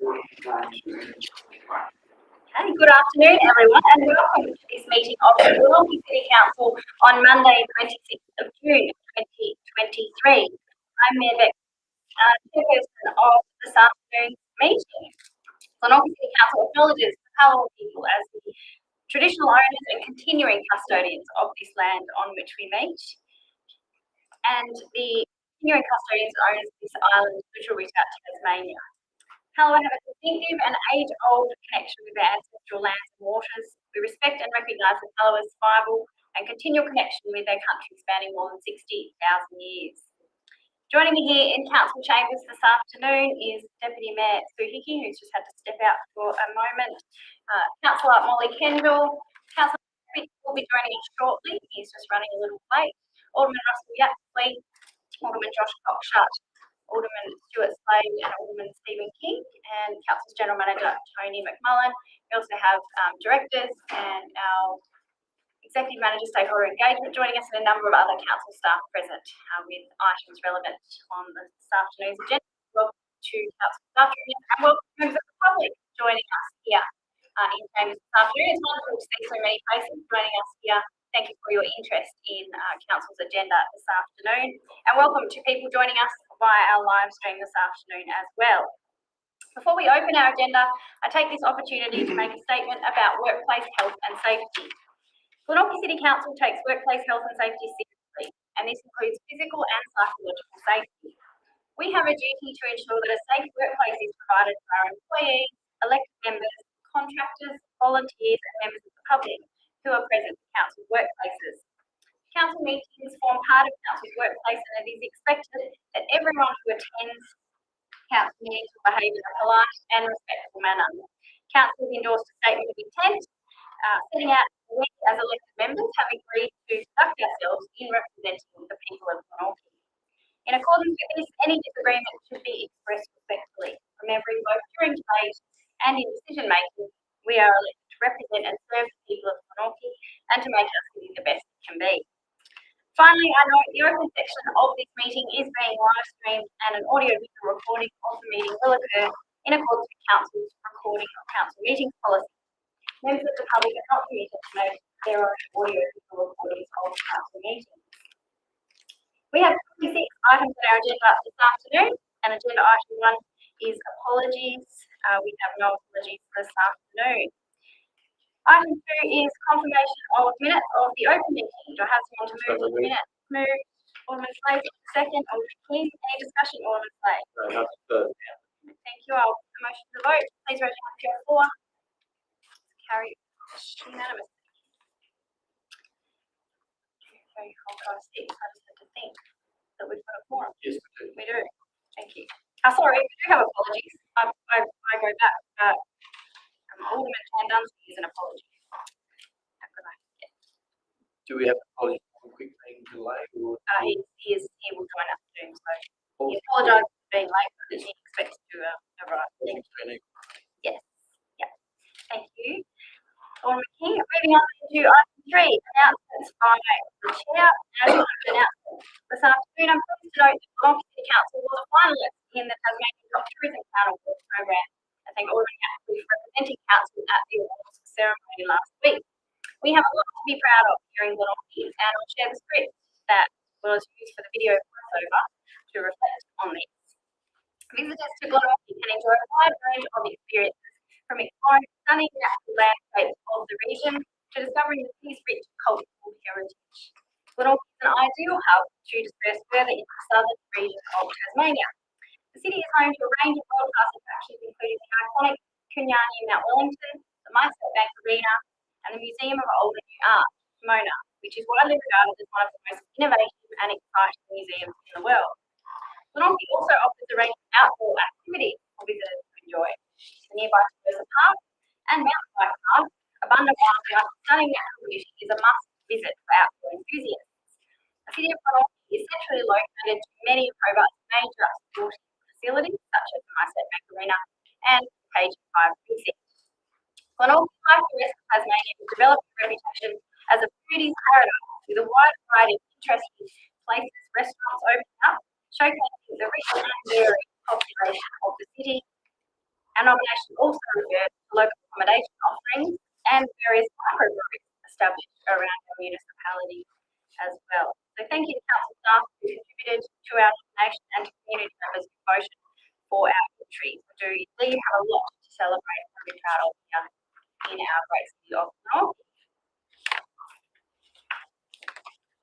Okay, good afternoon everyone and welcome to this meeting of the Glenorchy City Council on Monday 26th of June 2023. I'm Mayor Beck, chairperson of this afternoon's meeting. Glenorchy City Council acknowledges the Callaway people as the traditional owners and continuing custodians of this land on which we meet, and the continuing custodians and owners of this island, Little Ritter, Tasmania. Callaway have a distinctive and age-old connection with their ancestral lands and waters. We respect and recognise the Callaway's survival and continual connection with their country spanning more than 60,000 years. Joining me here in Council Chambers this afternoon is Deputy Mayor Sue Hickey, who's just had to step out for a moment. Councillor Molly Kendall, Councillor Fitz will be joining us shortly. He's just running a little late. Alderman Russell Yaxley, Alderman Josh Cockshut, Alderman Stuart Slade and Alderman Stephen King, and Council's General Manager Tony McMullen. We also have directors and our Executive Manager Stakeholder Engagement joining us, and a number of other council staff present with items relevant on this afternoon's agenda. Welcome to Council Staff and welcome members of the public joining us here in Chambers this afternoon. It's wonderful to see so many faces joining us here. Thank you for your interest in Council's agenda this afternoon, and welcome to people joining us via our live stream this afternoon as well. Before we open our agenda, I take this opportunity to make a statement about workplace health and safety. Glenorchy City Council takes workplace health and safety seriously, and this includes physical and psychological safety. We have a duty to ensure that a safe workplace is provided for our employees, elected members, contractors, volunteers and members of the public who are present in council workplaces. Council meetings form part of council's workplace, and it is expected that everyone who attends council meetings will behave in a polite and respectful manner. Council has endorsed a statement of intent, setting out we as elected members have agreed to conduct ourselves in representing the people of Glenorchy. In accordance with this, any disagreement should be expressed respectfully, remembering both during debate and in decision making, we are elected to represent and serve the people of Glenorchy and to make our city the best it can be. Finally, I note the open section of this meeting is being live streamed and an audio-visual recording of the meeting will occur in accordance with Council's recording of council meetings policy. Members of the public are not permitted to make their own audio-visual recordings of council meetings. We have 26 items on our agenda this afternoon, and agenda item 1 is apologies. We have no apologies this afternoon. Item 2 is confirmation of minutes of the open meeting. Do I have someone to move the minutes? Move. Alderman Slade, second. Alderman King. Any discussion, Alderman Slade? Thank you. I'll put the motion to the vote. Please raise your hand if you are for. Carried unanimously. Okay, hold on, I just had to think that we've got a quorum. Yes, we do. Thank you. Sorry, we do have apologies. I go back. Alderman Van Dunsky is an apology. How could I forget? Do we have apologies for a quick being delayed? Or he will join us soon. So he apologises for being late, but he expects to arrive. Yes. Yeah. Thank you. Alderman King. Moving on to item 3, announcements by the chair. This afternoon, I'm pleased to note that Glenorchy City Council was a finalist in the Tasmanian Top Tourism Town Awards program. I thank Alderman Yaxley for representing council at the awards ceremony last week. We have a lot to be proud of here in Glenorchy, and I'll share the script that was used for the video voiceover to reflect on this. Visitors to Glenorchy can enjoy a wide range of experiences, from exploring stunning natural landscapes of the region to discovering the city's rich cultural heritage. Glenorchy is an ideal hub to disperse further into the southern region of Tasmania. The city is home to a range of world-class attractions, including the iconic Kunyani Mount Wellington, the MyState Bank Arena, and the Museum of Old and New Art, Mona, which is widely regarded as one of the most innovative and exciting museums in the world. Glenorchy also offers a range of outdoor activities for visitors to enjoy. The nearby Tosa Park and Mountain Bike Park, abundant wildlife and stunning natural beauty is a must visit for outdoor enthusiasts. The city of Glenorchy is centrally located to many of Hobart's major sporting facilities, such as the MyState Bank Arena and the KG5 precinct. Glenorchy, like the rest of Tasmania, has developed a reputation as a foodie's paradise with a wide variety of interesting places, restaurants opening up, showcasing the rich and varied population of the city. Our nomination also refers to local accommodation offerings and various microbreweries established around our municipality as well. So thank you to council staff who contributed to our nomination and to community members who voted for our victory. We do indeed have a lot to celebrate and be proud of here in our great city of North.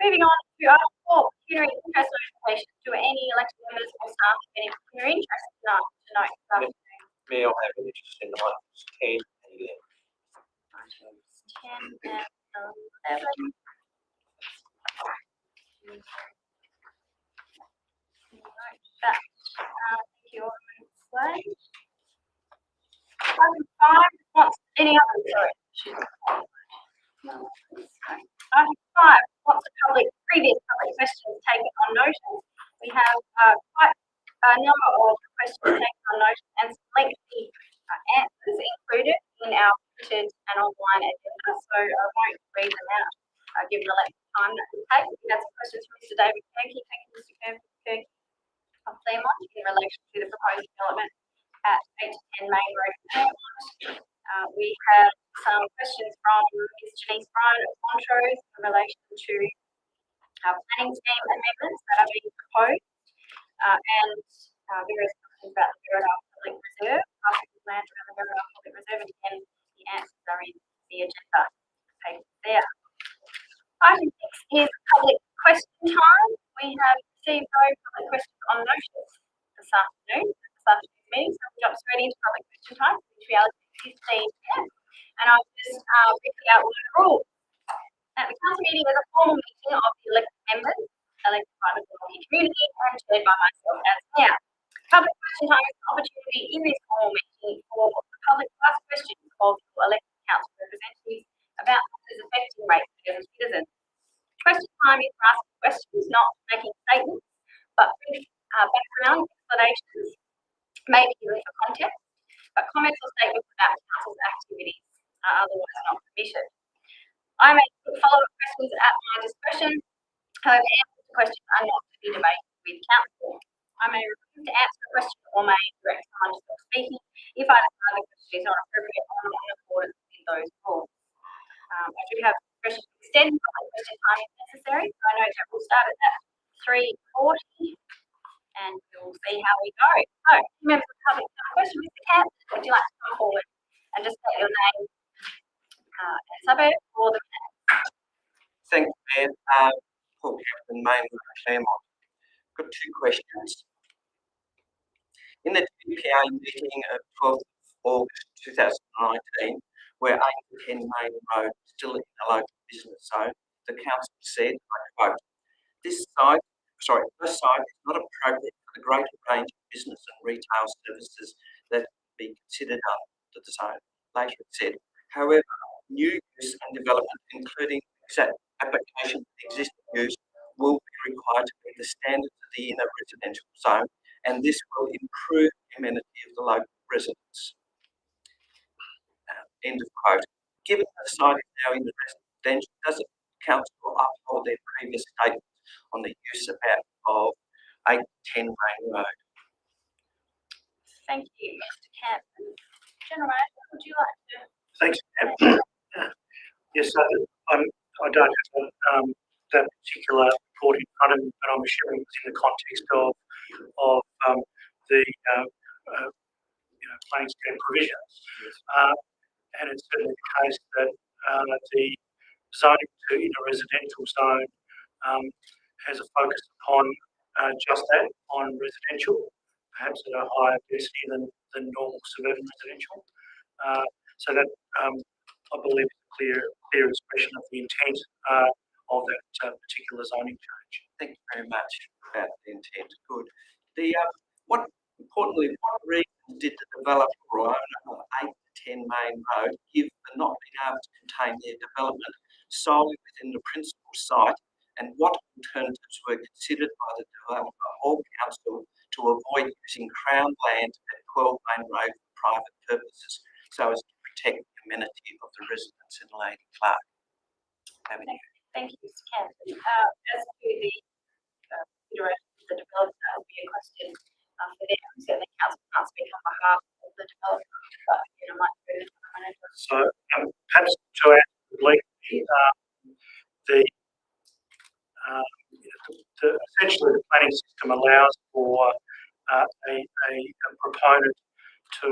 Moving on to Article 4, pecuniary interest notification. Do any elected members or staff have any pecuniary interest tonight to note this afternoon? May I have an interest in items 10 and 11? Items 10 and 11. Note that. Thank you, Alderman Slade. Item 5 wants any other, sorry. No, Item 5 wants previous public questions taken on notice. We have quite a number of questions taken on notice and some lengthy answers included in our printed and online agenda, so I won't read them out given the length of time that will take. We had some questions from Mr. David Kirky. Thank you, Mr. Kirky, of Claremont in relation to the proposed development at 8 to 10 Main Road, Claremont. We have some questions from Ms. Janice Bryan of Montrose in relation to planning scheme amendments that are being proposed and various questions about the Berridale Public Reserve, parcel land around the Berridale Public Reserve, and again, the answers are in the agenda paper there. Item 6 is public question time. We have received no public questions on notice this afternoon's meeting, so we'll jump straight into public question time, which we allocate 15 minutes. And I'll just briefly outline the rules. Now, the council meeting is a formal meeting of the elected members, elected by the community, and chaired by myself as mayor. Public question time is an opportunity in this formal meeting for the public to ask questions of your elected council representatives about matters affecting ratepayers and citizens. Question time is for asking questions, not making statements, but brief background explanations may be given for context, but comments or statements about council's activities are otherwise not permitted. I may put follow-up questions at my discretion, however, answers to questions are not to be debated with council. I may refuse to answer a question or may direct someone to stop speaking if I decide the question is not appropriate or not in accordance with those rules. I do have discretion to extend public question time if necessary, so I know that we'll start at 3:40 and we'll see how we go. So, members of the public have a question. Mr. Camp, would you like to come forward and just state your name and suburb for the minute? Thank you, Mayor. Paul Captain, Main Road, Claremont. Got two questions. In the DPA meeting of 12th of August 2019, where 8 to 10 Main Road is still in the local business zone, the council said, I quote, this site is not appropriate for the greater range of business and retail services that be considered under the zone. Later it said, however, new use and development, including exact application of existing use, will be required to meet the standards of the inner residential zone, and this will improve the amenity of the local residents. End of quote. Given the site is now in the residential, does the council uphold their previous statement on the use of 8 to 10 Main Road? Thank you, Mr. Campbell. General Manager, would you like to? Thanks, Pam. Yes, I don't have that particular report in front of me, but I'm assuming it's in the context of the planning scheme provisions. And it's certainly the case that the zoning to in a residential zone has a focus upon just that, on residential, perhaps at a higher density than normal suburban residential. So that I believe is a clear expression of the intent of that particular zoning change. Thank you very much about the intent. Good. What reason did the developer or owner of 8 to 10 Main Road give for not being able to contain their development solely within the principal site, and what alternatives were considered by the developer or council to avoid using Crown land at 12 Main Road for private purposes so as to protect the amenity of the residents in Lady Clark Avenue? Thank you, Mr. Campbell. As to the consideration of the developer, that will be a question for them. Certainly, council can't speak on behalf of the developer. But I might do it. So perhaps to add legally, essentially the planning system allows for a proponent to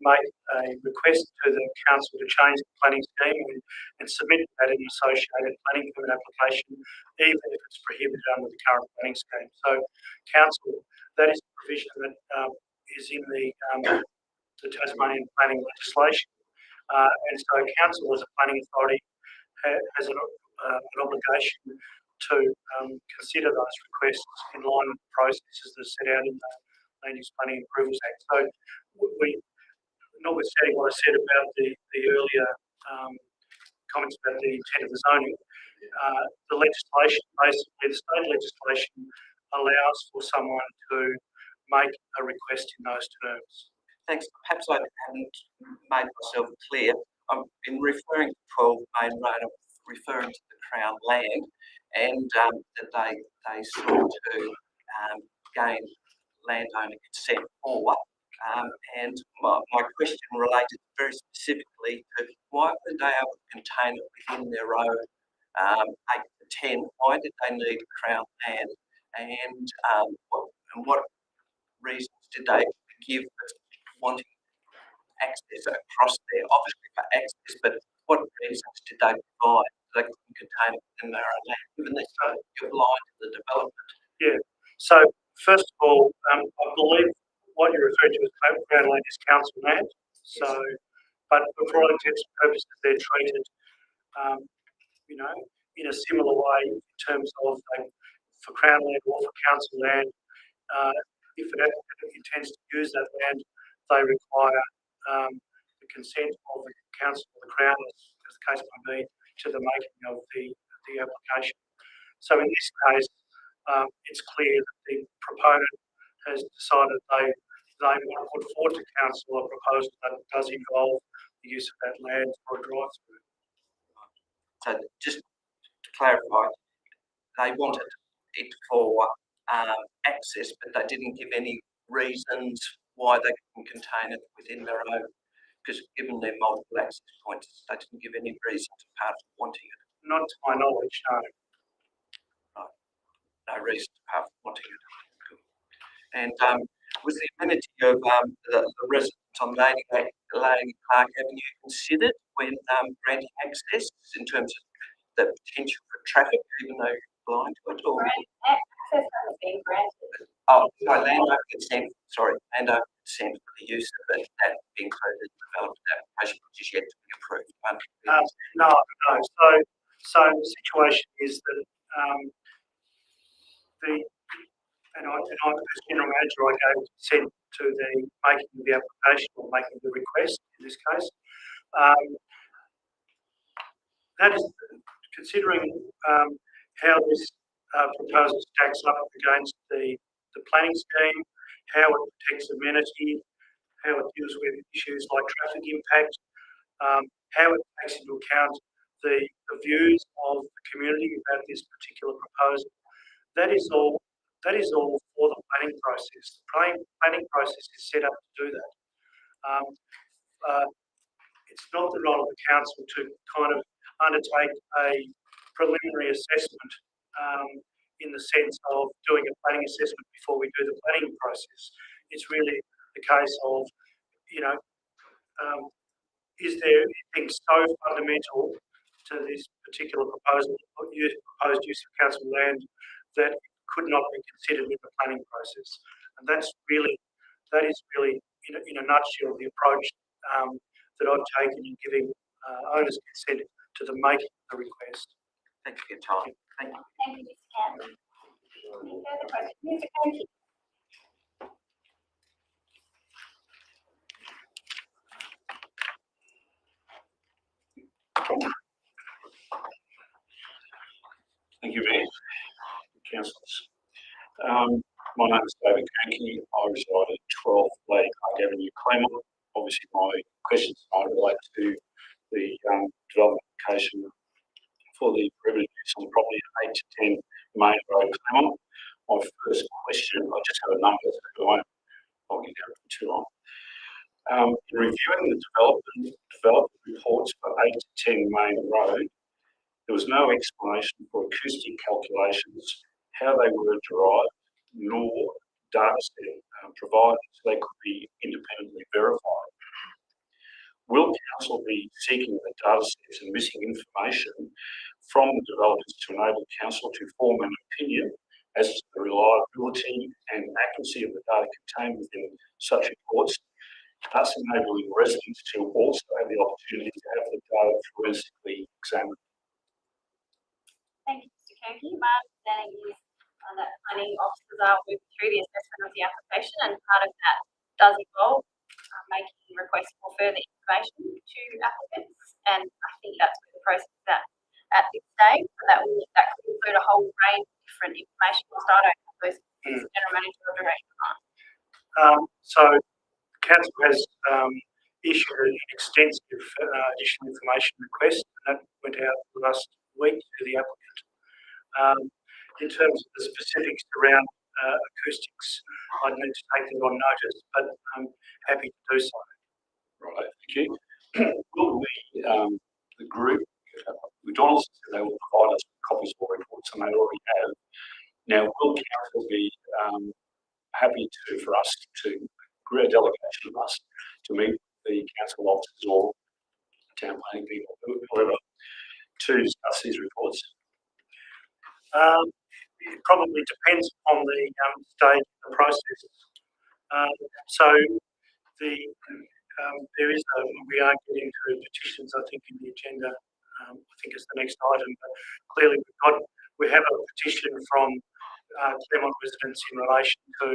make a request to the council to change the planning scheme and submit that in the associated planning permit application, even if it's prohibited under the current planning scheme. So, council, that is a provision that is in the Tasmanian planning legislation, and so council as a planning authority has an obligation to consider those requests in line with the processes that are set out in the Land Use Planning Approvals Act. So, notwithstanding what I said about the earlier comments about the intent of the zoning, the legislation, basically the state legislation, allows for someone to make a request in those terms. Thanks. Perhaps I haven't made myself clear. In referring to 12 Main Road, I'm referring to the Crown land, and that they sought to gain landowner consent for. And my question related very specifically to why were they able to contain it within their own 8 to 10? Why did they need Crown land? And what reasons did they give for wanting access across there? Obviously for access, but what reasons did they provide so they couldn't contain it within their own land, given that you're blind to the development? Yeah. So first of all, I believe what you're referring to as Crown land is council land. So, but for all intents and purposes, they're treated, in a similar way in terms of for Crown land or for council land. If an applicant intends to use that land, they require the consent of the council or the Crown, as the case may be, to the making of the application. So in this case, it's clear that the proponent has decided they want to put forward to council a proposal that does involve the use of that land for a drive-through. So just to clarify, they wanted it for access, but they didn't give any reasons why they couldn't contain it within their own, because given their multiple access points, they didn't give any reasons apart from wanting it. Not to my knowledge, no. No reason apart from wanting it. And was the amenity of the residents on Lady Park Avenue considered when granting access in terms of the potential for traffic, even though you're blind to it? Or Access has been granted. oh, sorry, landowner consent. Sorry, landowner consent for the use of it, that included the development application, which is yet to be approved. No. So the situation is that as general manager, I gave consent to the making of the application or making the request in this case. That is considering how this proposal stacks up against the planning scheme, how it protects amenity, how it deals with issues like traffic impact, how it takes into account the views of the community about this particular proposal. That is all for the planning process. The planning process is set up to do that. It's not the role of the council to kind of undertake a preliminary assessment in the sense of doing a planning assessment before we do the planning process. It's really the case of, is there anything so fundamental to this particular proposed use of council land that could not be considered in the planning process? And that is really, in a nutshell, the approach that I've taken in giving owners consent to the making of the request. Thank you for your time. Thank you. Thank you, Mr. Campbell. Any further questions? Mr. County. Thank you, Mayor. Councillors. My name is David Cranky. I reside at 12 Lady Park Avenue, Claremont. Obviously, my questions might relate to the development application for the prohibited use on the property at 8 to 10 Main Road, Claremont. My first question, I just have a number, so I'll get going too long. In reviewing the development reports for 8 to 10 Main Road, there was no explanation for acoustic calculations, how they were derived, nor data set provided so they could be independently verified. Will Council be seeking the data sets and missing information from the developers to enable Council to form an opinion as to the reliability and accuracy of the data contained within such reports, thus enabling residents to also have the opportunity to have the data forensically examined? Thank you, Mr. Kirky. My understanding is that planning officers are working through the assessment of the application, and part of that does involve making requests for further information to applicants, and I think that's where the process is at this stage. So that could include a whole range of different information. I don't have those general manager or director on. So Council has issued an extensive additional information request, and that went out last week to the applicant. In terms of the specifics around acoustics, I'd need to take them on notice, but I'm happy to do so. Right, thank you. Will the group, McDonald's said they will provide us copies of reports, and they already have. Now, will Council be happy for us to agree a delegation of us to meet the council officers or town planning people, whoever, to discuss these reports? It probably depends on the stage of the process. So there is we are getting to petitions, I think, in the agenda. I think it's the next item. But clearly, we have a petition from Claremont residents in relation to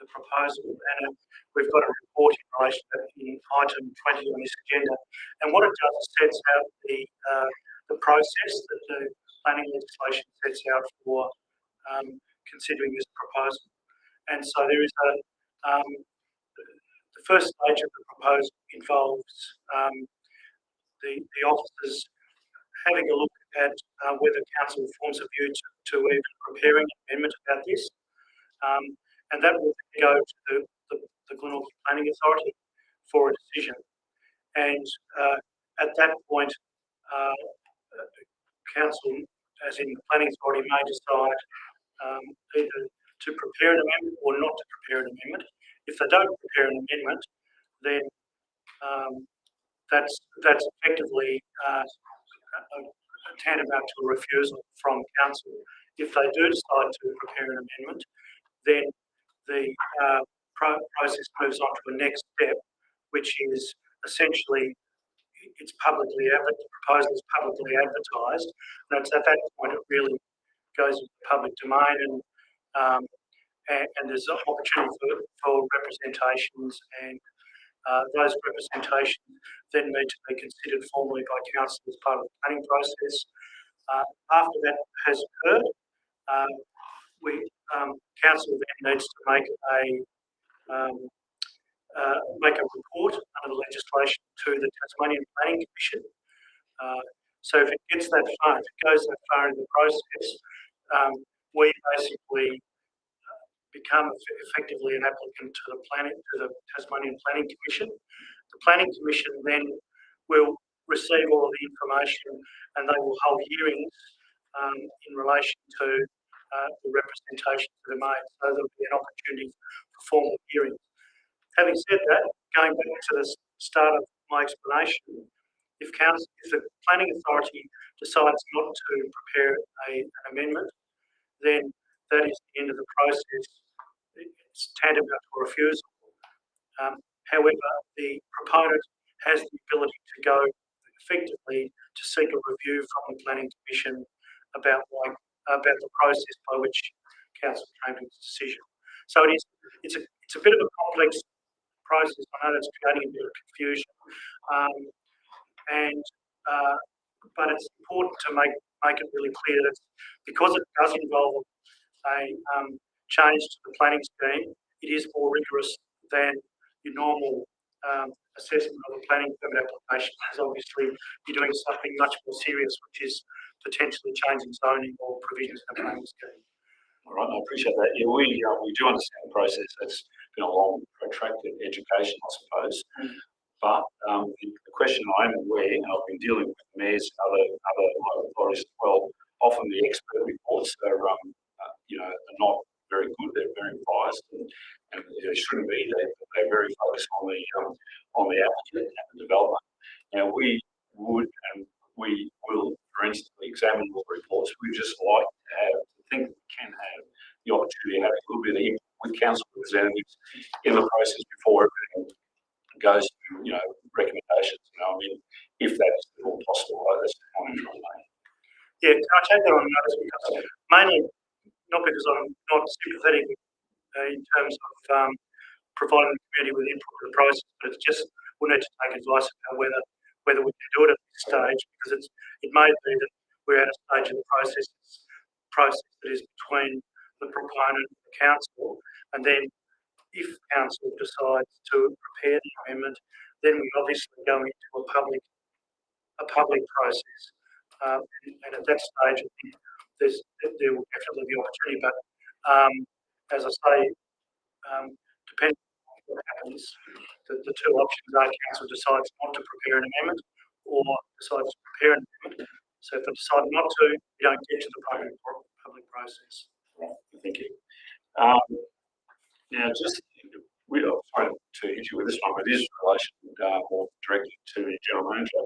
the proposal, and we've got a report in relation to in item 20 on this agenda. And what it does is sets out the process that the planning legislation sets out for considering this proposal. And so there is the first stage of the proposal involves the officers having a look at whether council forms a view to even preparing an amendment about this. And that will go to the Glenorchy Planning Authority for a decision. And at that point, council, as in the planning authority, may decide either to prepare an amendment or not to prepare an amendment. If they don't prepare an amendment, then that's effectively tantamount to a refusal from council. If they do decide to prepare an amendment, then the process moves on to the next step, which is essentially it's publicly the proposal is publicly advertised, and it's at that point it really goes into the public domain, and there's an opportunity for representations, and those representations then need to be considered formally by council as part of the planning process. After that has occurred, council then needs to make a report under the legislation to the Tasmanian Planning Commission. So if it gets that far, if it goes that far in the process, we basically become effectively an applicant to the Tasmanian Planning Commission. The Planning Commission then will receive all of the information, and they will hold hearings in relation to the representations that are made. So there'll be an opportunity for formal hearings. Having said that, going back to the start of my explanation, if the planning authority decides not to prepare an amendment, then that is the end of the process. It's tantamount to a refusal. However, the proponent has the ability to go effectively to seek a review from the Planning Commission about the process by which council came to its decision. So it's a bit of a complex process. I know that's creating a bit of confusion, but it's important to make it really clear that because it does involve a change to the planning scheme, it is more rigorous than your normal assessment of a planning permit application, because obviously you're doing something much more serious, which is potentially changing zoning or provisions in a planning scheme. All right, I appreciate that. Yeah, we do understand the process. That's been a long, protracted education, I suppose. But the question I'm aware, and I've been dealing with mayors and other local authorities as well, often the expert reports are, are not very good. They're very biased, and they shouldn't be. They're very focused on the applicant and the developer. Now we would and we will, for instance, examine all the reports. We just like to think that we can have the opportunity to have a little bit of input with council representatives in the process before everything goes to, recommendations. I mean, if that is at all possible, that's the point I'm trying to make. Yeah, can I take that on notice? Because mainly, not because I'm not sympathetic in terms of providing the community with input to the process, but it's just we need to take advice about whether we can do it at this stage, because it may be that we're at a stage of the process that is between the proponent and the council, and then if council decides to prepare the amendment, then we obviously go into a public process, and at that stage, I think there will definitely be opportunity. But as I say, depending on what happens, the two options are council decides not to prepare an amendment, or decides to prepare an amendment. So if they decide not to, you don't get to the public process. Right. Thank you. Now, sorry to hit you with this one, but it is in relation more directly to the general manager.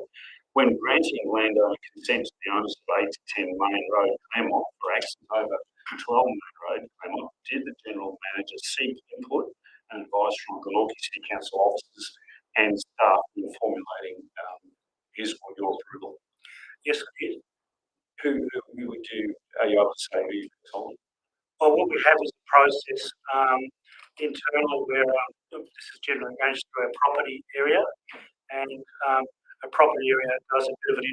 When granting landowner consent to the owners of 8 to 10 Main Road, Claremont, for access over 12 Main Road, Claremont, did the general manager seek input and advice from Glenorchy City Council officers and staff in formulating his or your approval? Yes, I did. Who would you, are you able to say who you told? Well, what we have is a process internally where this is generally managed through our property area, and a property area does a bit of an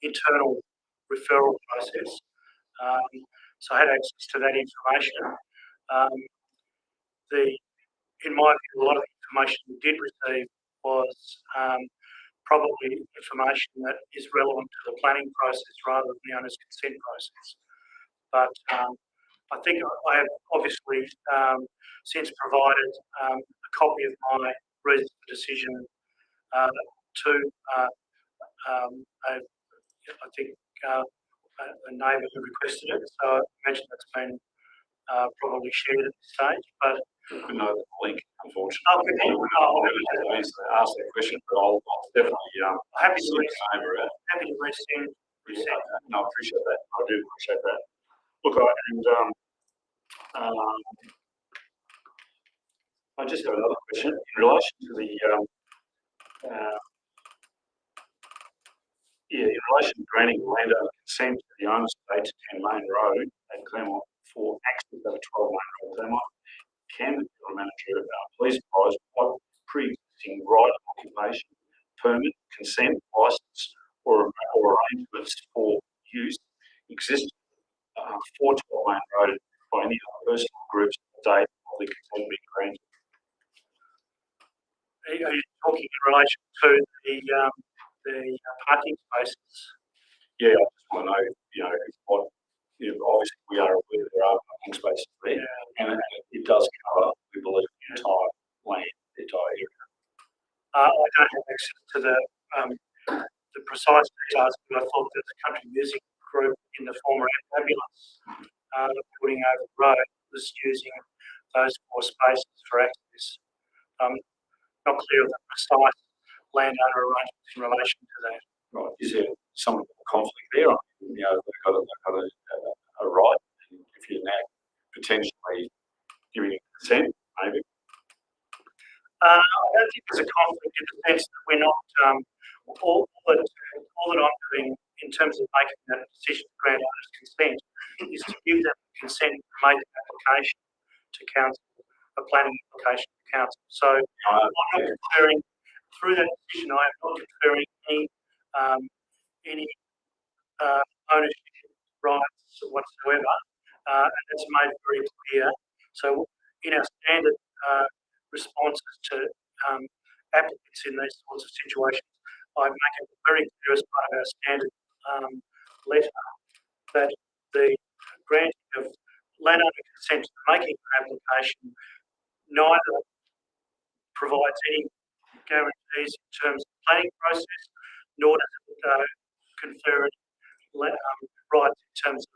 internal referral process. So I had access to that information. In my view, a lot of the information we did receive was probably information that is relevant to the planning process rather than the owner's consent process. But I think I have obviously since provided a copy of my reasons for decision to I think a neighbour who requested it. So I imagine that's been probably shared at this stage. But I couldn't know the link, unfortunately. I asked that question, but I'll definitely happy to Yeah, resend. no, I appreciate that. I do appreciate that. Look, I just have another question in relation to the in relation to granting landowner consent to the owners of 8 to 10 Main Road at Claremont for access over 12 Main Road, Claremont. Can the general manager please advise what pre-existing right of occupation, permit, consent, license, or arrangements for use exist for 12 Main Road by any other personal groups to date of the consent being granted? Are you talking in relation to the parking spaces? Yeah, I just want to know, what, obviously we are aware there are parking spaces there, and it does cover, we believe, the entire land, the entire area. I don't have access to the precise details, but I thought that the Country Music Group in the former ambulance putting over the road was using those 4 spaces for access. Not clear of the precise landowner arrangements in relation to that. Right. Is there some conflict there? They've got a right, if you're now potentially giving consent, maybe. I don't think there's a conflict in the sense that we're not all that I'm doing in terms of making that decision to grant owner's consent is to give them consent to make an application to council, a planning application to council. So I'm not conferring through that decision. I am not conferring any ownership rights whatsoever, and that's made very clear. So in our standard responses to applicants in these sorts of situations, I make it very clear as part of our standard letter that the granting of landowner consent to making an application neither provides any guarantees in terms of the planning process, nor does it confer any rights in terms of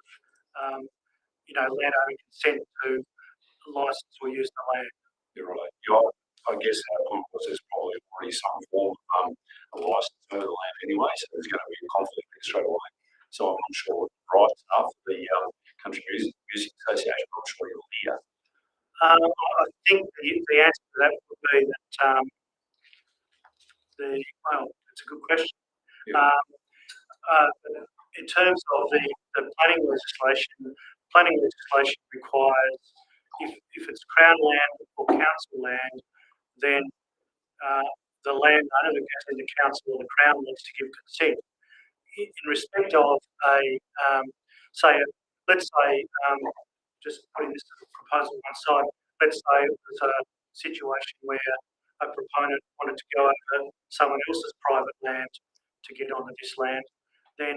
landowner consent to license or use the land. You're right. Yeah, I guess our point was there's probably already some form of a license over the land anyway, so there's going to be a conflict there straight away. So I'm not sure what the rights are for the Country Music Association. I'm sure you'll hear. I think the answer to that would be that it's a good question. Yeah. In terms of the planning legislation requires if it's Crown land or council land, then the landowner, the council or the Crown needs to give consent. In respect of just putting this proposal on one side, let's say it was a situation where a proponent wanted to go over someone else's private land to get onto this land, then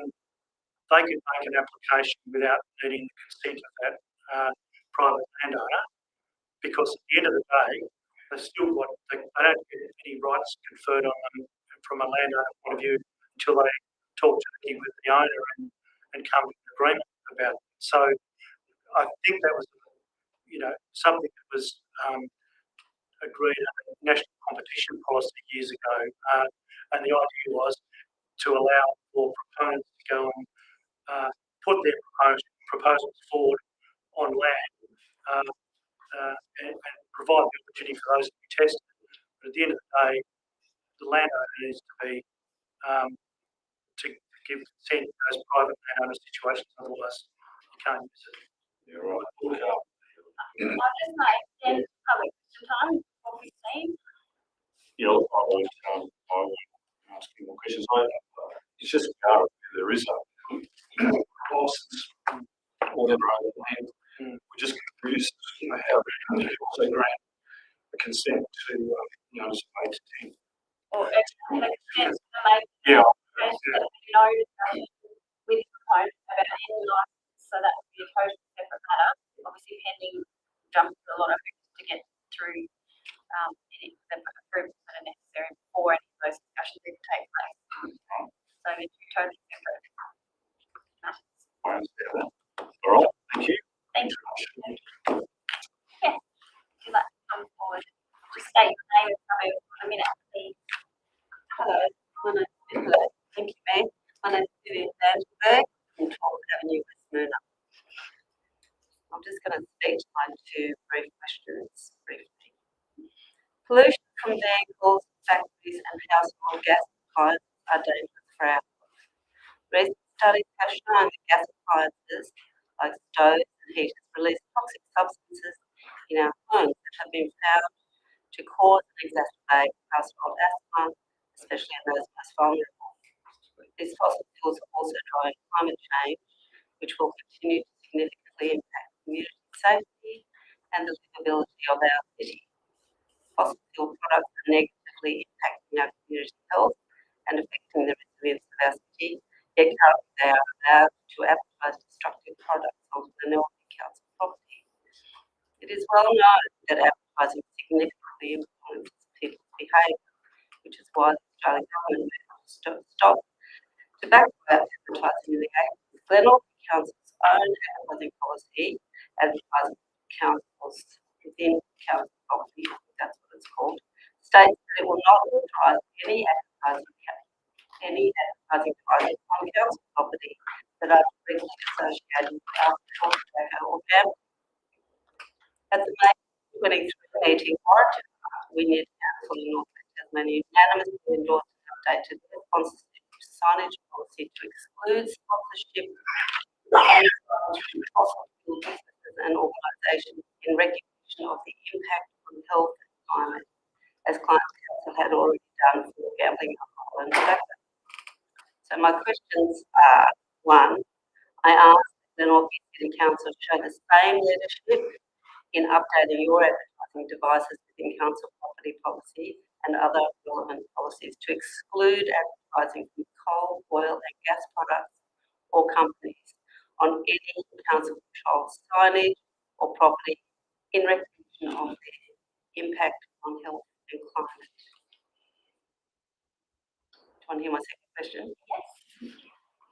they could make an application without needing the consent of that private landowner, because at the end of the day, they don't get any rights conferred on them from a landowner point of view until they talk to with the owner and come to an agreement about it. So I think that was, something that was agreed under the National Competition Policy years ago, and the idea was to allow for proponents to go and put their proposals forward on land and provide the opportunity for those to be tested. But at the end of the day, the landowner needs to be to give consent to those private landowner situations, otherwise you can't use it. You're right. I'll just like extend public question time before we see. Yeah, I won't ask any more questions. It's just there is a license or whatever other land. We're just going to produce how we also grant the consent to notice of 8 to 10. Or extend the make Yeah. with the proponent about any license, so that would be a totally separate matter. Obviously, pending jump a lot of hoops to get through any separate approvals that are necessary before any of those discussions even take place. So it's two totally separate matters. I understand that. All right. Thank you. Thank you. Yeah. Would you like to come forward? Just state your name and come over for a minute, please. Hello, thank you, Mayor. My name is Vivian Vandenberg from 12th Avenue, Westmoreland. I'm just going to speak to my two brief questions briefly. Pollution from vehicles, factories and household gas appliances are dangerous for our health. Recent studies have shown that gas appliances like stoves and heaters release toxic substances in our homes that have been found to cause and exacerbate household asthma, especially in those most vulnerable. These fossil fuels are also driving climate change, which will continue to significantly impact community safety and the livability of our city. Fossil fuel products are negatively impacting our community health and affecting the resilience of our city, yet currently they are allowed to advertise destructive products onto the Northern Council property. It is well known that advertising significantly influences people's behaviour, which is why the Australian government moved to stop tobacco advertising in the Act. Glenorchy Council's own advertising policy, advertising councils within council property, that's what it's called, states that it will not authorise any advertising devices on council property that are directly associated with alcohol, tobacco or gambling. At the May 23 meeting, Origin, we need council in North Tasmania unanimously endorsed an updated sponsorship signage policy to exclude sponsorship of businesses and organisations in recognition of the impact on health and climate, as Climate Council had already done for gambling, alcohol and tobacco. So my questions are, one, I asked the Glenorchy City Council to show the same leadership in updating your advertising devices within council property policy and other relevant policies to exclude advertising from coal, oil and gas products or companies on any council controlled signage or property in recognition of their impact on health and climate. Do you want to hear my second question? Yes.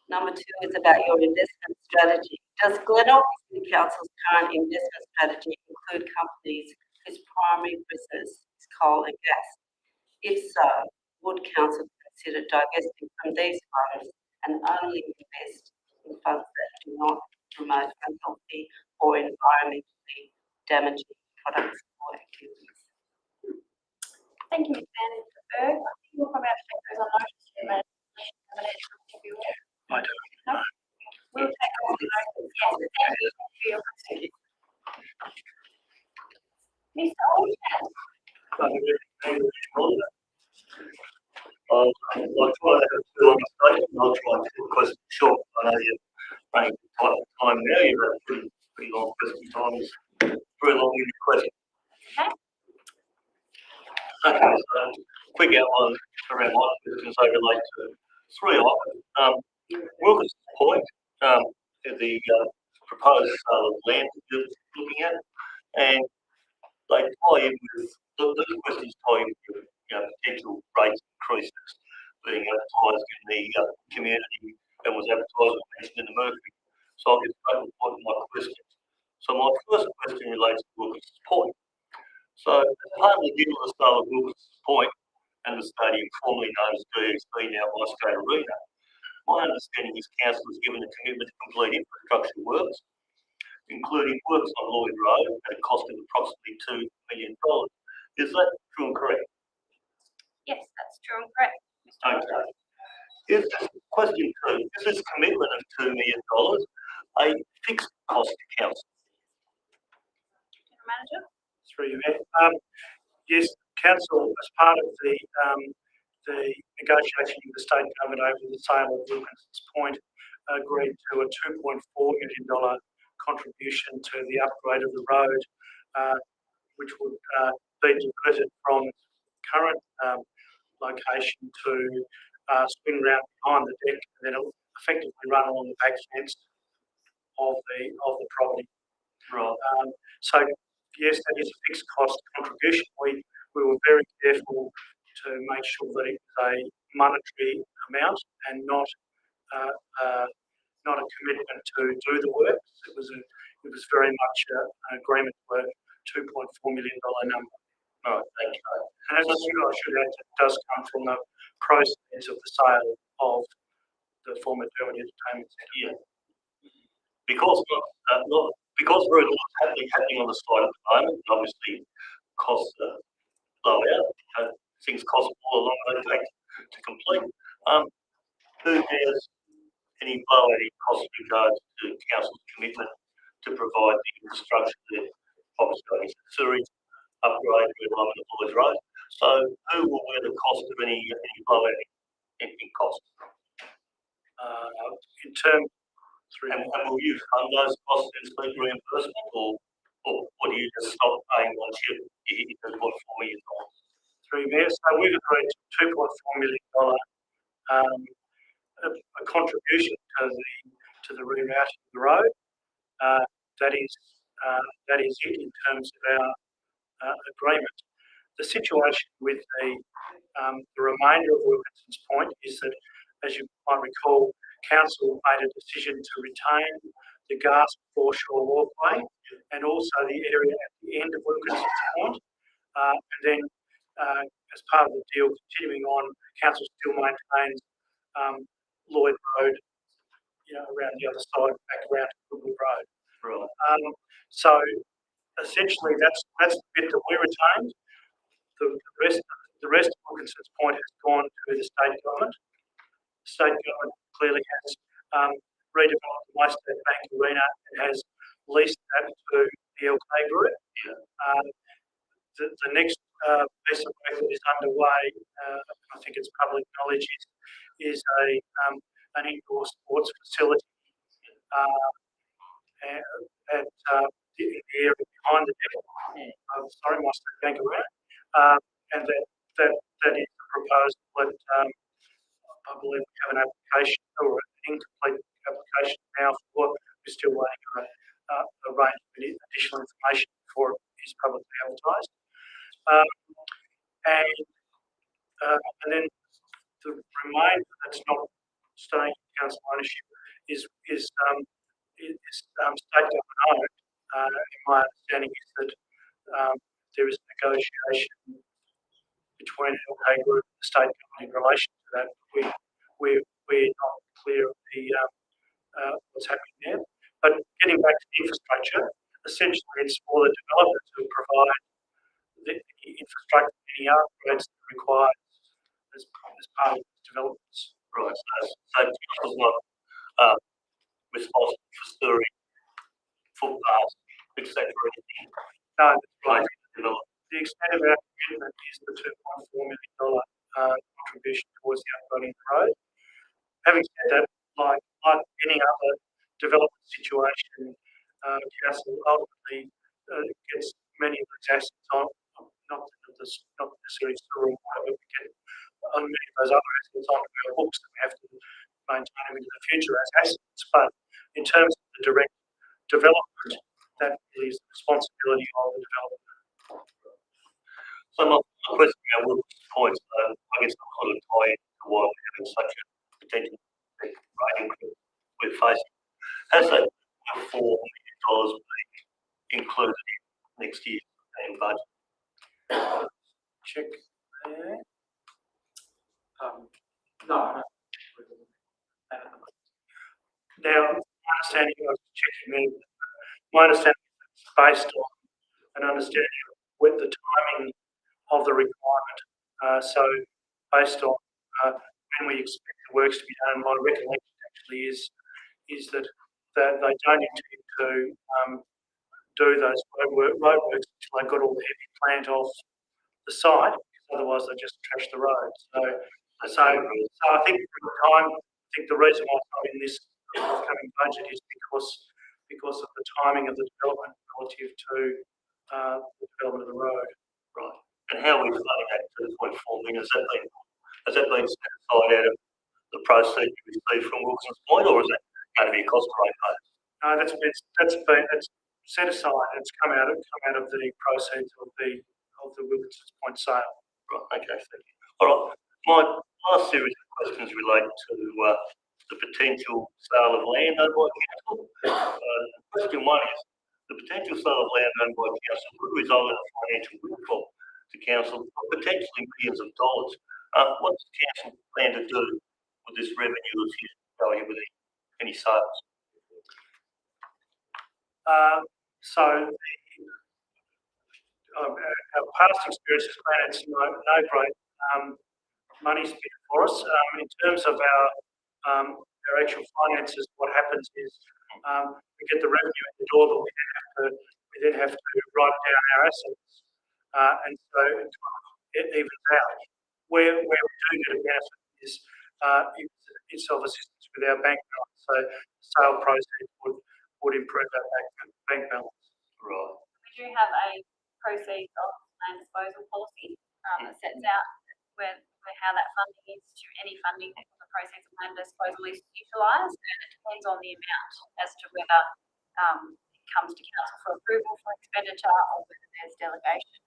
Number 2 is about your investment strategy. Does Glenelg City Council's current investment strategy include companies whose primary business is coal and gas? If so, would Council consider divesting from these funds and only invest in funds that do not promote unhealthy or environmentally damaging products or activities? Thank you, Ms. Berg. I think we'll probably have to take those on notice in the review. I do. We'll take those on notice. Yes, thank you for your question. Mr. Oldham. I'll try to do on the stage and I'll try to keep the question short. I know you're running tight on time now, you've had a pretty long question time, very long winded question. Okay, so quick outline around my questions they relate to 3 items. Wilkinson's Point, the proposed sale of land that you're looking at, and they tie in with those questions tie in with potential rate increases being advertised in the community and was advertised and mentioned in the Mercury. So I'll get straight to the point of my questions. So my first question relates to Wilkinson's Point. So as part of the deal of the sale of Wilkinson's Point and the stadium formerly known as DXB, now Westgate Arena, my understanding is Council has given a commitment to complete infrastructure works, including works on Lloyd Road at a cost of approximately $2 million. Is that true and correct? Yes, that's true and correct. Okay. Question 2, is this commitment of $2 million a fixed cost to Council? General Manager. Through you, Mayor. Yes, Council, as part of the negotiation with the state government over the sale of Wilkinson's Point, agreed to a $2.4 million contribution to the upgrade of the road, which would be diverted from current location to swing round behind the deck and then it'll effectively run along the back fence of the property. Right. So yes, that is a fixed cost contribution. We were very careful to make sure that it was a monetary amount and not a commitment to do the work. It was very much an agreement for a $2.4 million number. Right, thank you. And as I should add, it does come from the proceeds of the sale of the former Derwent Entertainment Centre. Yeah. Because very little is happening on the site at the moment, obviously costs are low out, things cost more along the way to complete. Who has any blowout cost with regards to Council's commitment to provide the infrastructure there? Obviously, sewage upgrade, realignment of Lloyd Road. So who will bear the cost of any blowout in costs? In terms and will you fund those costs and seek reimbursement, or do you just stop paying once you hit the $2.4 million? Through there, so we've agreed to $2.4 million a contribution to the rerouting of the road. That is it in terms of our agreement. The situation with the remainder of Wilkinson's Point is that, as you might recall, Council made a decision to retain the Gasp foreshore walkway and also the area at the end of Wilkinson's Point. And then, as part of the deal, continuing on, Council still maintains Lloyd Road, around the other side, back around to Goodwood Road. Right. So essentially, that's the bit that we retained. The rest of Wilkinson's Point has gone to the state government. The state government clearly has redeveloped the MyState Bank Arena and has leased that to the LK Group. The next piece of work that is underway, I think it's public knowledge, is an indoor sports facility at the area behind the deck. MyState Bank Arena, and that is the proposal that I believe we have an application or an incomplete application now for. We're still waiting on a range of additional information before it is publicly advertised. And then the remainder that's not staying in council ownership is state government owned. My understanding is that there is negotiation between LK Group and the state government in relation to that. We're not clear of the what's happening there. But getting back to the infrastructure, essentially it's for the developer to provide the infrastructure, any upgrades that are required as part of the developments. Right, so council's not responsible for steering footpaths, etc. No, that's right. Development. The extent of our commitment is the $2.4 million contribution towards the upgrading of the road. Having said that, like any other development situation, council ultimately gets many of those assets on, not necessarily sewer or water, but we get on many of those other assets onto our books that we have to maintain them into the future as assets. But in terms of the direct development, that is the responsibility of the developer. So my question now will point, I guess I'm sort of tie into why we're having such a potential rate increase we're facing. Has that $4 million been included in next year's budget? Check there. No. Now, my understanding, I was checking there, my understanding is it's based on an understanding of what the timing of the requirement. So based on when we expect the works to be done, my recollection actually is that they don't intend to do those roadworks until they've got all the heavy plant off the site, because otherwise they just trash the road. So I think the reason why it's not in this upcoming budget is because of the timing of the development relative to the development of the road. Right. And how are we funding that $2.4 million? Has that been set aside out of the proceeds you received from Wilson's Point, or is that going to be a cost of ratepayers? No, that's been set aside. It's come out of the proceeds of the Wilkinson's Point sale. Right. Okay. Thank you. All right. My last series of questions relate to the potential sale of land owned by council. Question one is, the potential sale of land owned by council could result in a financial windfall to council of potentially millions of dollars. What does council plan to do with this revenue if you value with any sales? Our past experiences, it's no great money spent for us. In terms of our actual finances, what happens is we get the revenue at the door, but we then have to write down our assets, and so it evens out. Where we do get a benefit is it's of assistance with our bank balance. So the sale proceeds would improve our bank balance. Right. We do have a proceeds of land disposal policy that sets out where how that funding is to any funding that the proceeds of land disposal is utilised, and it depends on the amount as to whether it comes to council for approval for expenditure or whether there's delegation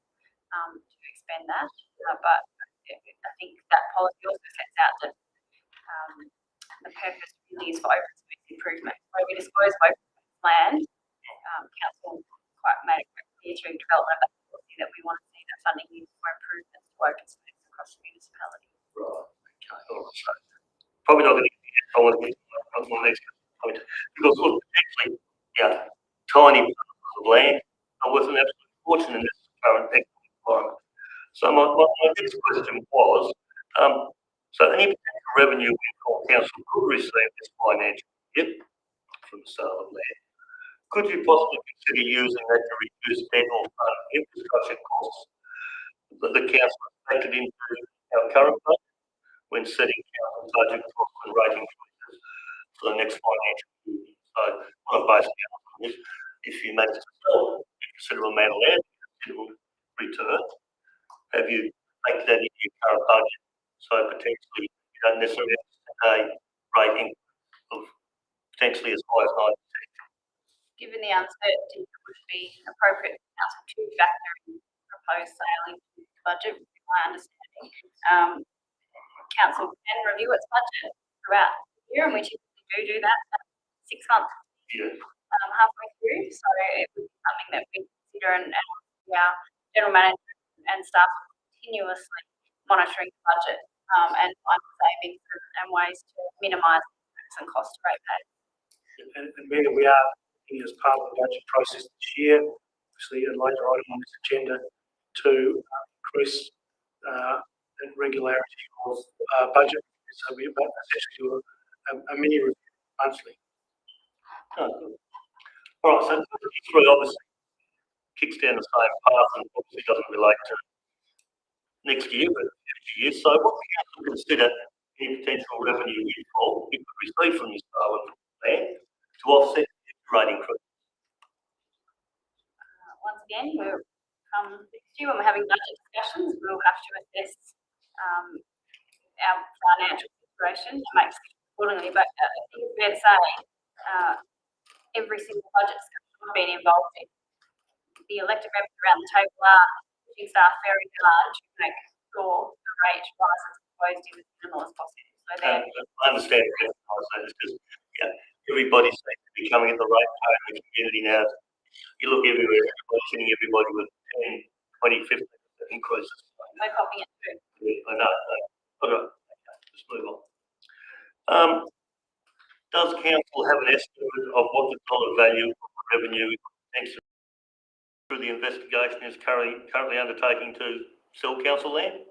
to expend that. But I think that policy also sets out that the purpose really is for open space improvement. Where we dispose of open space land, council quite made it quite clear through development of that policy that we want to see that funding used for improvements to open space across the municipality. Right. Okay. All right. So probably not going to get on my next point, because look, actually, tiny parcels of land are worth an absolute fortune in this current economic environment. So my next question was, so any potential revenue council could receive this financial gift from the sale of land, could you possibly consider using that to reduce federal infrastructure costs that the council has factored into our current budget when setting council budget costs and rate increases for the next financial year? So on a basic outcome is, if you manage to sell a considerable amount of land, considerable return, have you factored that into your current budget? So potentially you don't necessarily have to pay rate increase of potentially as high as 9%. Given the uncertainty, it would be appropriate for council to factor in proposed sale into budget, would be my understanding. Council can review its budget throughout the year, and we typically do that 6 months Yeah. halfway through. So it would be something that we consider, and our general manager and staff are continuously monitoring the budget and finding savings and ways to minimise impacts and costs to ratepayers. And Mayor, we are looking as part of the budget process this year, obviously a later item on this agenda, to increase the regularity of budget. So we essentially do a mini review monthly. Oh, good. All right, so 23 obviously kicks down the same path and obviously doesn't relate to next year, but future years. So what we have to consider any potential revenue windfall we could receive from this sale of land to offset the rate increase. Once again, we'll come next year when we're having budget discussions, we'll have to assess our financial situation and make decisions accordingly. But I think it's fair to say every single budget discussion I've been involved in, the elected reps around the table are pushing staff very hard to make sure the rate rises proposed is as minimal as possible. So I understand that because everybody seems to be coming at the rate pay in the community now. You look everywhere, everybody's hitting everybody with 10, 20, 50% increases. no copying it through. Yeah, I know. Okay, let's move on. Does council have an estimate of what the dollar value of the revenue potentially through the investigation is currently undertaking to sell council land?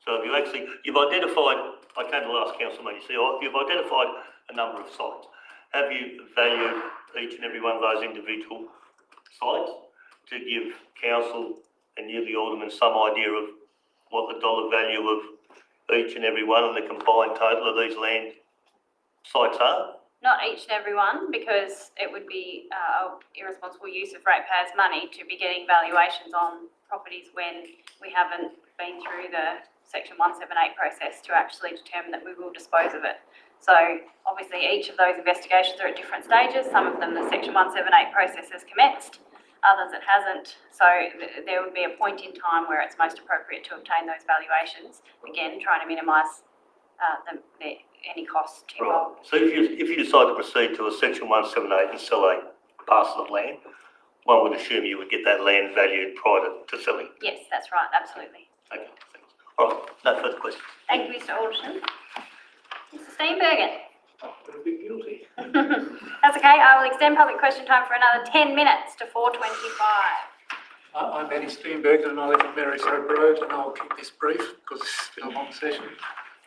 So you've identified, I came to the last council meeting, you've identified a number of sites. Have you valued each and every one of those individual sites to give council and you, the alderman, some idea of what the dollar value of each and every one and the combined total of these land sites are? Not each and every one, because it would be irresponsible use of ratepayers' money to be getting valuations on properties when we haven't been through the Section 178 process to actually determine that we will dispose of it. So obviously each of those investigations are at different stages. Some of them the Section 178 process has commenced, others it hasn't. So there would be a point in time where it's most appropriate to obtain those valuations, again trying to minimise any cost involved. Right. So if you decide to proceed to a Section 178 and sell a parcel of land, one would assume you would get that land valued prior to selling. Yes, that's right, absolutely. Okay, thanks. All right, no further questions. Thank you, Mr. Alderson. Mr. Steenbergen. I'm a bit guilty. That's okay, I will extend public question time for another 10 minutes to 4:25. I'm Eddie Steenbergen and I live in Maryside Road, and I'll keep this brief because it's been a long session.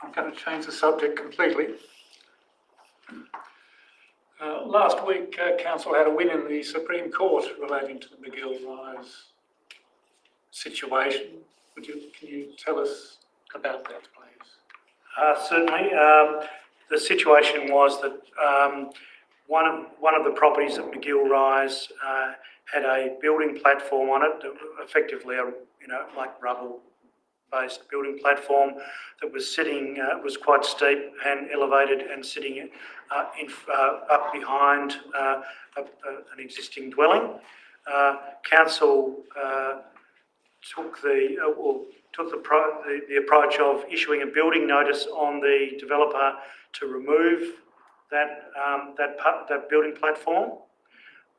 I'm going to change the subject completely. Last week, Council had a win in the Supreme Court relating to the McGill Rise situation. Can you tell us about that, please? Certainly. The situation was that one of the properties at McGill Rise had a building platform on it, effectively like rubble-based building platform that was sitting, was quite steep and elevated and sitting up behind an existing dwelling. Council took the approach of issuing a building notice on the developer to remove that building platform.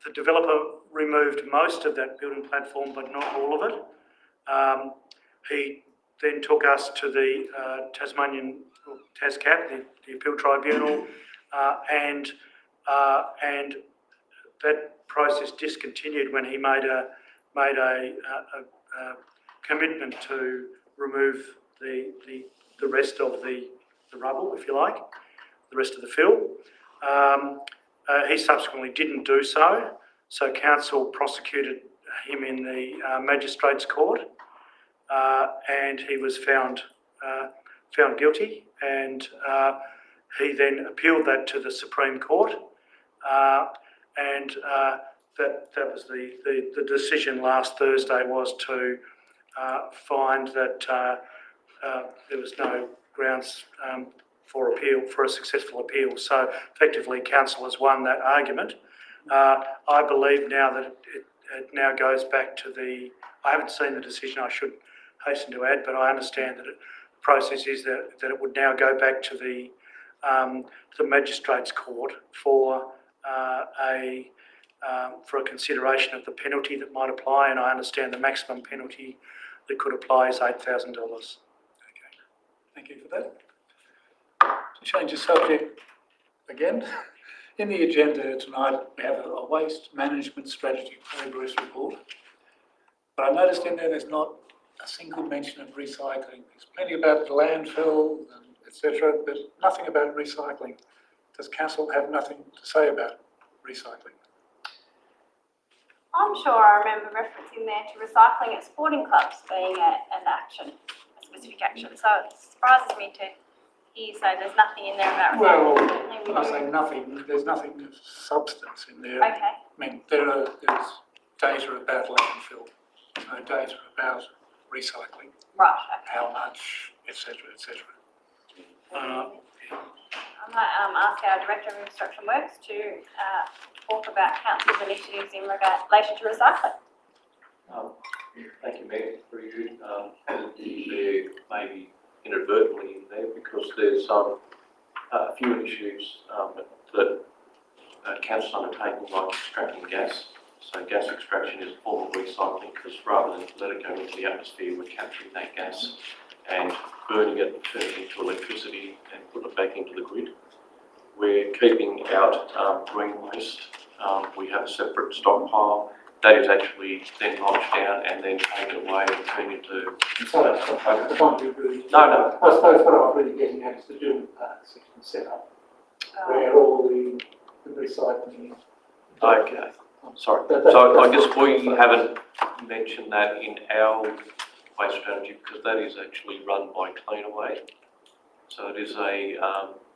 The developer removed most of that building platform, but not all of it. He then took us to the Tasmanian TASCAT, the appeal tribunal, and that process discontinued when he made a commitment to remove the rest of the rubble, if you like, the rest of the fill. He subsequently didn't do so, so council prosecuted him in the magistrates court, and he was found guilty, and he then appealed that to the Supreme Court, and that was the decision last Thursday was to find that there was no grounds for a successful appeal. So effectively, council has won that argument. I believe now that it now goes back to I haven't seen the decision. I should hasten to add, but I understand that the process is that it would now go back to the magistrates' court for a consideration of the penalty that might apply, and I understand the maximum penalty that could apply is $8,000. Thank you for that. To change the subject again, in the agenda tonight we have a waste management strategy progress report. But I noticed in there's not a single mention of recycling. There's plenty about the landfill, etc., but nothing about recycling. Does council have nothing to say about recycling? I'm sure I remember referencing there to recycling at sporting clubs being an action, a specific action. So it surprises me to hear you say there's nothing in there about Well, recycling. when I say nothing, there's nothing of substance in there. Okay. I mean, there's data about landfill, no data about recycling, Right. Okay. how much, etc., etc. I might ask our Director of Infrastructure Works to talk about council's initiatives in relation to recycling. Thank you, Mayor, for you. There may be inadvertently in there because there's a few initiatives that council's undertaking, like extracting gas. So gas extraction is a form of recycling because rather than let it go into the atmosphere, we're capturing that gas and burning it, turning it into electricity and putting it back into the grid. We're keeping out green waste. We have a separate stockpile that is actually then washed down and then taken away and turned into... Sorry, I can't be rude. No. I suppose what I'm really getting at is the dual section set up, where all the recycling is. Okay, sorry. That's So I guess we haven't mentioned that in our waste strategy because that is actually run by Cleanaway. So it is a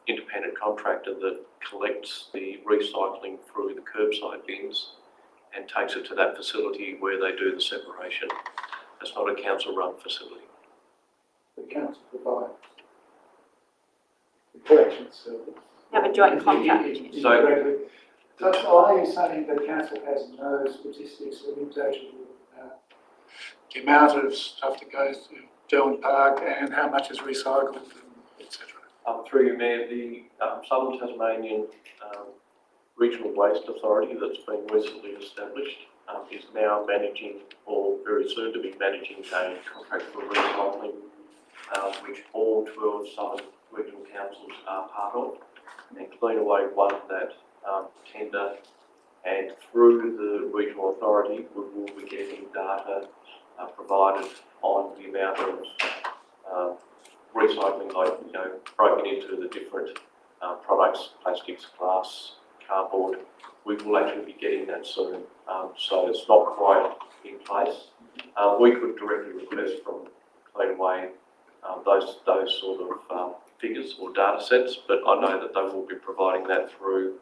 independent contractor that collects the recycling through the curbside bins and takes it to that facility where they do the separation. It's not a council-run facility. The council provides the collection service. Have a joint contract. So are you saying that council has no statistics or data about the amount of stuff that goes to Derwent Park and how much is recycled, etc.? Through you, Mayor, the Southern Tasmanian Regional Waste Authority that's been recently established is now managing, or very soon to be managing, a contract for recycling, which all 12 Southern Regional Councils are part of. And Cleanaway won that tender, and through the Regional Authority we will be getting data provided on the amount of recycling, like, you know, broken into the different products, plastics, glass, cardboard. We will actually be getting that soon, so it's not quite in place. We could directly request from Cleanaway those sort of figures or data sets, but I know that they will be providing that through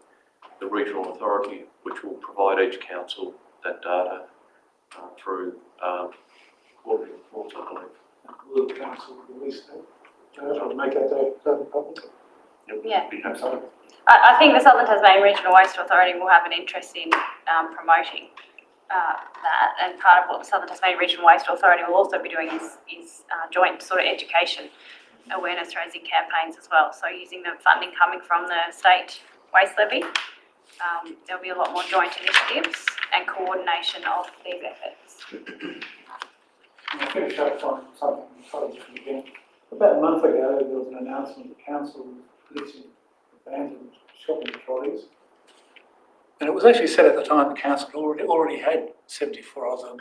the Regional Authority, which will provide each council that data through quarterly reports, I believe. Will the council release that? Or make that data public? Yeah. We have some. I think the Southern Tasmanian Regional Waste Authority will have an interest in promoting that, and part of what the Southern Tasmanian Regional Waste Authority will also be doing is joint sort of education awareness raising campaigns as well. So using the funding coming from the state waste levy, there'll be a lot more joint initiatives and coordination of these efforts. I'll finish up on something totally different again. About a month ago, there was an announcement that council listed abandoned shopping trolleys. And it was actually said at the time the council already had 74 of them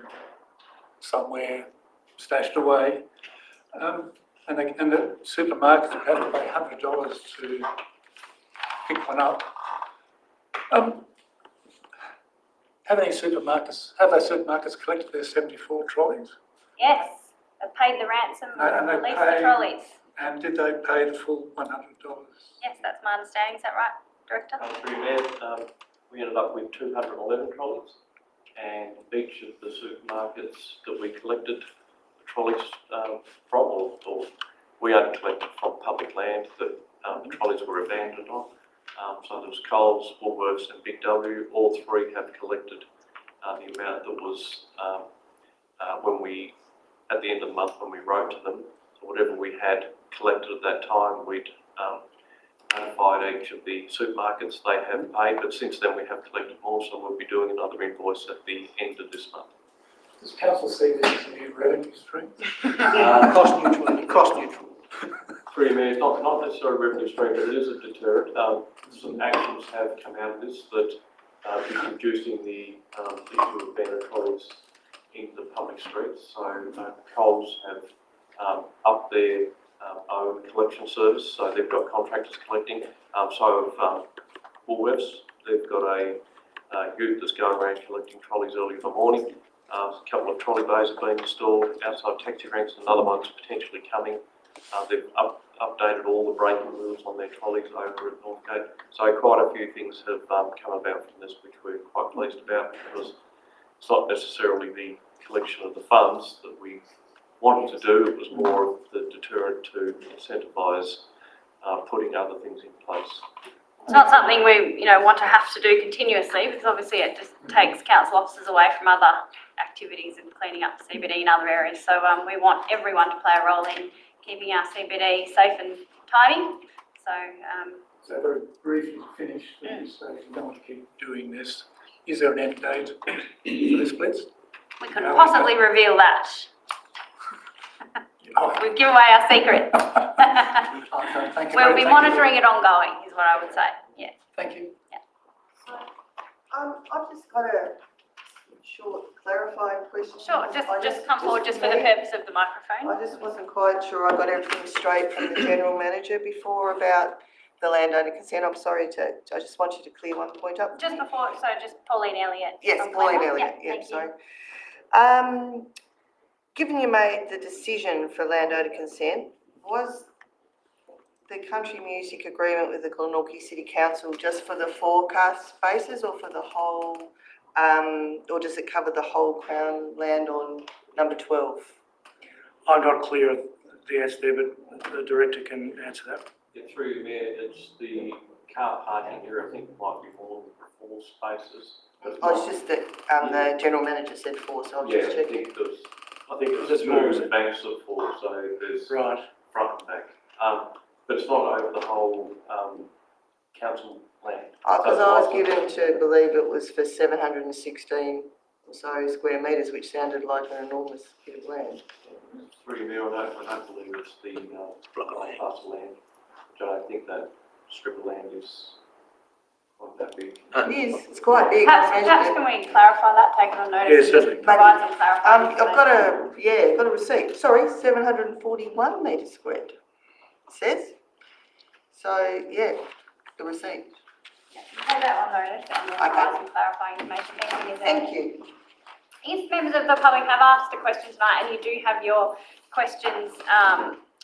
somewhere stashed away. And the supermarkets had to pay $100 to pick one up. Have those supermarkets collected their 74 trolleys? Yes, they paid the ransom And and they released the paid- trolleys. And did they pay the full $100? Yes, that's my understanding. Is that right, Director? Through Mayor, we ended up with 211 trolleys, and each of the supermarkets that we collected the trolleys from, or we only collected from public land that the trolleys were abandoned on. So there was Coles, Woolworths and Big W. All three have collected the amount that was when we at the end of the month when we wrote to them. So whatever we had collected at that time, we'd notified each of the supermarkets they have paid, but since then we have collected more, so we'll be doing another invoice at the end of this month. Does council see this as a new revenue stream? Cost neutral. Through Mayor, not necessarily revenue stream, but it is a deterrent. Some actions have come out of this that is reducing the issue of abandoned trolleys in the public streets. So Coles have upped their own collection service, so they've got contractors collecting. So have Woolworths. They've got a youth that's going around collecting trolleys early in the morning. A couple of trolley bays have been installed outside taxi ranks. Another one's potentially coming. They've updated all the braking rules on their trolleys over at Northgate. So quite a few things have come about from this, which we're quite pleased about, because it's not necessarily the collection of the funds that we wanted to do. It was more of the deterrent to incentivise putting other things in place. It's not something we, want to have to do continuously, because obviously it just takes council officers away from other activities and cleaning up the CBD in other areas. So we want everyone to play a role in keeping our CBD safe and tidy. So very briefly to finish, so you don't want to keep doing this. Is there an end date for this, please? We couldn't possibly reveal that. We've given away our secret. Okay, thank you. We'll be monitoring it ongoing, is what I would say. Yeah. Thank you. So, I've just got a short clarifying question. Sure, just come forward just for the purpose of the microphone. I just wasn't quite sure I got everything straight from the general manager before about the landowner consent. I'm sorry I just want you to clear one point up. Just before, so just Pauline Elliott. Yes, from Pauline Glenmore. Elliott, Yeah, yep, thank sorry. you. Given you made the decision for landowner consent, was the country music agreement with the Glenorchy City Council just for the forecast spaces or for the whole, or does it cover the whole Crown land on number 12? I'm not clear of the answer there, but the director can answer that. Yeah, through you, Mayor, it's the car parking area. I think it might be more than 4 spaces. Oh, it's just that the general manager said 4, so I'll just check. I think it was There's more, is it? banks of 4, so there's Right. front and back. But it's not over the whole council land. Because I was given to believe it was for 716 or so square metres, which sounded like an enormous bit of land. Through you, Mayor, I don't believe it's the parcel of land. I don't think that strip of land is quite that big. It is, it's quite big. Perhaps I can measured we clarify that, take it on notice? Yes, certainly. Provide some clarification. I've got a receipt. Sorry, 741 metres squared, it says. So, yeah, the receipt. Take that on notice and we'll provide some clarifying information. Thank you. If members of the public have asked a question tonight and you do have your questions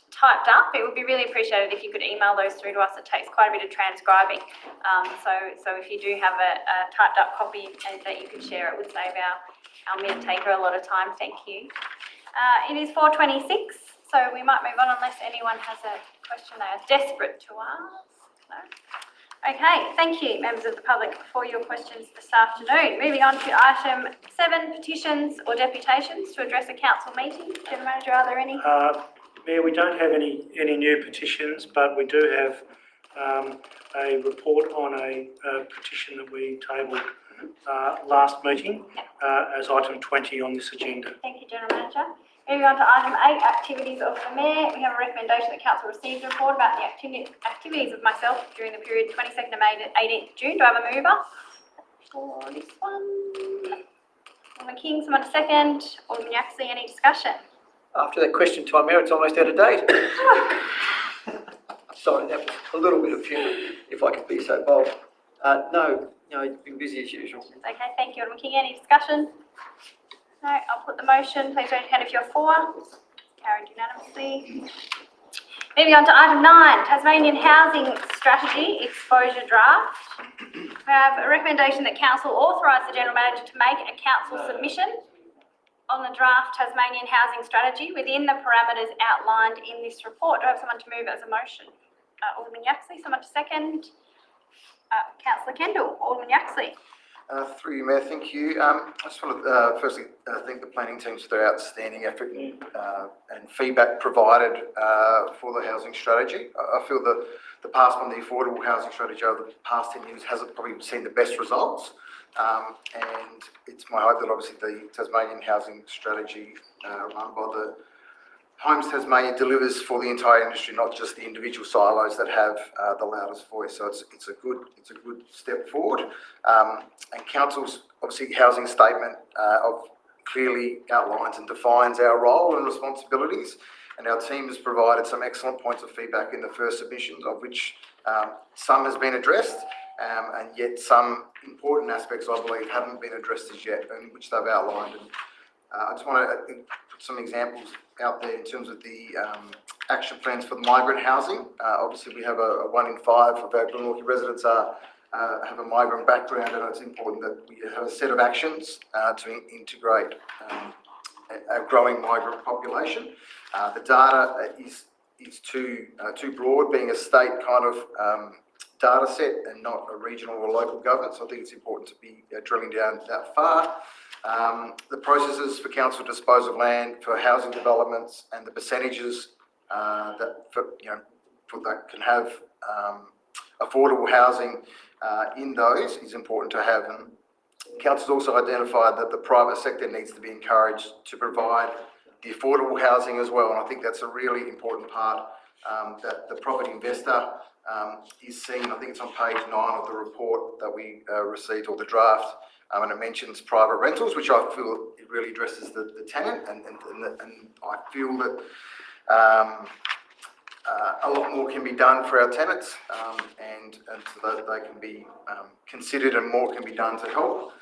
typed up, it would be really appreciated if you could email those through to us. It takes quite a bit of transcribing. So if you do have a typed up copy that you could share, it would save our minute taker a lot of time. Thank you. It is 4:26, so we might move on unless anyone has a question they are desperate to ask. No? Okay, thank you, members of the public, for your questions this afternoon. Moving on to item 7, petitions or deputations to address a council meeting. General Manager, are there any? Mayor, we don't have any new petitions, but we do have a report on a petition that we tabled last meeting as item 20 on this agenda. Thank you, General Manager. Moving on to item 8, activities of the Mayor. We have a recommendation that Council received a report about the activities of myself during the period 22nd of May to 18th June. Do I have a mover for this one? Alderman King, someone to second. Alderman Yaxley, any discussion? After that question time, Mayor, it's almost out of date. Sorry, that was a little bit of humour, if I could be so bold. No, it's been busy as usual. Okay, thank you, Alderman King. Any discussion? No, I'll put the motion. Please raise your hand if you're for. Carried unanimously. Moving on to item 9, Tasmanian Housing Strategy Exposure Draft. We have a recommendation that Council authorise the General Manager to make a Council submission on the draft Tasmanian Housing Strategy within the parameters outlined in this report. Do I have someone to move as a motion? Alderman Yaxley, someone to second. Councillor Kendall, Alderman Yaxley. Through you, Mayor, thank you. I just want to firstly thank the planning teams for their outstanding effort and feedback provided for the housing strategy. I feel that the past one, the affordable housing strategy over the past 10 years, hasn't probably seen the best results. And it's my hope that obviously the Tasmanian housing strategy run by the Homes Tasmania delivers for the entire industry, not just the individual silos that have the loudest voice. So it's a good step forward. And council's obviously housing statement clearly outlines and defines our role and responsibilities. And our team has provided some excellent points of feedback in the first submissions, of which some has been addressed, and yet some important aspects, I believe, haven't been addressed as yet, and which they've outlined. And I just want to put some examples out there in terms of the action plans for migrant housing. Obviously, we have a 1 in 5 of our Glenorchy residents have a migrant background, and it's important that we have a set of actions to integrate a growing migrant population. The data is too broad, being a state kind of data set and not a regional or local government. So I think it's important to be drilling down that far. The processes for council to dispose of land for housing developments and the percentages that can have affordable housing in those is important to have. And council's also identified that the private sector needs to be encouraged to provide the affordable housing as well. And I think that's a really important part that the property investor is seeing. I think it's on page 9 of the report that we received, or the draft. And it mentions private rentals, which I feel it really addresses the tenant, and I feel that a lot more can be done for our tenants, and so that they can be considered, and more can be done to help.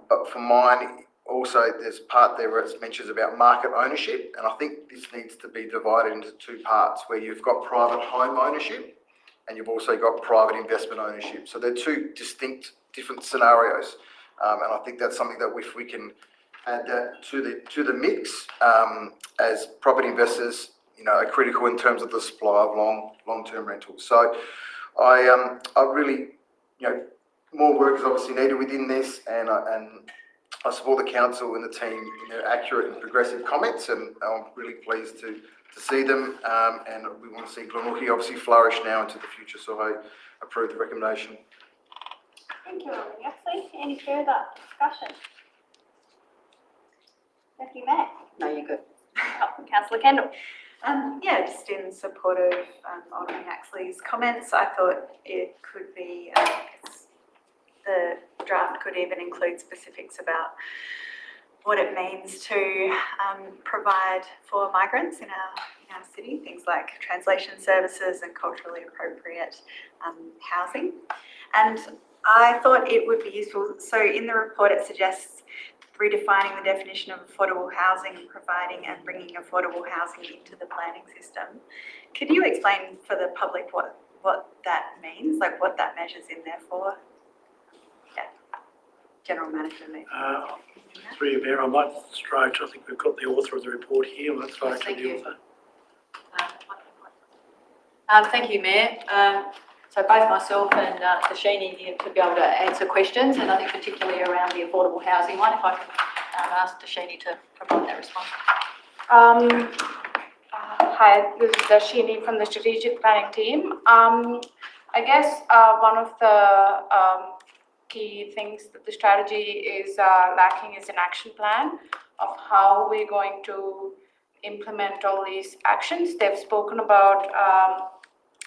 But for mine, also there's part there where it mentions about market ownership, and I think this needs to be divided into 2 parts, where you've got private home ownership and you've also got private investment ownership. So they're 2 distinct, different scenarios. And I think that's something that if we can add that to the mix, as property investors, are critical in terms of the supply of long-term rentals. So I really, more work is obviously needed within this, and I support the council and the team in their accurate and progressive comments, and I'm really pleased to see them. And we want to see Glenorchy obviously flourish now into the future. So I approve the recommendation. Thank you, Ashley. Any further discussion? Thank you, Matt. No, you're good. Councillor Kendall. Yeah, just in support of Alderman Axley's comments, I thought it could be, the draft could even include specifics about what it means to provide for migrants in our city, things like translation services and culturally appropriate housing. And I thought it would be useful. So in the report, it suggests redefining the definition of affordable housing and providing and bringing affordable housing into the planning system. Could you explain for the public what that means, like what that measures in there for? Yeah, general management means. Through you, Mayor, I might throw, I think we've got the author of the report here. I might throw to the author. Thank you, Mayor. So both myself and Dashini here to be able to answer questions, and I think particularly around the affordable housing one, if I can ask Dashini to provide that response. Hi, this is Dashini from the strategic planning team. I guess one of the key things that the strategy is lacking is an action plan of how we're going to implement all these actions. They've spoken about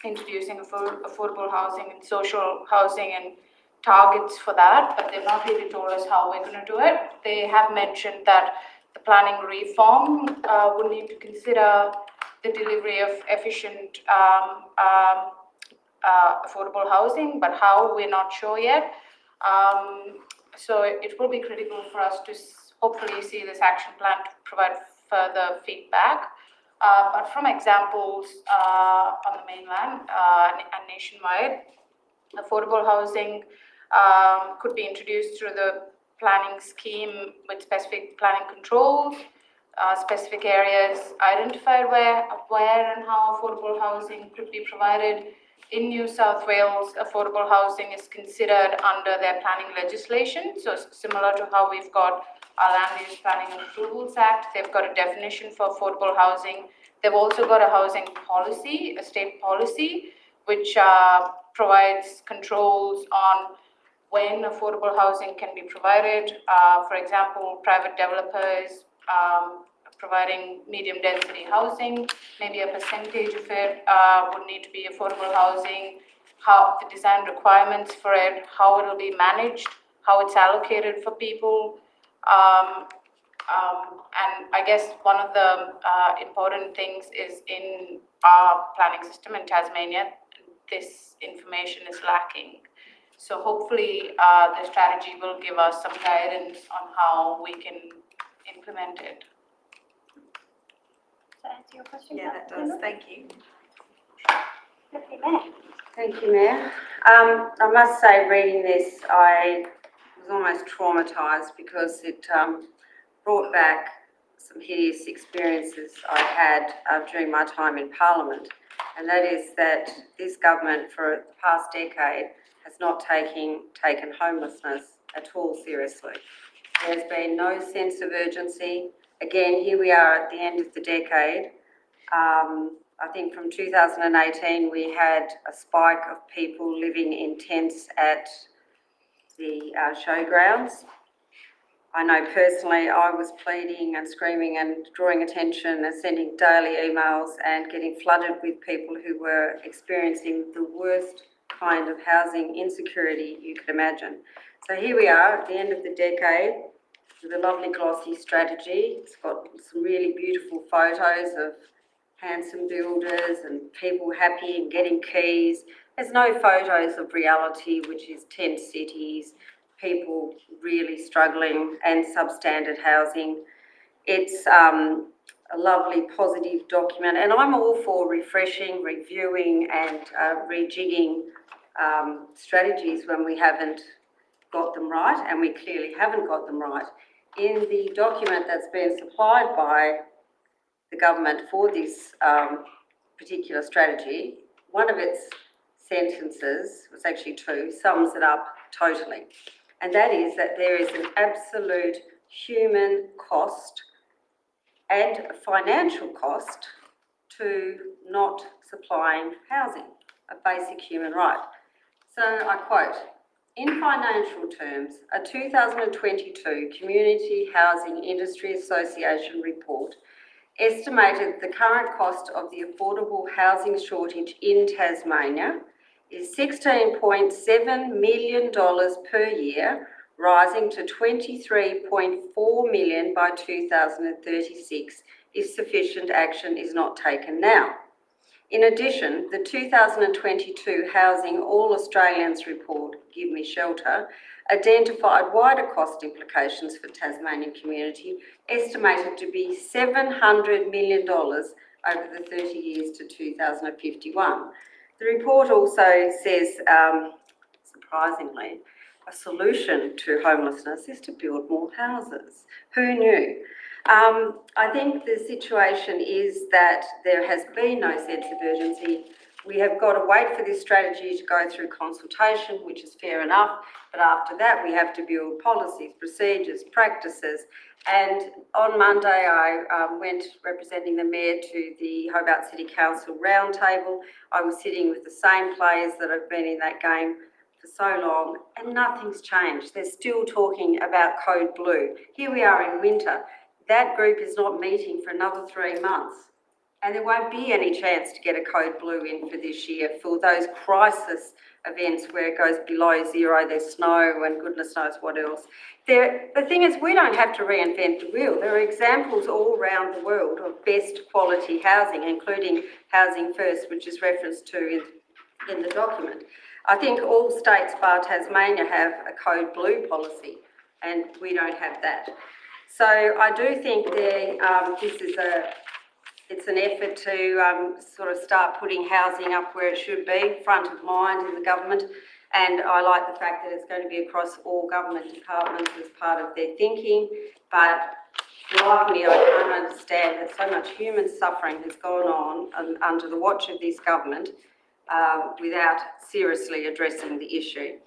introducing affordable housing and social housing and targets for that, but they've not really told us how we're going to do it. They have mentioned that the planning reform will need to consider the delivery of efficient affordable housing, but how, we're not sure yet. So it will be critical for us to hopefully see this action plan to provide further feedback. But from examples on the mainland and nationwide, affordable housing could be introduced through the planning scheme with specific planning controls, specific areas identified where and how affordable housing could be provided in New South Wales, affordable housing is considered under their planning legislation. So similar to how we've got our Land Use Planning and Approvals Act, they've got a definition for affordable housing. They've also got a housing policy, a state policy, which provides controls on when affordable housing can be provided. For example, private developers providing medium density housing, maybe a percentage of it would need to be affordable housing, how the design requirements for it, how it will be managed, how it's allocated for people. And I guess one of the important things is in our planning system in Tasmania, this information is lacking. So hopefully the strategy will give us some guidance on how we can implement it. Does that answer your question? Yeah, that does, thank you. Deputy Mayor. Thank you, Mayor. I must say, reading this, I was almost traumatised because it brought back some hideous experiences I had during my time in Parliament, and that is that this government for the past decade has not taken homelessness at all seriously. There's been no sense of urgency. Again, here we are at the end of the decade. I think from 2018 we had a spike of people living in tents at the showgrounds. I know personally I was pleading and screaming and drawing attention and sending daily emails and getting flooded with people who were experiencing the worst kind of housing insecurity you could imagine. So here we are at the end of the decade with a lovely glossy strategy. It's got some really beautiful photos of handsome builders and people happy and getting keys. There's no photos of reality, which is tent cities, people really struggling and substandard housing. It's a lovely positive document, and I'm all for refreshing, reviewing and rejigging strategies when we haven't got them right, and we clearly haven't got them right. In the document that's been supplied by the government for this particular strategy, one of its sentences, was actually two, sums it up totally. And that is that there is an absolute human cost and financial cost to not supplying housing, a basic human right. So I quote, in financial terms, a 2022 Community Housing Industry Association report estimated the current cost of the affordable housing shortage in Tasmania is $16.7 million per year, rising to $23.4 million by 2036 if sufficient action is not taken now. In addition, the 2022 Housing All Australians report, Give Me Shelter, identified wider cost implications for Tasmanian community, estimated to be $700 million over the 30 years to 2051. The report also says, surprisingly, a solution to homelessness is to build more houses. Who knew? I think the situation is that there has been no sense of urgency. We have got to wait for this strategy to go through consultation, which is fair enough, but after that we have to build policies, procedures, practices. And on Monday I went representing the Mayor to the Hobart City Council roundtable. I was sitting with the same players that have been in that game for so long, and nothing's changed. They're still talking about Code Blue. Here we are in winter. That group is not meeting for another 3 months. And there won't be any chance to get a Code Blue in for this year for those crisis events where it goes below zero, there's snow and goodness knows what else. The thing is, we don't have to reinvent the wheel. There are examples all around the world of best quality housing, including Housing First, which is referenced to in the document. I think all states bar Tasmania have a Code Blue policy, and we don't have that. So I do think this is it's an effort to sort of start putting housing up where it should be, front of mind in the government. And I like the fact that it's going to be across all government departments as part of their thinking. But like me, I can't understand that so much human suffering has gone on under the watch of this government without seriously addressing the issue.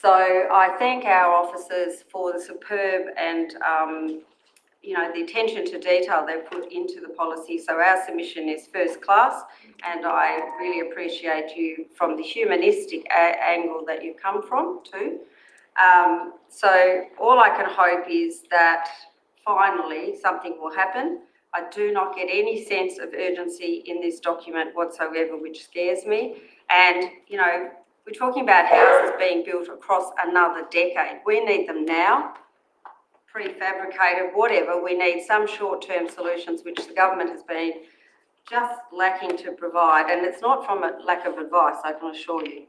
So I thank our officers for the superb and the attention to detail they put into the policy. So our submission is first class, and I really appreciate you from the humanistic angle that you come from too. So all I can hope is that finally something will happen. I do not get any sense of urgency in this document whatsoever, which scares me. And, we're talking about houses being built across another decade. We need them now, prefabricated, whatever. We need some short-term solutions, which the government has been just lacking to provide. And it's not from a lack of advice, I can assure you.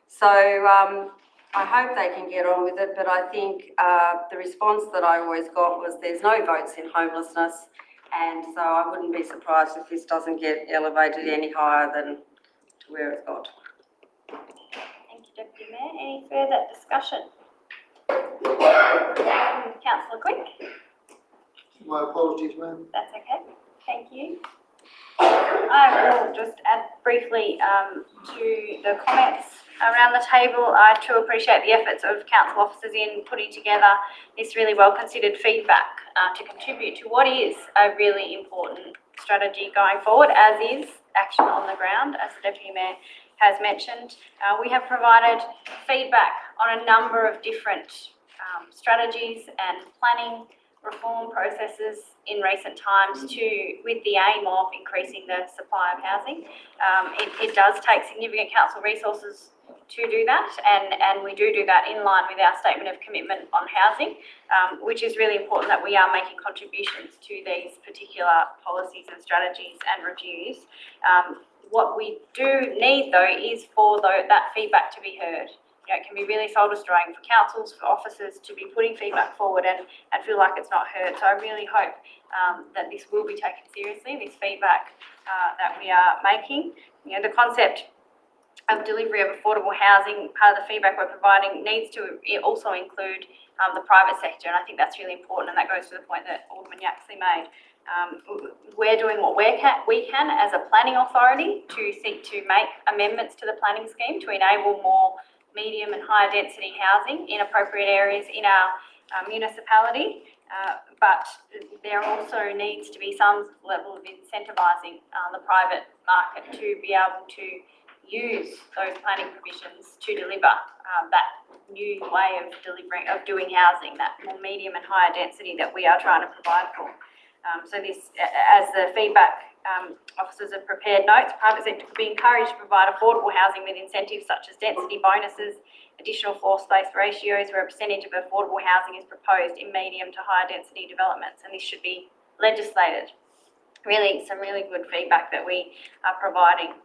So I hope they can get on with it, but I think the response that I always got was there's no votes in homelessness, and so I wouldn't be surprised if this doesn't get elevated any higher than to where it's got. Thank you, Deputy Mayor. Any further discussion? Councillor Quick? My apologies, ma'am. That's okay. Thank you. I will just add briefly to the comments around the table. I too appreciate the efforts of council officers in putting together this really well considered feedback to contribute to what is a really important strategy going forward, as is action on the ground, as the Deputy Mayor has mentioned. We have provided feedback on a number of different strategies and planning reform processes in recent times with the aim of increasing the supply of housing. It does take significant council resources to do that, and we do that in line with our statement of commitment on housing, which is really important that we are making contributions to these particular policies and strategies and reviews. What we do need though is for that feedback to be heard. It can be really soul destroying for councils, for officers to be putting feedback forward and feel like it's not heard. So I really hope that this will be taken seriously, this feedback that we are making. The concept of delivery of affordable housing, part of the feedback we're providing needs to also include the private sector, and I think that's really important, and that goes to the point that Alderman Yaxley made. We're doing what we can as a planning authority to seek to make amendments to the planning scheme to enable more medium and higher density housing in appropriate areas in our municipality, but there also needs to be some level of incentivising the private market to be able to use those planning provisions to deliver that new way of doing housing, that more medium and higher density that we are trying to provide for. So this, as the feedback officers have prepared notes, private sector could be encouraged to provide affordable housing with incentives such as density bonuses, additional floor space ratios where a percentage of affordable housing is proposed in medium to higher density developments, and this should be legislated. Really, some really good feedback that we are providing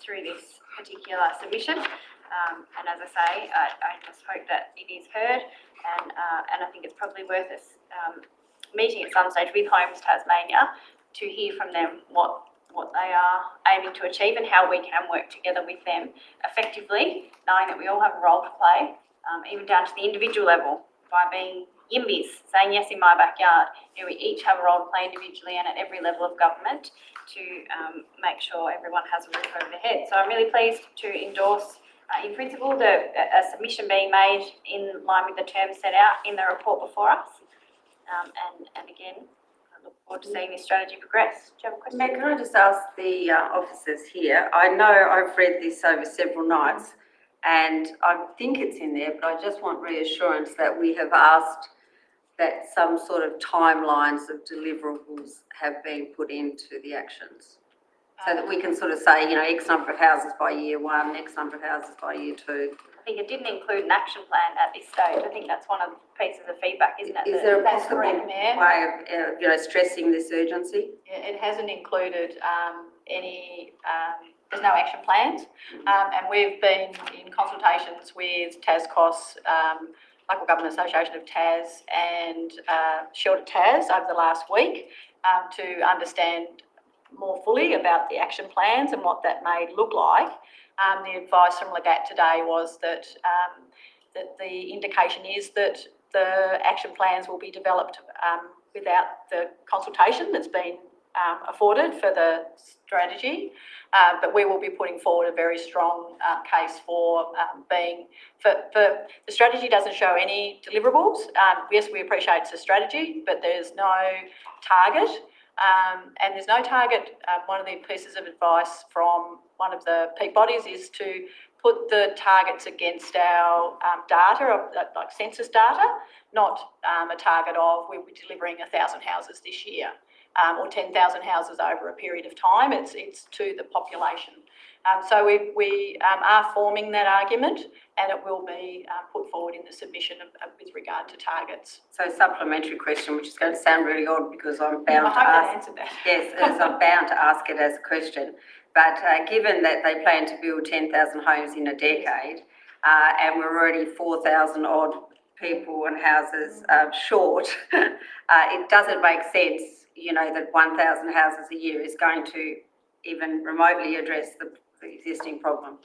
through this particular submission. And as I say, I just hope that it is heard, and I think it's probably worth us meeting at some stage with Homes Tasmania to hear from them what they are aiming to achieve and how we can work together with them effectively, knowing that we all have a role to play, even down to the individual level, by being YIMBYs, saying yes in my backyard. We each have a role to play individually and at every level of government to make sure everyone has a roof over their head. So I'm really pleased to endorse in principle a submission being made in line with the terms set out in the report before us. And again, I look forward to seeing this strategy progress. Do you have a question? Mayor, can I just ask the officers here? I know I've read this over several nights and I think it's in there, but I just want reassurance that we have asked that some sort of timelines of deliverables have been put into the actions. So that we can sort of say, X number of houses by year one, X number of houses by year two. I think it didn't include an action plan at this stage. I think that's one of the pieces of feedback, isn't it? Is there a That's possible correct, Mayor. way of, stressing this urgency? It hasn't included any, there's no action plans, and we've been in consultations with TASCOS, Local Government Association of Tas and Shelter Tas over the last week to understand more fully about the action plans and what that may look like. The advice from Legat today was that that the indication is that the action plans will be developed without the consultation that's been afforded for the strategy, but we will be putting forward a very strong case for the strategy doesn't show any deliverables. Yes, we appreciate it's a strategy, but there's no target. And there's no target. One of the pieces of advice from one of the peak bodies is to put the targets against our data, like census data, not a target of we'll be delivering 1,000 houses this year or 10,000 houses over a period of time. It's to the population. So we are forming that argument, and it will be put forward in the submission with regard to targets. So supplementary question, which is going to sound really odd because I'm bound I to hope that ask. answered that. Yes, as I'm bound to ask it as a question. But given that they plan to build 10,000 homes in a decade, and we're already 4,000 odd people and houses short, it doesn't make sense, you know, that 1,000 houses a year is going to even remotely address the existing problem.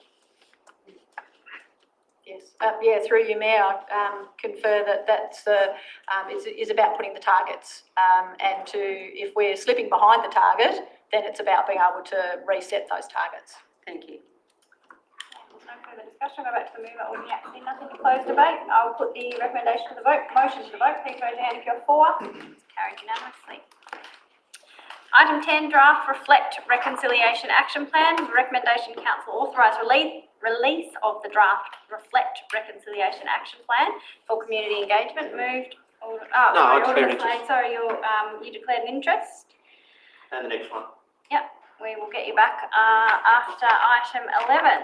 Yes, through you, Mayor, I confer that that's is about putting the targets, and if we're slipping behind the target, then it's about being able to reset those targets. Thank you. No further discussion. Go back to the mover. All the nothing to close debate. I'll put the recommendation to the vote. Motion to the vote. Please raise your hand if you're for. It's carried unanimously. Item 10, draft reflect reconciliation action plan. Recommendation council authorise release of the draft reflect reconciliation action plan for community engagement. Moved. I declared interest. Sorry, you declared an interest. And the next one. Yep, we will get you back after item 11.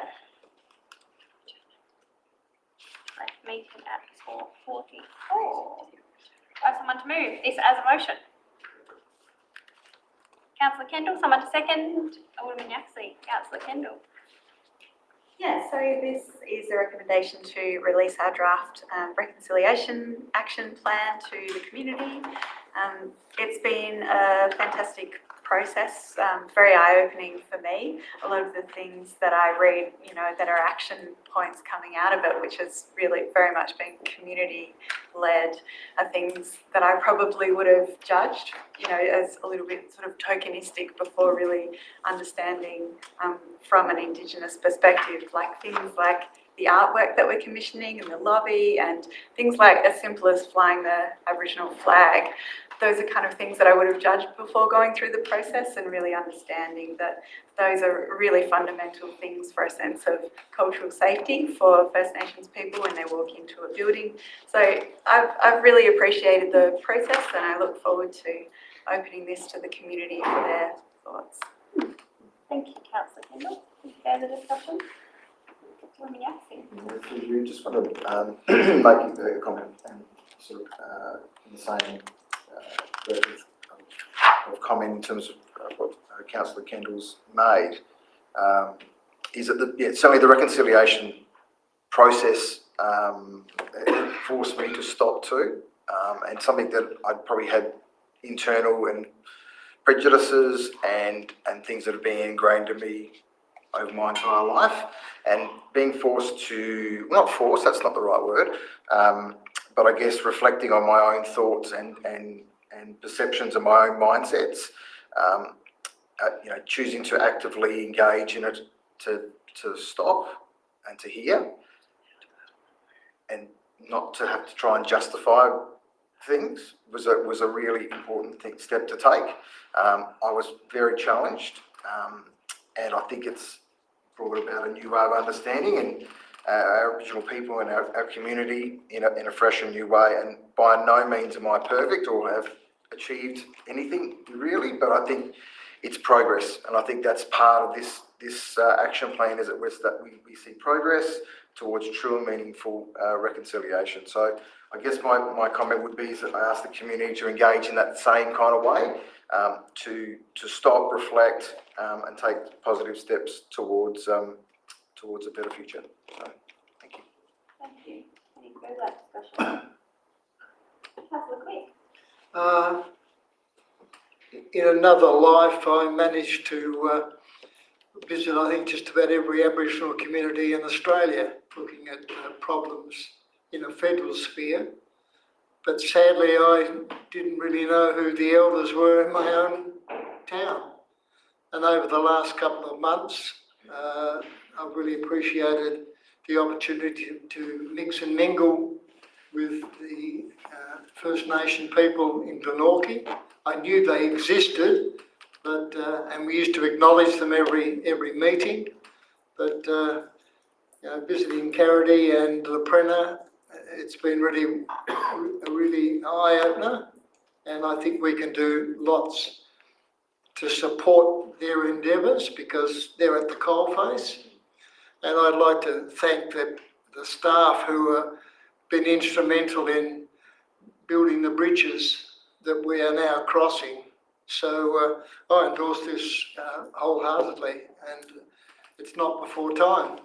Left meeting at 4:44. Have someone to move this as a motion. Councillor Kendall, someone to second. Alderman Yaxley, Councillor Kendall. Yeah, so this is a recommendation to release our draft reconciliation action plan to the community. It's been a fantastic process, very eye-opening for me. A lot of the things that I read, you know, that are action points coming out of it, which has really very much been community-led, are things that I probably would have judged, you know, as a little bit sort of tokenistic before really understanding from an Indigenous perspective, like things like the artwork that we're commissioning and the lobby and things like as simple as flying the Aboriginal flag. Those are kind of things that I would have judged before going through the process, and really understanding that those are really fundamental things for a sense of cultural safety for First Nations people when they walk into a building. So I've really appreciated the process, and I look forward to opening this to the community for their thoughts. Thank you, Councillor Kendall. Any further discussion? You just want to make a comment and sort of in the same of comment in terms of what Councillor Kendall's made, is that certainly the reconciliation process it forced me to stop too, and something that I'd probably had internal and prejudices and things that have been ingrained in me over my entire life, and being forced to, not forced, that's not the right word, but I guess reflecting on my own thoughts and perceptions of my own mindsets, you know, choosing to actively engage in it, to stop and to hear, and not to have to try and justify things was a really important step to take. I was very challenged, and I think it's brought about a new way of understanding and our Aboriginal people and our community in a fresh and new way. And by no means am I perfect or have achieved anything really, but I think it's progress, and I think that's part of this action plan, is that we see progress towards true and meaningful reconciliation. So I guess my comment would be is that I ask the community to engage in that same kind of way, to stop, reflect, and take positive steps towards a better future. So, thank you. Thank you. Any further discussion? Councillor Quick. In another life, I managed to visit, I think, just about every Aboriginal community in Australia, looking at problems in a federal sphere. but sadly I didn't really know who the elders were in my own town. And over the last couple of months, I've really appreciated the opportunity to mix and mingle with the First Nation people in Glenorchy. I knew they existed, but and we used to acknowledge them every meeting. But visiting Carity and Laprena, it's been really a really eye-opener, and I think we can do lots to support their endeavours because they're at the coalface. And I'd like to thank the staff who have been instrumental in building the bridges that we are now crossing. So I endorse this wholeheartedly, and it's not before time.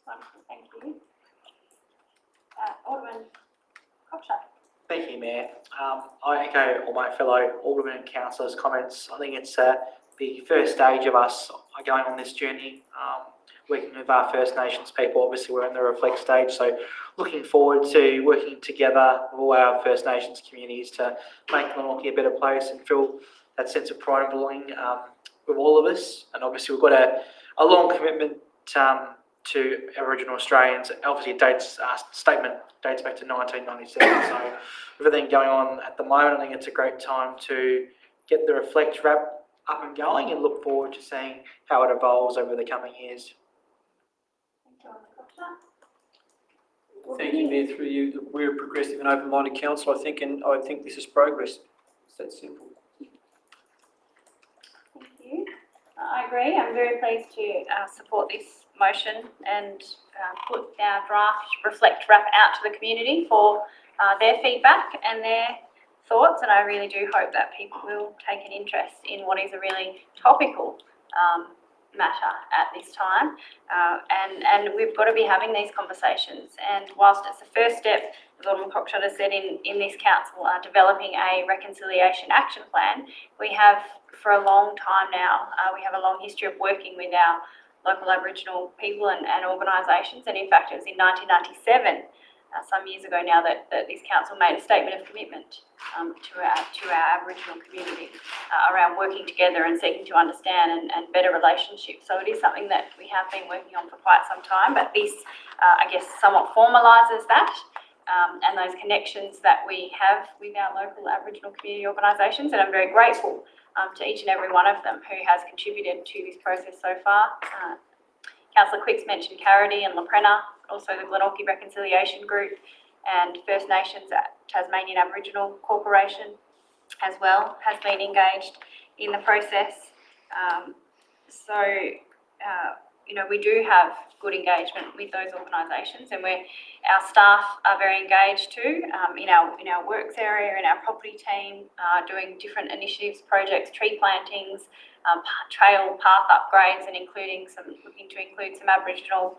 Wonderful, thank you. Alderman Cockshutt. Thank you, Mayor. I echo all my fellow aldermen and councillors' comments. I think it's the first stage of us going on this journey, working with our First Nations people. Obviously, we're in the reflect stage, so looking forward to working together with all our First Nations communities to make Glenorchy a better place and feel that sense of pride and belonging with all of us. And obviously, we've got a long commitment to Aboriginal Australians. Obviously, statement dates back to 1997. So everything going on at the moment, I think it's a great time to get the Reflect wrap up and going and look forward to seeing how it evolves over the coming years. Thank you, Mayor. Through you, we're a progressive and open-minded council, I think, and I think this is progress. It's that simple. Thank you. I agree. I'm very pleased to support this motion and put our draft Reflect wrap out to the community for their feedback and their thoughts. And I really do hope that people will take an interest in what is a really topical matter at this time. And we've got to be having these conversations. And whilst it's the first step, as Alderman Cockshutt has said, in this council, developing a reconciliation action plan, we have for a long time now, we have a long history of working with our local Aboriginal people and organisations. And in fact, it was in 1997, some years ago now, that this council made a statement of commitment to our Aboriginal community around working together and seeking to understand and better relationships. So it is something that we have been working on for quite some time, but this, I guess, somewhat formalises that and those connections that we have with our local Aboriginal community organisations. And I'm very grateful to each and every one of them who has contributed to this process so far. Councillor Quicks mentioned Carity and Laprena, also the Glenorchy Reconciliation Group and First Nations at Tasmanian Aboriginal Corporation as well has been engaged in the process. We do have good engagement with those organisations, and our staff are very engaged too in our works area, in our property team, doing different initiatives, projects, tree plantings, trail path upgrades, and looking to include some Aboriginal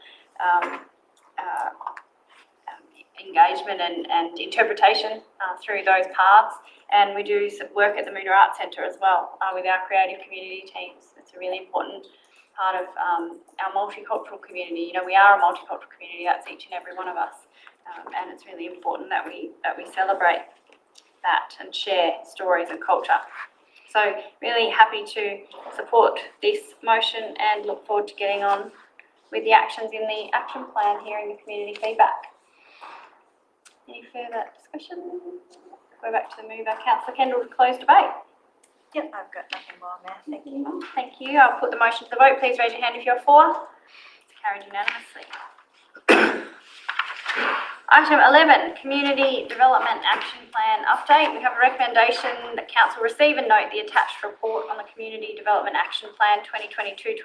engagement and interpretation through those paths. And we do some work at the Moona Arts Centre as well with our creative community teams. It's a really important part of our multicultural community. We are a multicultural community, that's each and every one of us. And it's really important that we celebrate that and share stories and culture. So really happy to support this motion and look forward to getting on with the actions in the action plan, hearing the community feedback. Any further discussion? Go back to the mover. Councillor Kendall to close debate. Yep, I've got nothing more, Mayor. Thank you. Thank you. I'll put the motion to the vote. Please raise your hand if you're for. It's carried unanimously. Item 11, Community Development Action Plan Update. We have a recommendation that Council receive and note the attached report on the Community Development Action Plan 2022-23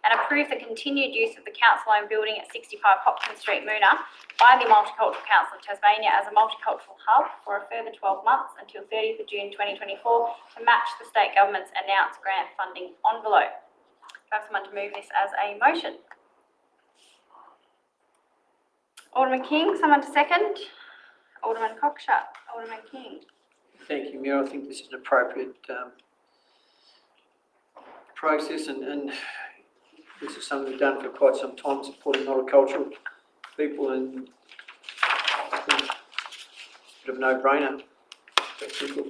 and approve the continued use of the council-owned building at 65 Hopkins Street, Moona, by the Multicultural Council of Tasmania as a multicultural hub for a further 12 months until 30th of June 2024 to match the state government's announced grant funding envelope. Do I have someone to move this as a motion? Alderman King, someone to second? Alderman Cockshutt, Alderman King. Thank you, Mayor. I think this is an appropriate process, and this is something we've done for quite some time, supporting horticultural people, and Bit of a no-brainer. That's simple.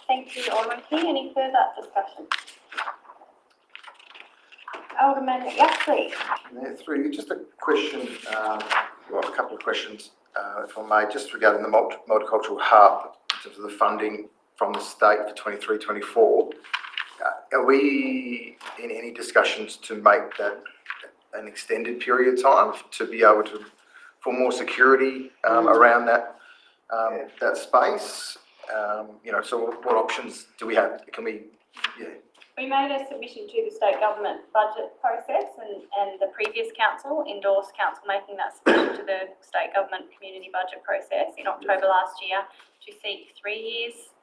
Thank you, Alderman King. Any further discussion? Alderman Yaxley. Through you, just a question, well, a couple of questions, if I may, just regarding the multicultural hub, in terms of the funding from the state for 23-24. Are we in any discussions to make that an extended period of time to be able to, for more security around that that space? You know, so what options do we have? Can we, We made a submission to the state government budget process and the previous council endorsed council making that submission to the state government community budget process in October last year to seek 3 years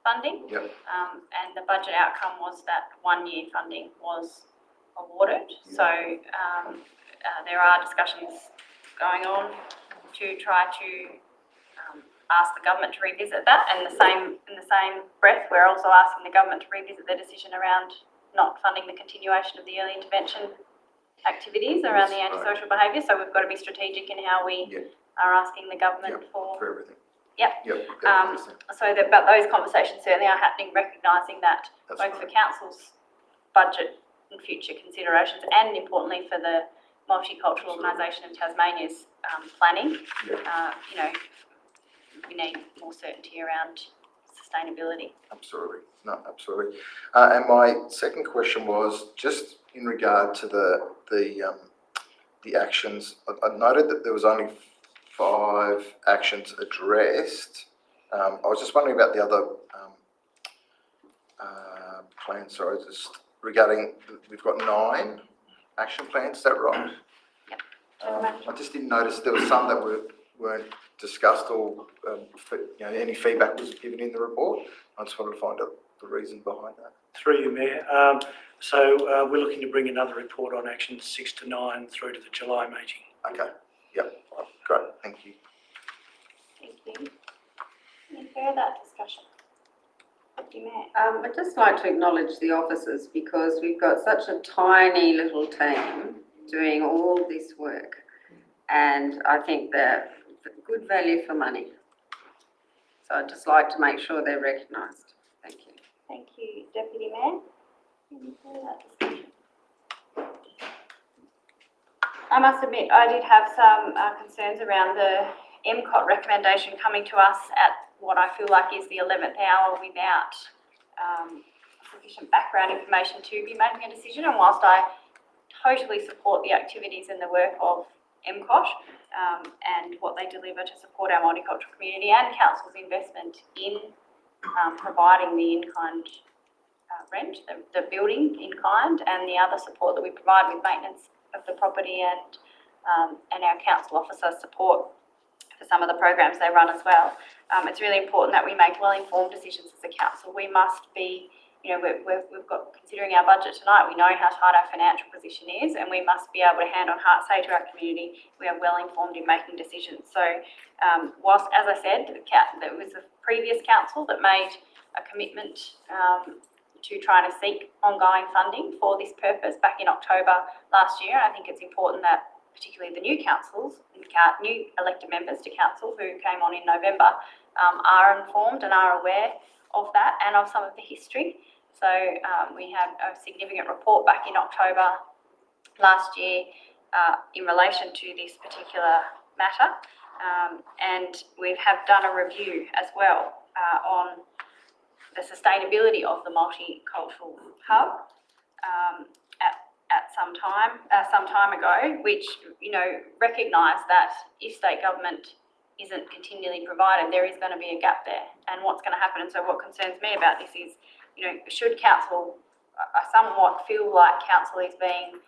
funding. Yep. And the budget outcome was that 1 year funding was awarded. So there are discussions going on to try to ask the government to revisit that, and in the same breath, we're also asking the government to revisit their decision around not funding the continuation of the early intervention activities around the antisocial behaviour. So we've got to be strategic in how we are asking the government for everything. But those conversations certainly are happening, recognising that both for council's budget and future considerations, and importantly for the Multicultural Organisation of Tasmania's planning, you know, we need more certainty around sustainability. Absolutely, no, absolutely. And my second question was just in regard to the actions. I noted that there was only 5 actions addressed. I was just wondering about the other plans. Sorry, just regarding we've got 9 action plans. Is that right? Yep. I just didn't notice there were some that weren't discussed or any feedback was given in the report. I just wanted to find out the reason behind that. Through you, Mayor. We're looking to bring another report on actions 6 to 9 through to the July meeting. Okay. Yep. Great. Thank you. Thank you. Any further discussion? Thank you, Mayor. I'd just like to acknowledge the officers because we've got such a tiny little team doing all this work, and I think they're good value for money. So I'd just like to make sure they're recognised. Thank you. Thank you, Deputy Mayor. Any further discussion? I must admit, I did have some concerns around the MCOT recommendation coming to us at what I feel like is the 11th hour without sufficient background information to be making a decision. And whilst I totally support the activities and the work of MCOT and what they deliver to support our multicultural community and council's investment in providing the in-kind rent, the building in kind, and the other support that we provide with maintenance of the property and our council officer support for some of the programs they run as well. It's really important that we make well-informed decisions as a council. We must be, you know, we've got, considering our budget tonight, we know how tight our financial position is, and we must be able to hand on heart say to our community, we are well-informed in making decisions. So whilst, as I said, it was the previous council that made a commitment to trying to seek ongoing funding for this purpose back in October last year. I think it's important that particularly the new councils, new elected members to council who came on in November are informed and are aware of that and of some of the history. So we had a significant report back in October last year in relation to this particular matter, and we have done a review as well on the sustainability of the multicultural hub at some time ago, which, you know, recognised that if state government isn't continually provided, there is going to be a gap there, and what's going to happen. And so what concerns me about this is, you know, should council, I somewhat feel like council is being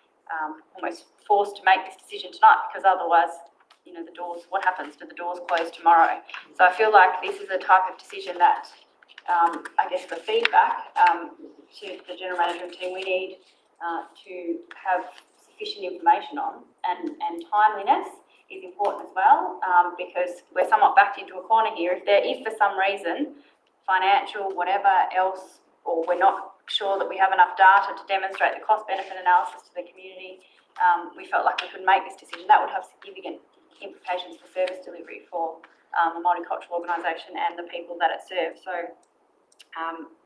almost forced to make this decision tonight, because otherwise, you know, the doors, what happens? Do the doors close tomorrow? So I feel like this is a type of decision that, I guess, for feedback to the general management team, we need to have sufficient information on, and timeliness is important as well, because we're somewhat backed into a corner here. If there is, for some reason, financial, whatever else, or we're not sure that we have enough data to demonstrate the cost-benefit analysis to the community, we felt like we could make this decision. That would have significant implications for service delivery for a multicultural organisation and the people that it serves. So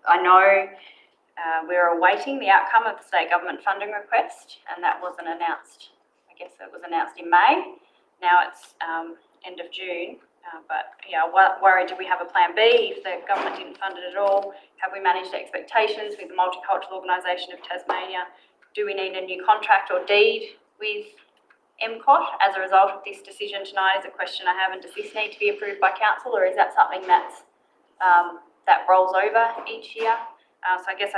I know we're awaiting the outcome of the state government funding request, and that wasn't announced. I guess it was announced in May. Now it's end of June. But yeah, worried, do we have a plan B if the government didn't fund it at all? Have we managed expectations with the Multicultural Organisation of Tasmania? Do we need a new contract or deed with MCOT as a result of this decision tonight? Is a question I have, and does this need to be approved by council, or is that something that's that rolls over each year? So I guess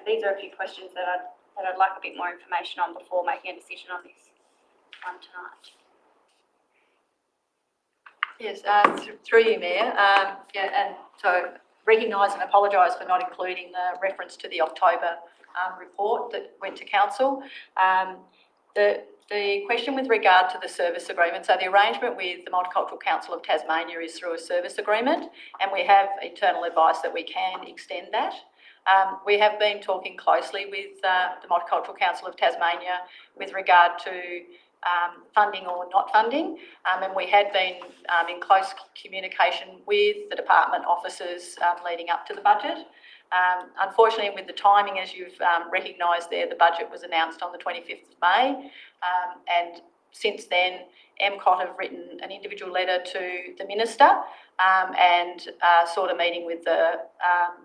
these are a few questions that I'd like a bit more information on before making a decision on this one tonight. Yes, through you, Mayor. And so recognise and apologise for not including the reference to the October report that went to council. The question with regard to the service agreement, so the arrangement with the Multicultural Council of Tasmania is through a service agreement, and we have internal advice that we can extend that. We have been talking closely with the Multicultural Council of Tasmania with regard to funding or not funding, and we had been in close communication with the department officers leading up to the budget. Unfortunately, with the timing, as you've recognised there, the budget was announced on the 25th of May, and since then MCOT have written an individual letter to the Minister and sought a meeting with the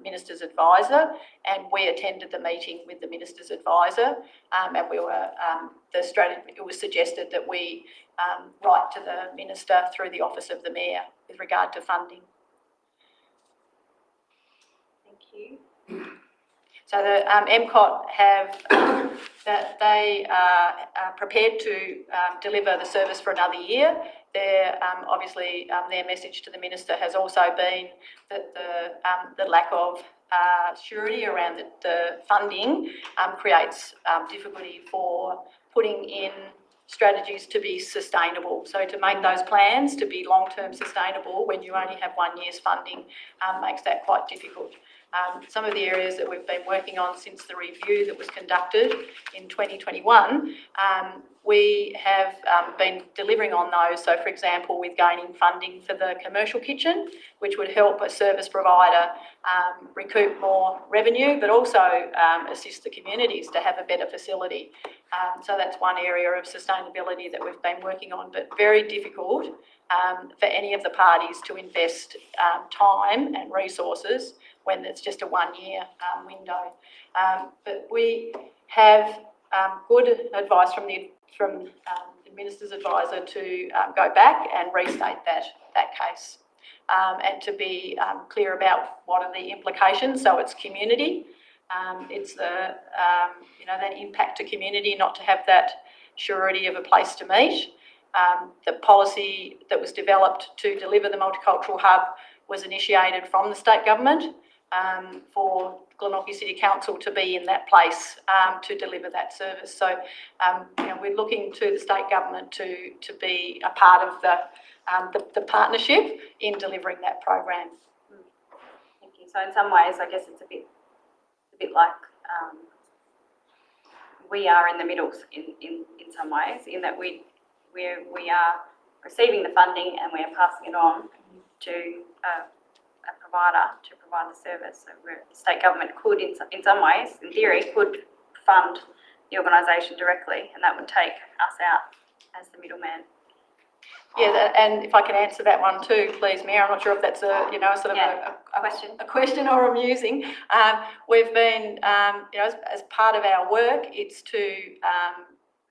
Minister's advisor, and we attended the meeting with the Minister's advisor, and we were the strategy. It was suggested that we write to the Minister through the Office of the Mayor with regard to funding. Thank you. So the MCOT have that they are prepared to deliver the service for another year. Their obviously their message to the Minister has also been that the lack of surety around the funding creates difficulty for putting in strategies to be sustainable. So to make those plans to be long-term sustainable when you only have 1 year's funding makes that quite difficult. Some of the areas that we've been working on since the review that was conducted in 2021, we have been delivering on those. So, for example, with gaining funding for the commercial kitchen, which would help a service provider recoup more revenue, but also assist the communities to have a better facility. So that's one area of sustainability that we've been working on, but very difficult for any of the parties to invest time and resources when it's just a 1 year window. But we have good advice from the Minister's advisor to go back and restate that case and to be clear about what are the implications. So it's community, it's the that impact to community, not to have that surety of a place to meet. The policy that was developed to deliver the multicultural hub was initiated from the state government for Glenorchy City Council to be in that place to deliver that service. So we're looking to the state government to be a part of the partnership in delivering that program. Thank you. So in some ways, I guess it's a bit like we are in the middle in some ways, in that we are receiving the funding and we are passing it on to a provider to provide the service. So the state government could, in some ways, in theory, could fund the organisation directly, and that would take us out as the middleman. Yeah, and if I can answer that one too, please, Mayor. I'm not sure if that's a question or a musing. We've been, as part of our work, it's to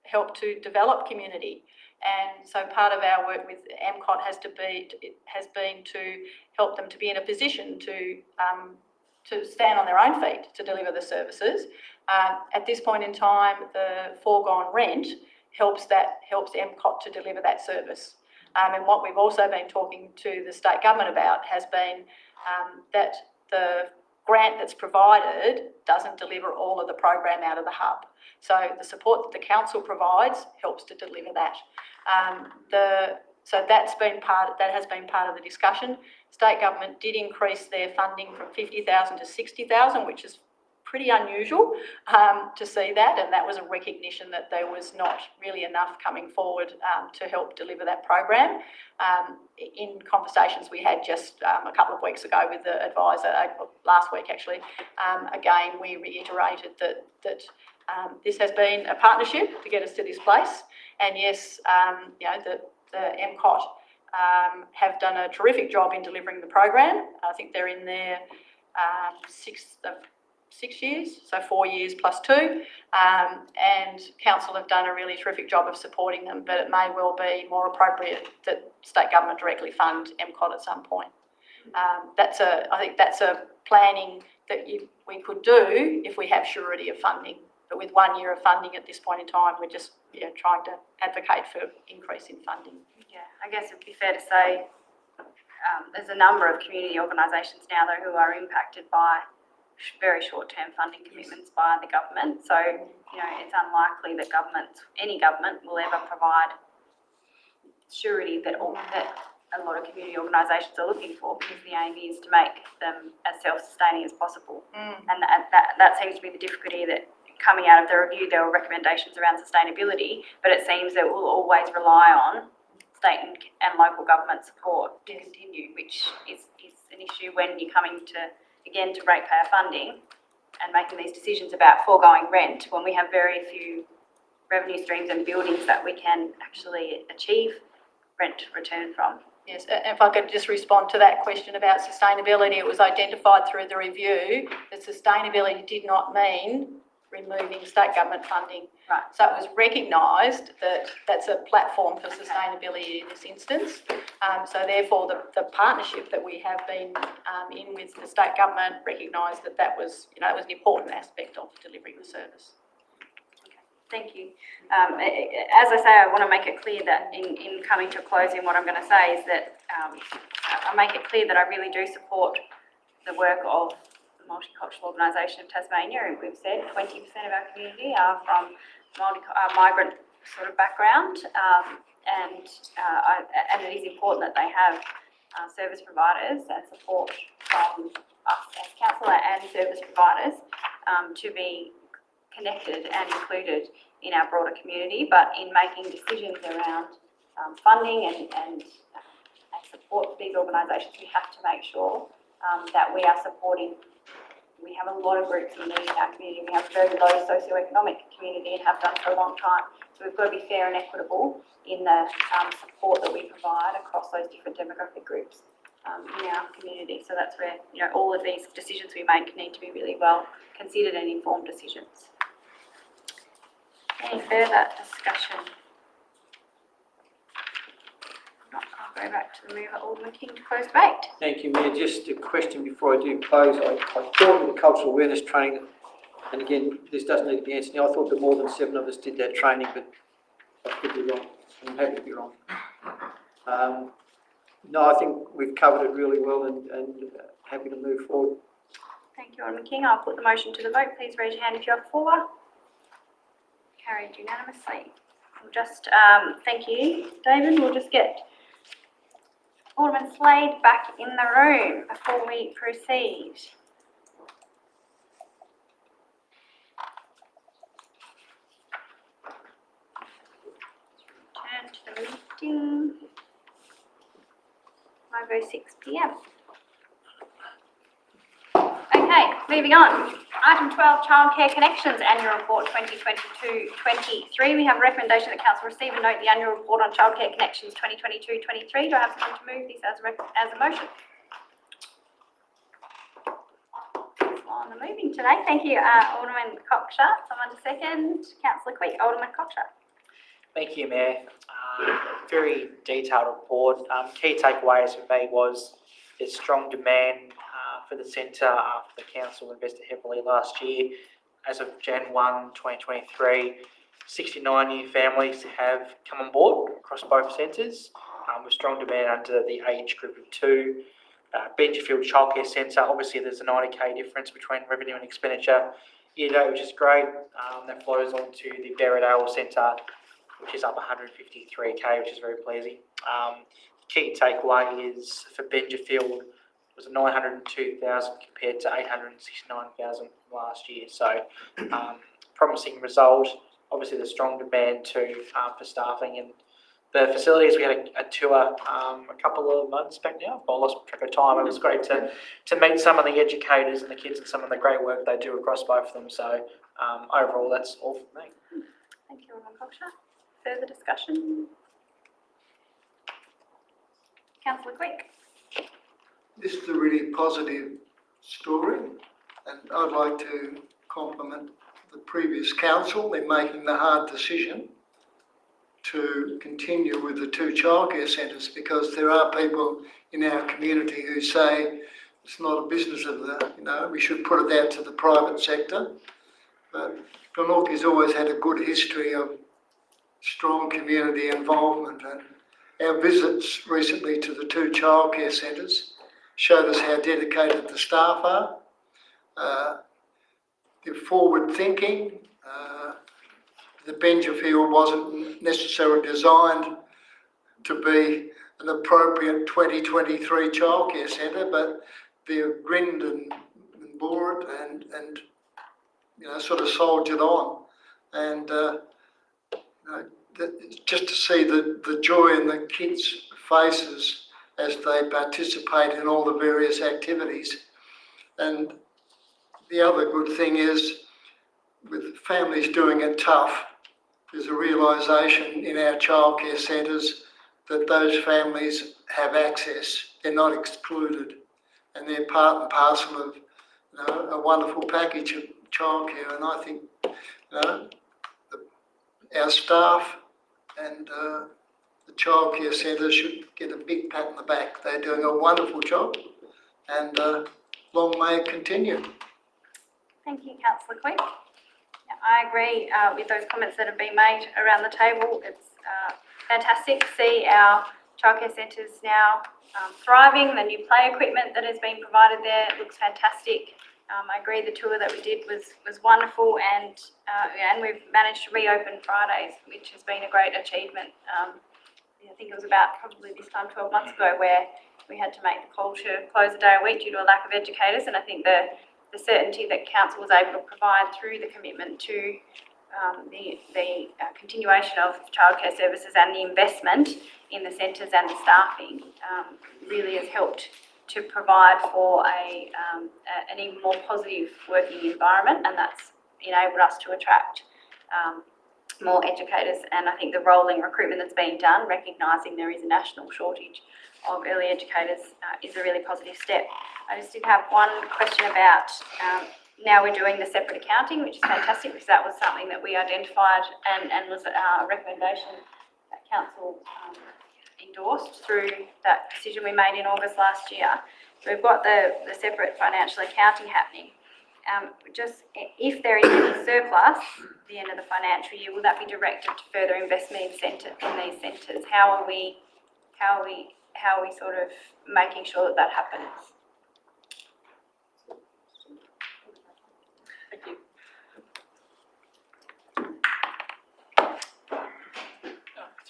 help to develop community. And so part of our work with MCOT has been to help them to be in a position to stand on their own feet to deliver the services. At this point in time, the foregone rent helps MCOT to deliver that service. And what we've also been talking to the state government about has been that the grant that's provided doesn't deliver all of the program out of the hub. So the support that the council provides helps to deliver that. So that has been part of the discussion. State government did increase their funding from 50,000 to 60,000, which is pretty unusual to see that, and that was a recognition that there was not really enough coming forward to help deliver that program. In conversations we had just a couple of weeks ago with the advisor, last week actually, again we reiterated that this has been a partnership to get us to this place, and yes, the MCOT have done a terrific job in delivering the program. I think they're in their sixth of 6 years, so 4 years plus 2, and council have done a really terrific job of supporting them, but it may well be more appropriate that state government directly fund MCOT at some point. I think that's a planning that we could do if we have surety of funding, but with 1 year of funding at this point in time, we're just trying to advocate for increase in funding. Yeah, I guess it'd be fair to say there's a number of community organisations now though who are impacted by very short-term funding commitments by the government. So, it's unlikely that any government will ever provide surety that a lot of community organisations are looking for, because the aim is to make them as self-sustaining as possible. And that seems to be the difficulty, that coming out of the review there were recommendations around sustainability, but it seems that we'll always rely on state and local government support to continue, which is an issue when you're coming to ratepayer funding and making these decisions about foregoing rent, when we have very few revenue streams and buildings that we can actually achieve rent return from. Yes, if I could just respond to that question about sustainability, it was identified through the review that sustainability did not mean removing state government funding. Right. So it was recognised that that's a platform for sustainability in this instance. So therefore the partnership that we have been in with the state government recognised that was, it was an important aspect of delivering the service. Thank you. As I say, I want to make it clear that in coming to a closing, what I'm going to say is that I make it clear that I really do support the work of the Multicultural Organisation of Tasmania, and we've said 20% of our community are from migrant sort of background, and it is important that they have service providers and support from us as council and service providers to be connected and included in our broader community. But in making decisions around funding and support for these organisations, we have to make sure that we are supporting. We have a lot of groups in need in our community. We have a very low socioeconomic community and have done for a long time. So we've got to be fair and equitable in the support that we provide across those different demographic groups in our community. So that's where, all of these decisions we make need to be really well considered and informed decisions. Any further discussion? I'll go back to the mover, Alderman King, to close debate. Thank you, Mayor. Just a question before I do close. I thought with the cultural awareness training, and again, this doesn't need to be answered now, I thought that more than 7 of us did that training, but I could be wrong. I'm happy to be wrong. No, I think we've covered it really well and happy to move forward. Thank you, Alderman King. I'll put the motion to the vote. Please raise your hand if you're for. Carried unanimously. We'll just, thank you, David. We'll just get Alderman Slade back in the room before we proceed. Return to the meeting. 5:06 p.m. Okay, moving on. Item 12, Childcare Connections Annual Report 2022-23. We have a recommendation that Council receive and note the annual report on Childcare Connections 2022-23. Do I have someone to move this as a motion? On the moving today. Thank you, Alderman Cocksharp. Someone to second. Councillor Quick. Alderman Cocksharp. Thank you, Mayor. Very detailed report. Key takeaways for me was there's strong demand for the centre after the council invested heavily last year. As of Jan 1, 2023, 69 new families have come on board across both centres, with strong demand under the age group of 2. Benjafield Childcare Centre, obviously there's a 90k difference between revenue and expenditure year to date, which is great. That flows on to the Berriedale Centre, which is up 153k, which is very pleasing. Key takeaway is for Benjafield, was 902,000 compared to 869,000 last year. So promising result. Obviously, the strong demand too for staffing and the facilities. We had a tour a couple of months back now. I lost track of time. It was great to meet some of the educators and the kids and some of the great work they do across both of them. So overall, that's all from me. Thank you, Alderman Cocksher. Further discussion? Councillor Quick. This is a really positive story, and I'd like to compliment the previous council in making the hard decision to continue with the 2 childcare centres, because there are people in our community who say it's not a business of we should put it out to the private sector. But Glenorchy's always had a good history of strong community involvement, and our visits recently to the 2 childcare centres showed us how dedicated the staff are. They're forward thinking. The Benjafield wasn't necessarily designed to be an appropriate 2023 childcare centre, but they've grinned and bore it and sort of soldiered on. And just to see the joy in the kids' faces as they participate in all the various activities. And the other good thing is, with families doing it tough, there's a realisation in our childcare centres that those families have access. They're not excluded, and they're part and parcel of a wonderful package of childcare. And I think our staff and the childcare centres should get a big pat on the back. They're doing a wonderful job, and long may it continue. Thank you, Councillor Quick. Yeah, I agree with those comments that have been made around the table. It's fantastic to see our childcare centres now thriving. The new play equipment that has been provided there looks fantastic. I agree the tour that we did was wonderful, and we've managed to reopen Fridays, which has been a great achievement. I think it was about probably this time 12 months ago where we had to make the call to close a day a week due to a lack of educators, and I think the certainty that council was able to provide through the commitment to the continuation of childcare services and the investment in the centres and the staffing really has helped to provide for an even more positive working environment, and that's enabled us to attract more educators. And I think the rolling recruitment that's being done, recognising there is a national shortage of early educators, is a really positive step. I just did have one question about now we're doing the separate accounting, which is fantastic, because that was something that we identified and was a recommendation that council endorsed through that decision we made in August last year. So we've got the separate financial accounting happening. Just if there is any surplus at the end of the financial year, will that be directed to further investment in these centres? How are we sort of making sure that happens? Thank you.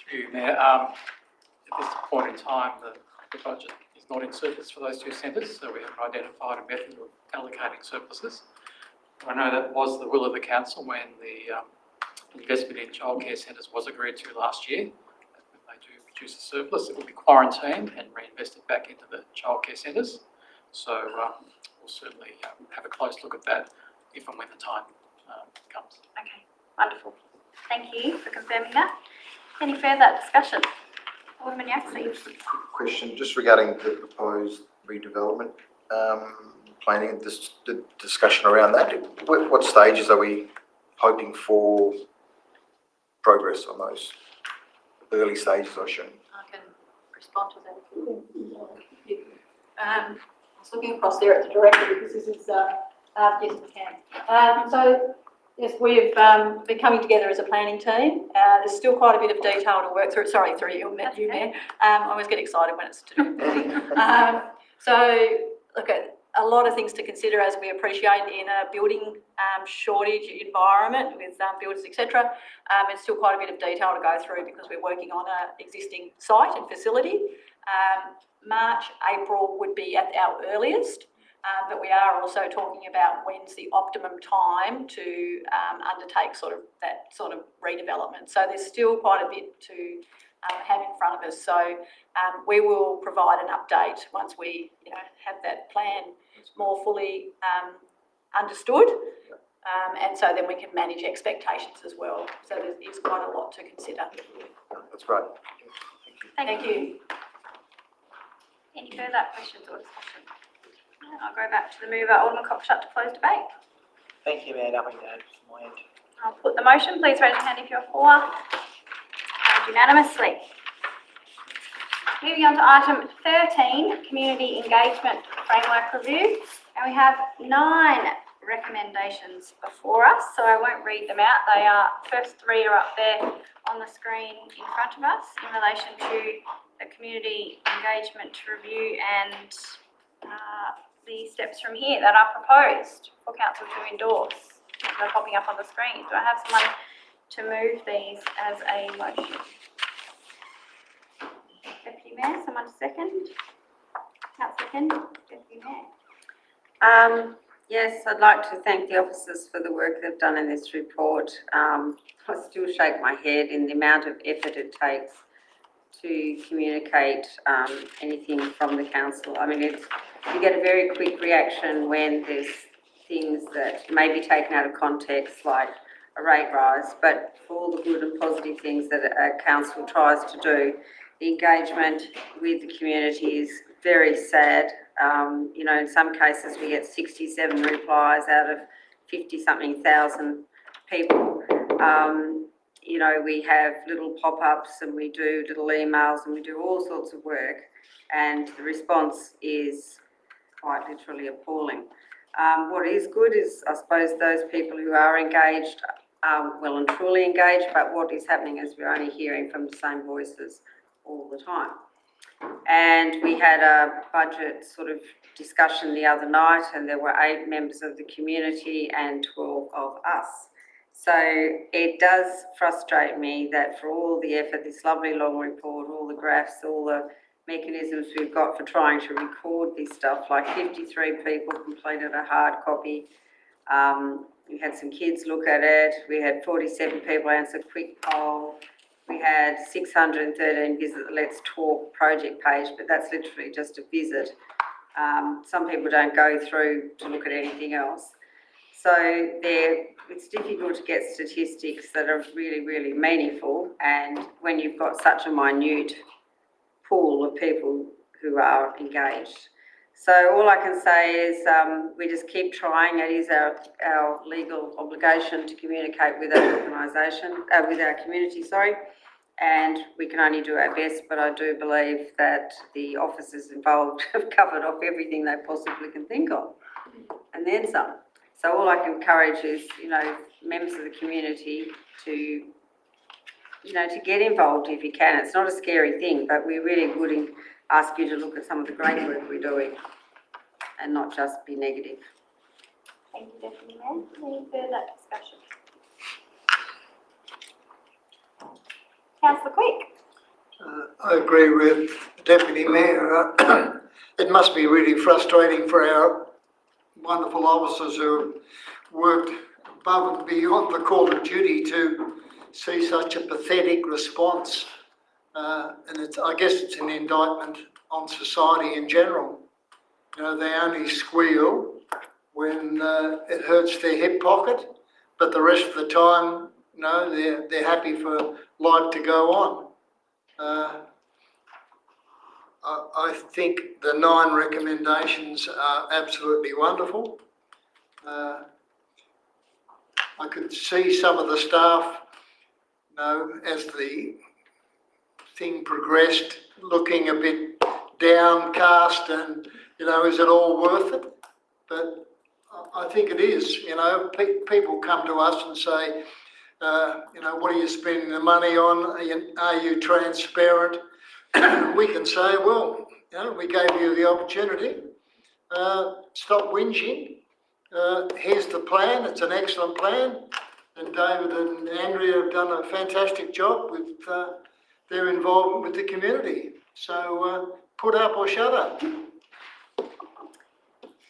Through you, Mayor. At this point in time, the budget is not in surplus for those 2 centres, so we haven't identified a method of allocating surpluses. I know that was the will of the council when the investment in childcare centres was agreed to last year. If they do produce a surplus, it will be quarantined and reinvested back into the childcare centres. So we'll certainly have a close look at that if and when the time comes. Okay, wonderful. Thank you for confirming that. Any further discussion? Alderman Yaxley. Just a quick question, just regarding the proposed redevelopment planning, the discussion around that. What stages are we hoping for progress on those early stages, I assume? I can respond to that. I was looking across there at the director because this is, yes, we can. So, yes, we've been coming together as a planning team. There's still quite a bit of detail to work through. Sorry, through you, Mayor. I always get excited when it's to do with So, look, a lot of things to consider as we appreciate in a building shortage environment with builders, etc. It's still quite a bit of detail to go through because we're working on an existing site and facility. March, April would be at our earliest, but we are also talking about when's the optimum time to undertake that sort of redevelopment. So there's still quite a bit to have in front of us. So we will provide an update once we have that plan more fully understood. And so then we can manage expectations as well. So there is quite a lot to consider. That's great. Thank you. Any further questions or discussion? No, I'll go back to the mover, Alderman Cockshut, to close debate. Thank you, Mayor. Nothing to add from my end. I'll put the motion. Please raise your hand if you're for. Carried unanimously. Moving on to item 13, Community Engagement Framework Review. And we have 9 recommendations before us, so I won't read them out. They are, first 3 are up there on the screen in front of us in relation to the community engagement review and the steps from here that are proposed for council to endorse. They're popping up on the screen. Do I have someone to move these as a motion? Deputy Mayor, someone to second? Councillor Kendall, Deputy Mayor. Yes, I'd like to thank the officers for the work they've done in this report. I still shake my head in the amount of effort it takes to communicate anything from the council. I mean, you get a very quick reaction when there's things that may be taken out of context, like a rate rise, but for all the good and positive things that a council tries to do, the engagement with the community is very sad. In some cases we get 67 replies out of 50-something thousand people. We have little pop-ups and we do little emails and we do all sorts of work, and the response is quite literally appalling. What is good is, I suppose, those people who are engaged are well and truly engaged, but what is happening is we're only hearing from the same voices all the time. And we had a budget sort of discussion the other night, and there were 8 members of the community and 12 of us. So it does frustrate me that for all the effort, this lovely long report, all the graphs, all the mechanisms we've got for trying to record this stuff, like 53 people completed a hard copy. We had some kids look at it. We had 47 people answer a quick poll. We had 613 visit the Let's Talk project page, but that's literally just a visit. Some people don't go through to look at anything else. So it's difficult to get statistics that are really, really meaningful, and when you've got such a minute pool of people who are engaged. So all I can say is we just keep trying. It is our legal obligation to communicate with our organisation, with our community, and we can only do our best, but I do believe that the officers involved have covered off everything they possibly can think of, and then some. So all I can encourage is, members of the community to get involved if you can. It's not a scary thing, but we really would ask you to look at some of the great work we're doing and not just be negative. Thank you, Deputy Mayor. Any further discussion? Councillor Quick. I agree with Deputy Mayor. It must be really frustrating for our wonderful officers who have worked above and beyond the call of duty to see such a pathetic response. And I guess it's an indictment on society in general. They only squeal when it hurts their hip pocket, but the rest of the time, they're happy for life to go on. I think the 9 recommendations are absolutely wonderful. I could see some of the staff, as the thing progressed, looking a bit downcast and, is it all worth it? But I think it is. People come to us and say, what are you spending the money on? Are you transparent? We can say, well, we gave you the opportunity. Stop whinging. Here's the plan. It's an excellent plan. And David and Andrea have done a fantastic job with their involvement with the community. So put up or shut up.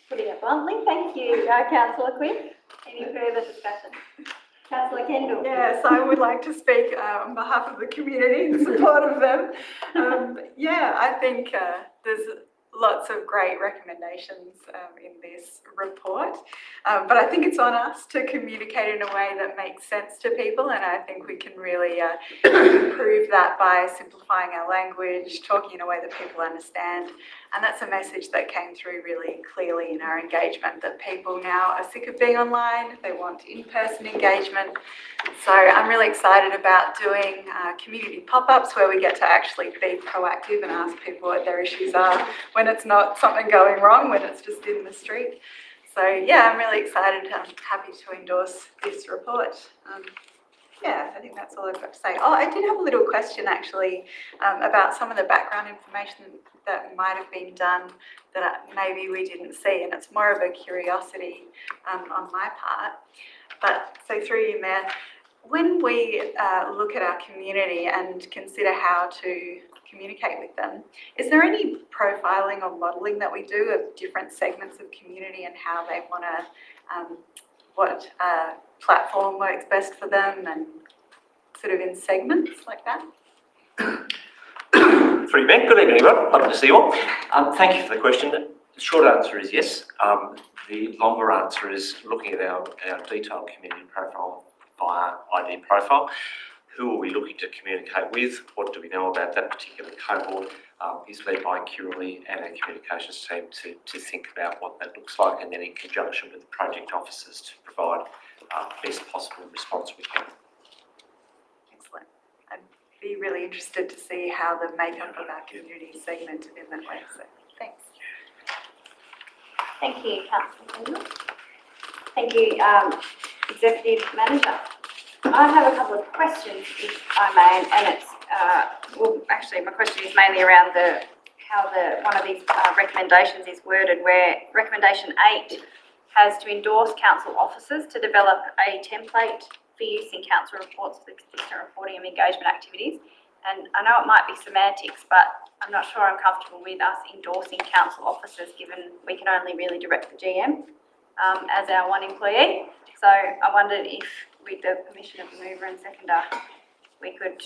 Putting it bluntly, thank you, Councillor Quinn. Any further discussion? Councillor Kendall. Yes, I would like to speak on behalf of the community in support of them. Yeah, I think there's lots of great recommendations in this report, but I think it's on us to communicate in a way that makes sense to people, and I think we can really improve that by simplifying our language, talking in a way that people understand, and that's a message that came through really clearly in our engagement, that people now are sick of being online, they want in-person engagement. So I'm really excited about doing community pop-ups where we get to actually be proactive and ask people what their issues are when it's not something going wrong, when it's just in the street. So yeah, I'm really excited. I'm happy to endorse this report. Yeah, I think that's all I've got to say. Oh, I did have a little question actually about some of the background information that might have been done that maybe we didn't see, and it's more of a curiosity on my part. But so through you, Mayor, when we look at our community and consider how to communicate with them, is there any profiling or modelling that we do of different segments of community and how they want to, what platform works best for them, and sort of in segments like that? Through Ben, good evening everyone, lovely to see you all. Thank you for the question. The short answer is yes. The longer answer is looking at our detailed community profile via ID profile. Who are we looking to communicate with? What do we know about that particular cohort? Is led by Curly and our communications team to think about what that looks like, and then in conjunction with the project officers to provide the best possible response we can. Excellent. I'd be really interested to see how the makeup of our community is segmented in that way. So thanks. Thank you, Councillor Kendall. Thank you, Executive Manager. I have a couple of questions, if I may, and it's, well, actually, my question is mainly around how one of these recommendations is worded, where recommendation 8 has to endorse council officers to develop a template for use in council reports for the consistent reporting of engagement activities. And I know it might be semantics, but I'm not sure I'm comfortable with us endorsing council officers, given we can only really direct the GM as our one employee. So I wondered if, with the permission of the mover and seconder, we could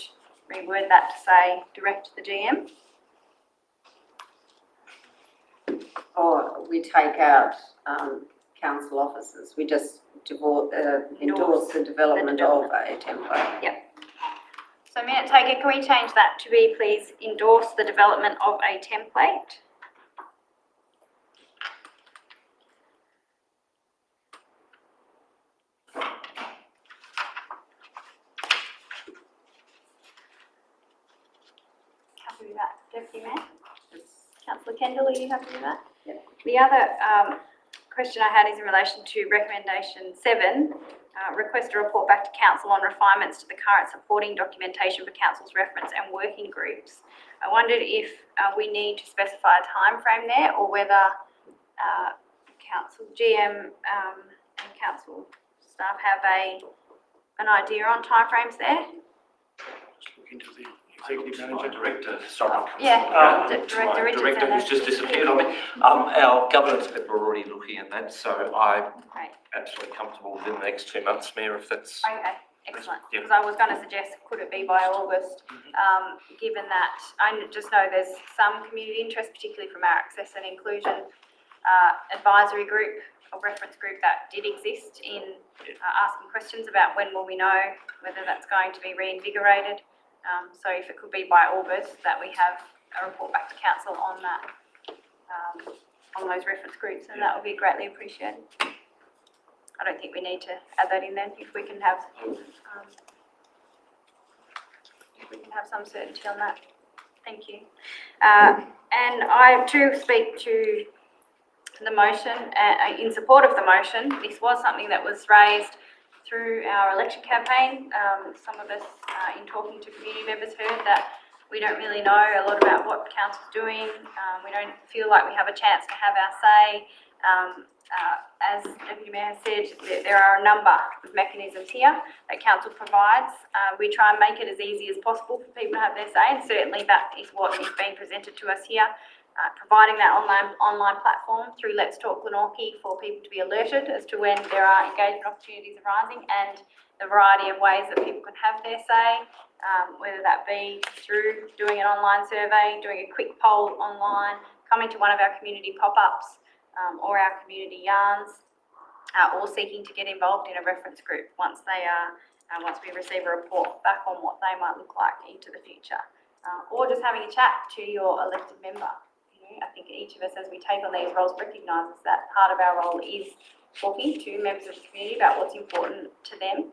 reword that to say direct the GM. Or we take out council officers, we just endorse the development of a template. Yep. So Minute Taker, can we change that to be, please, endorse the development of a template? Happy with that, Deputy Mayor? Councillor Kendall, are you happy with that? Yep. The other question I had is in relation to recommendation 7, request a report back to council on refinements to the current supporting documentation for council's reference and working groups. I wondered if we need to specify a time frame there, or whether council GM and council staff have an idea on timeframes there. Just look into the executive manager. Director, sorry. Yeah, Director who's just disappeared on me. Our governance people are already looking at that, so I'm absolutely comfortable within the next 2 months, Mayor, if that's... Okay, excellent. Yeah. Because I was going to suggest, could it be by August, given that I just know there's some community interest, particularly from our access and inclusion advisory group or reference group that did exist in asking questions about when will we know whether that's going to be reinvigorated. So if it could be by August that we have a report back to council on that, on those reference groups, and that would be greatly appreciated. I don't think we need to add that in then, if we can have some certainty on that. Thank you. And I too speak to the motion, in support of the motion. This was something that was raised through our election campaign. Some of us in talking to community members heard that we don't really know a lot about what council's doing. We don't feel like we have a chance to have our say. as Deputy Mayor has said, there are a number of mechanisms here that council provides. We try and make it as easy as possible for people to have their say, and certainly that is what is being presented to us here. Providing that online platform through Let's Talk Glenorchy for people to be alerted as to when there are engagement opportunities arising, and the variety of ways that people can have their say, whether that be through doing an online survey, doing a quick poll online, coming to one of our community pop-ups or our community yarns, or seeking to get involved in a reference group once we receive a report back on what they might look like into the future, or just having a chat to your elected member. I think each of us, as we take on these roles, recognises that part of our role is talking to members of the community about what's important to them.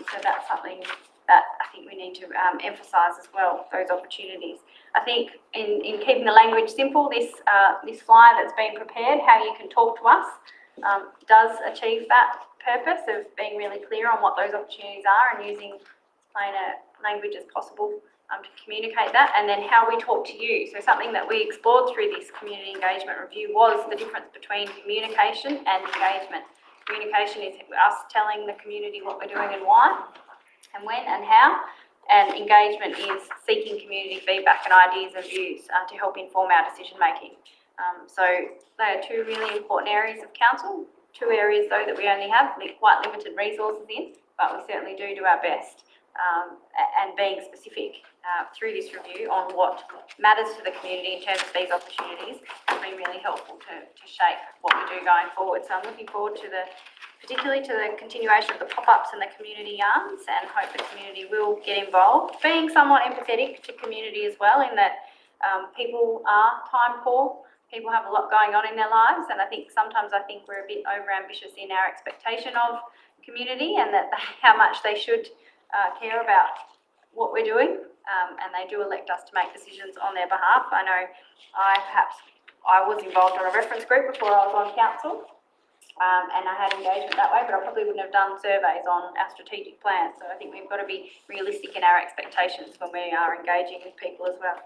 So that's something that I think we need to emphasise as well, those opportunities. I think in keeping the language simple, this flyer that's been prepared, how you can talk to us, does achieve that purpose of being really clear on what those opportunities are and using as plain a language as possible to communicate that, and then how we talk to you. So something that we explored through this community engagement review was the difference between communication and engagement. Communication is us telling the community what we're doing and why, and when and how, and engagement is seeking community feedback and ideas and views to help inform our decision making. So they are two really important areas of council, two areas though that we only have quite limited resources in, but we certainly do our best, and being specific through this review on what matters to the community in terms of these opportunities has been really helpful to shape what we do going forward. So I'm looking forward to particularly to the continuation of the pop-ups and the community yarns, and hope the community will get involved, being somewhat empathetic to community as well, in that people are time poor, people have a lot going on in their lives, and I think sometimes we're a bit over-ambitious in our expectation of community, and that how much they should care about what we're doing, and they do elect us to make decisions on their behalf. I know I was involved on a reference group before I was on council, and I had engagement that way, but I probably wouldn't have done surveys on our strategic plans. So I think we've got to be realistic in our expectations when we are engaging with people as well.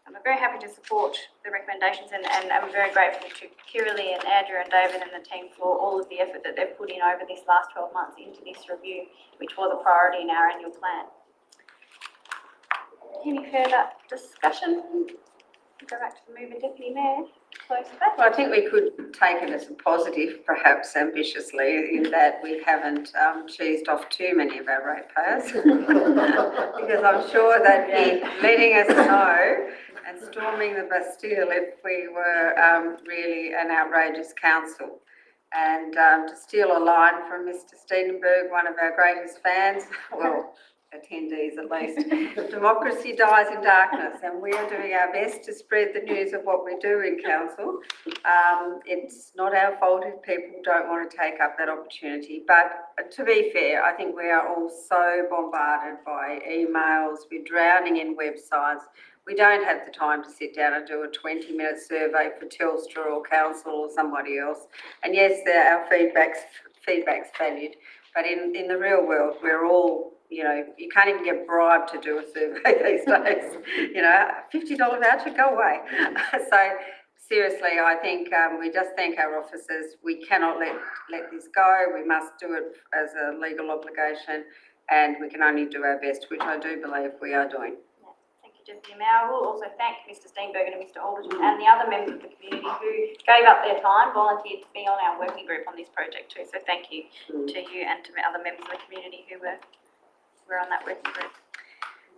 I'm very happy to support the recommendations, and I'm very grateful to Kiralee and Andrew and David and the team for all of the effort that they've put in over this last 12 months into this review, which was a priority in our annual plan. Any further discussion? Go back to the moving Deputy Mayor. Close that. Well, I think we could take it as a positive, perhaps ambitiously, in that we haven't cheesed off too many of our ratepayers. Because I'm sure they'd be letting us know and storming the Bastille if we were really an outrageous council. And to steal a line from Mr. Steenenberg, one of our greatest fans, well, attendees at least, democracy dies in darkness, and we are doing our best to spread the news of what we do in council. It's not our fault if people don't want to take up that opportunity, but to be fair, I think we are all so bombarded by emails, we're drowning in websites. We don't have the time to sit down and do a 20-minute survey for Telstra or council or somebody else. And yes, our feedback's valued, but in the real world, we're all, you can't even get bribed to do a survey these days. $50 voucher, go away. So seriously, I think we just thank our officers. We cannot let this go. We must do it as a legal obligation, and we can only do our best, which I do believe we are doing. Deputy Mayor. I will also thank Mr. Steenbergen and Mr. Alderton and the other members of the community who gave up their time, volunteered to be on our working group on this project too. So thank you to you and to the other members of the community who were on that working group.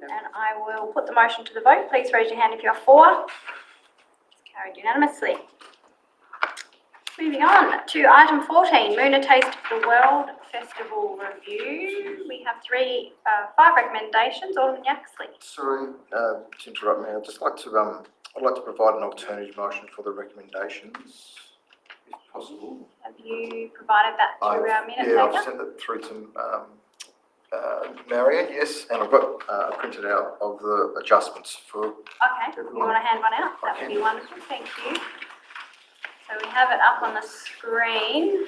And I will put the motion to the vote. Please raise your hand if you're for. It's carried unanimously. Moving on to item 14, Moona Taste of the World Festival Review. We have 5 recommendations. Alderman Yaxley. Sorry to interrupt me. I'd like to provide an alternative motion for the recommendations, if possible. Have you provided that to our minute taker? Yeah, I've sent it through to Marion, yes, and I've got printed out of the adjustments for. Okay, you want to hand one out? That would be wonderful. Thank you. So we have it up on the screen.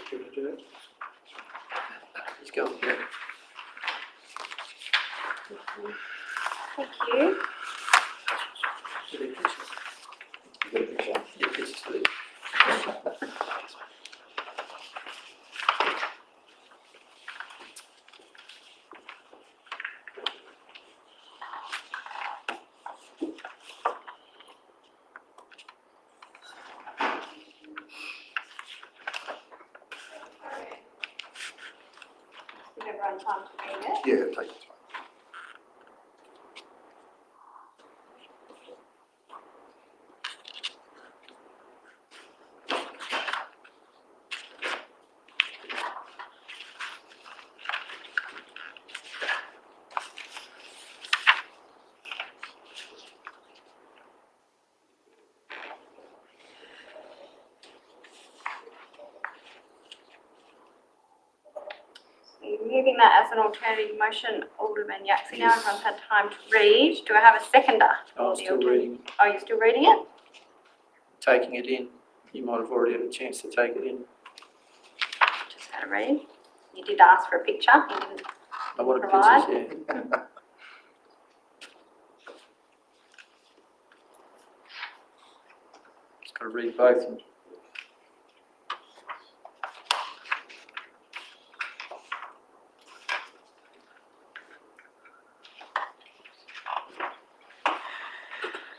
Let's go. Thank you. have time to read it? Yeah, take your time. Moving that as an alternative motion, Alderman Yaxley. Now everyone's had time to read. Do I have a seconder? I'm still reading, Oh, you're still reading it? taking it in. You might have already had a chance to take it in. Just had a read. You did ask for a picture. You didn't I wanted provide. pictures, yeah. Just got to read both.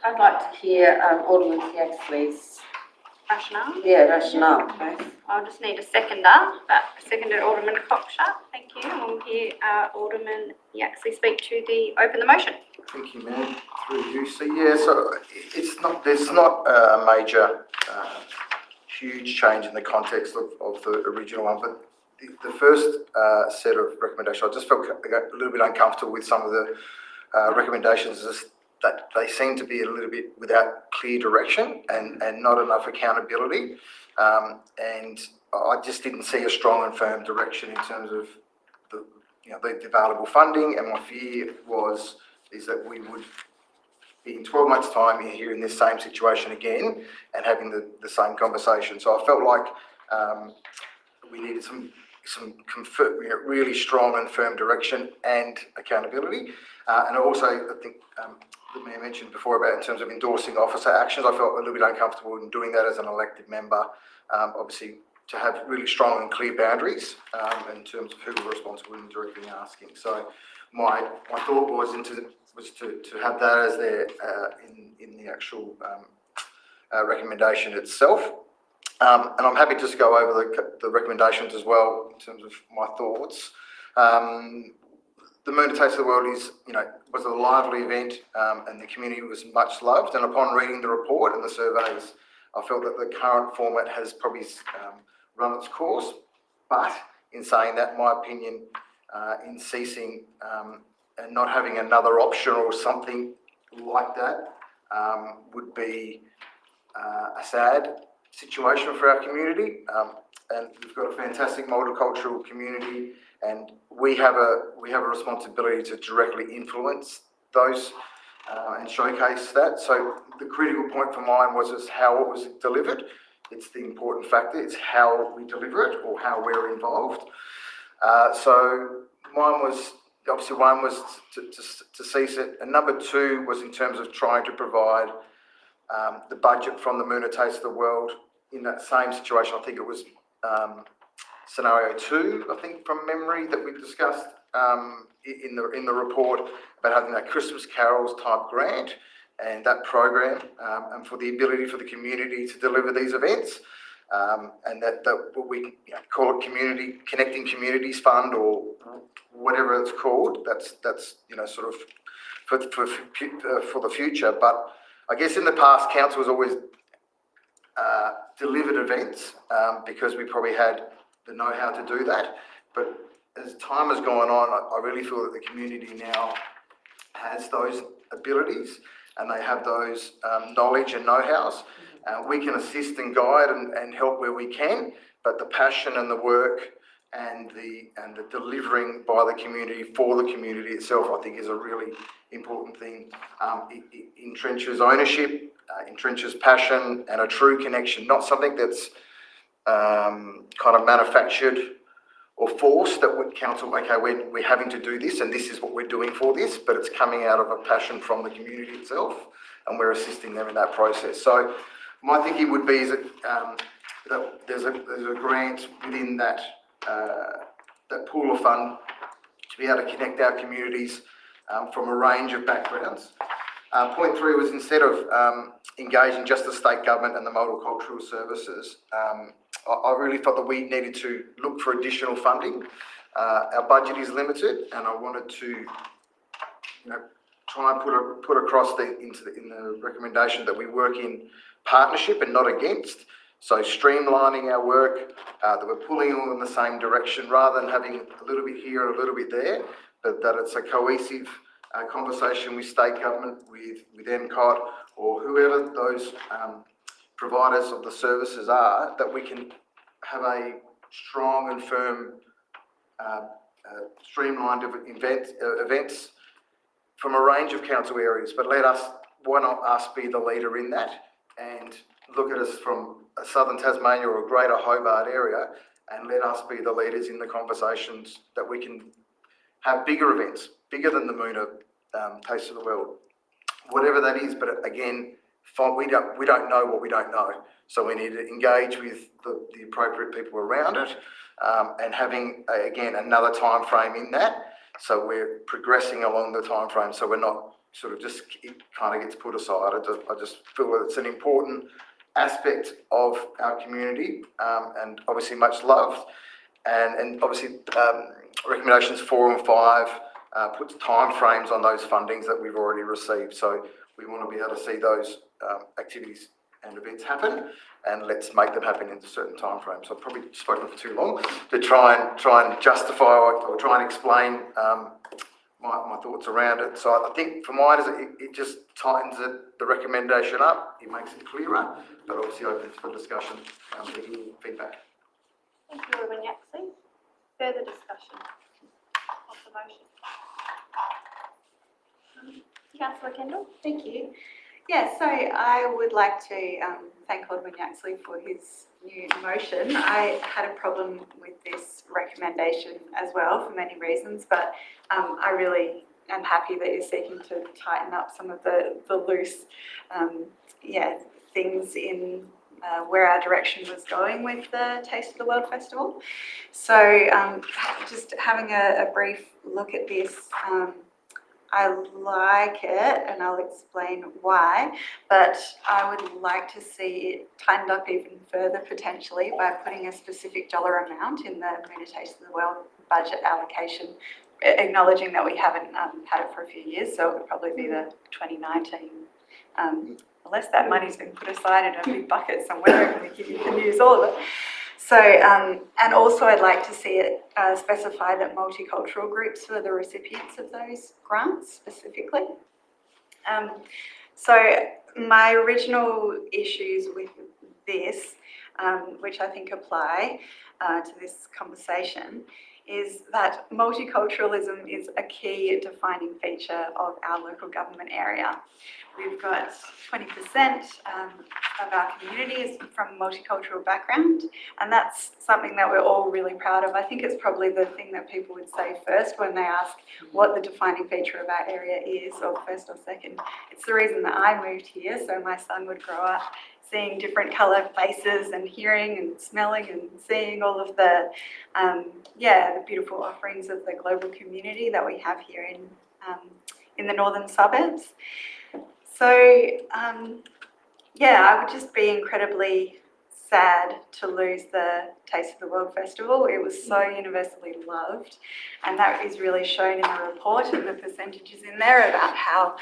I'd like to hear Alderman Yaxley's Rationale? rationale, please. I'll just need a seconder. Seconded Alderman Cockshutt. Thank you. And we'll hear Alderman Yaxley speak to open the motion. Thank you, Mayor, through you. So, yeah, so there's not a major, huge change in the context of the original one, but the first set of recommendations, I just felt a little bit uncomfortable with some of the recommendations, that they seem to be a little bit without clear direction and not enough accountability. And I just didn't see a strong and firm direction in terms of the available funding. And my fear is that we would be in 12 months' time here in this same situation again and having the same conversation. So I felt like we needed some really strong and firm direction and accountability. And also, I think the Mayor mentioned before about in terms of endorsing officer actions, I felt a little bit uncomfortable in doing that as an elected member. Obviously, to have really strong and clear boundaries in terms of who we're responsible and directly asking. So my thought was to have that as there in the actual recommendation itself. And I'm happy to just go over the recommendations as well in terms of my thoughts. The Moon to Taste of the World was a lively event, and the community was much loved. And upon reading the report and the surveys, I felt that the current format has probably run its course. But in saying that, my opinion in ceasing and not having another option or something like that would be a sad situation for our community. And we've got a fantastic multicultural community, and we have a responsibility to directly influence those and showcase that. So the critical point for mine was how it was delivered. It's the important factor. It's how we deliver it or how we're involved. So mine was obviously one was to cease it, and number two was in terms of trying to provide the budget from the Moon to Taste of the World in that same situation. I think it was scenario 2, I think from memory, that we discussed in the report about having that Christmas Carols type grant and that program, and for the ability for the community to deliver these events, and that what we call it Connecting Communities Fund or whatever it's called. That's sort of for the future. But I guess in the past, council has always delivered events because we probably had the know-how to do that. But as time has gone on, I really feel that the community now has those abilities and they have those knowledge and know-hows. We can assist and guide and help where we can, but the passion and the work and the delivering by the community for the community itself, I think, is a really important thing. It entrenches ownership, entrenches passion and a true connection, not something that's kind of manufactured or forced that with council, okay, we're having to do this and this is what we're doing for this, but it's coming out of a passion from the community itself and we're assisting them in that process. So my thinking would be is that there's a grant within that pool of fund to be able to connect our communities from a range of backgrounds. Point 3 was instead of engaging just the state government and the multicultural services, I really thought that we needed to look for additional funding Our budget is limited, and I wanted to, try and put across in the recommendation that we work in partnership and not against. So streamlining our work, that we're pulling all in the same direction rather than having a little bit here and a little bit there, but that it's a cohesive conversation with state government, with MCOT, or whoever those providers of the services are, that we can have a strong and firm streamlined events from a range of council areas. But why not us be the leader in that and look at us from a southern Tasmania or a greater Hobart area, and let us be the leaders in the conversations that we can have bigger events, bigger than the Moona Taste of the World, whatever that is. But again, we don't know what we don't know, so we need to engage with the appropriate people around it, and having again another time frame in that, so we're progressing along the time frame, so we're not sort of just, it kind of gets put aside. I just feel that it's an important aspect of our community, and obviously much loved, and obviously recommendations 4 and 5 puts time frames on those fundings that we've already received. So we want to be able to see those activities and events happen, and let's make them happen in a certain time frame. So I've probably spoken for too long to try and justify or try and explain my thoughts around it. So I think for mine, it just tightens the recommendation up, it makes it clearer, but obviously open for discussion, feedback. Thank you, Alderman Yaxley. Further discussion of the motion? Councillor Kendall. Thank you. Yeah, so I would like to thank Alderman Yaxley for his new motion. I had a problem with this recommendation as well for many reasons, but I really am happy that you're seeking to tighten up some of the loose things in where our direction was going with the Taste of the World Festival. So just having a brief look at this, I like it, and I'll explain why, but I would like to see it tightened up even further potentially by putting a specific dollar amount in the Moona Taste of the World budget allocation, acknowledging that we haven't had it for a few years, so it would probably be the 2019, unless that money's been put aside in a big bucket somewhere and you can use all of it. So, and also I'd like to see it specify that multicultural groups are the recipients of those grants specifically. So my original issues with this, which I think apply to this conversation, is that multiculturalism is a key defining feature of our local government area. We've got 20% of our community is from a multicultural background, and that's something that we're all really proud of. I think it's probably the thing that people would say first when they ask what the defining feature of our area is, or first or second. It's the reason that I moved here, so my son would grow up seeing different coloured faces and hearing and smelling and seeing all of the beautiful offerings of the global community that we have here in the northern suburbs. So I would just be incredibly sad to lose the Taste of the World Festival. It was so universally loved, and that is really shown in the report and the percentages in there about how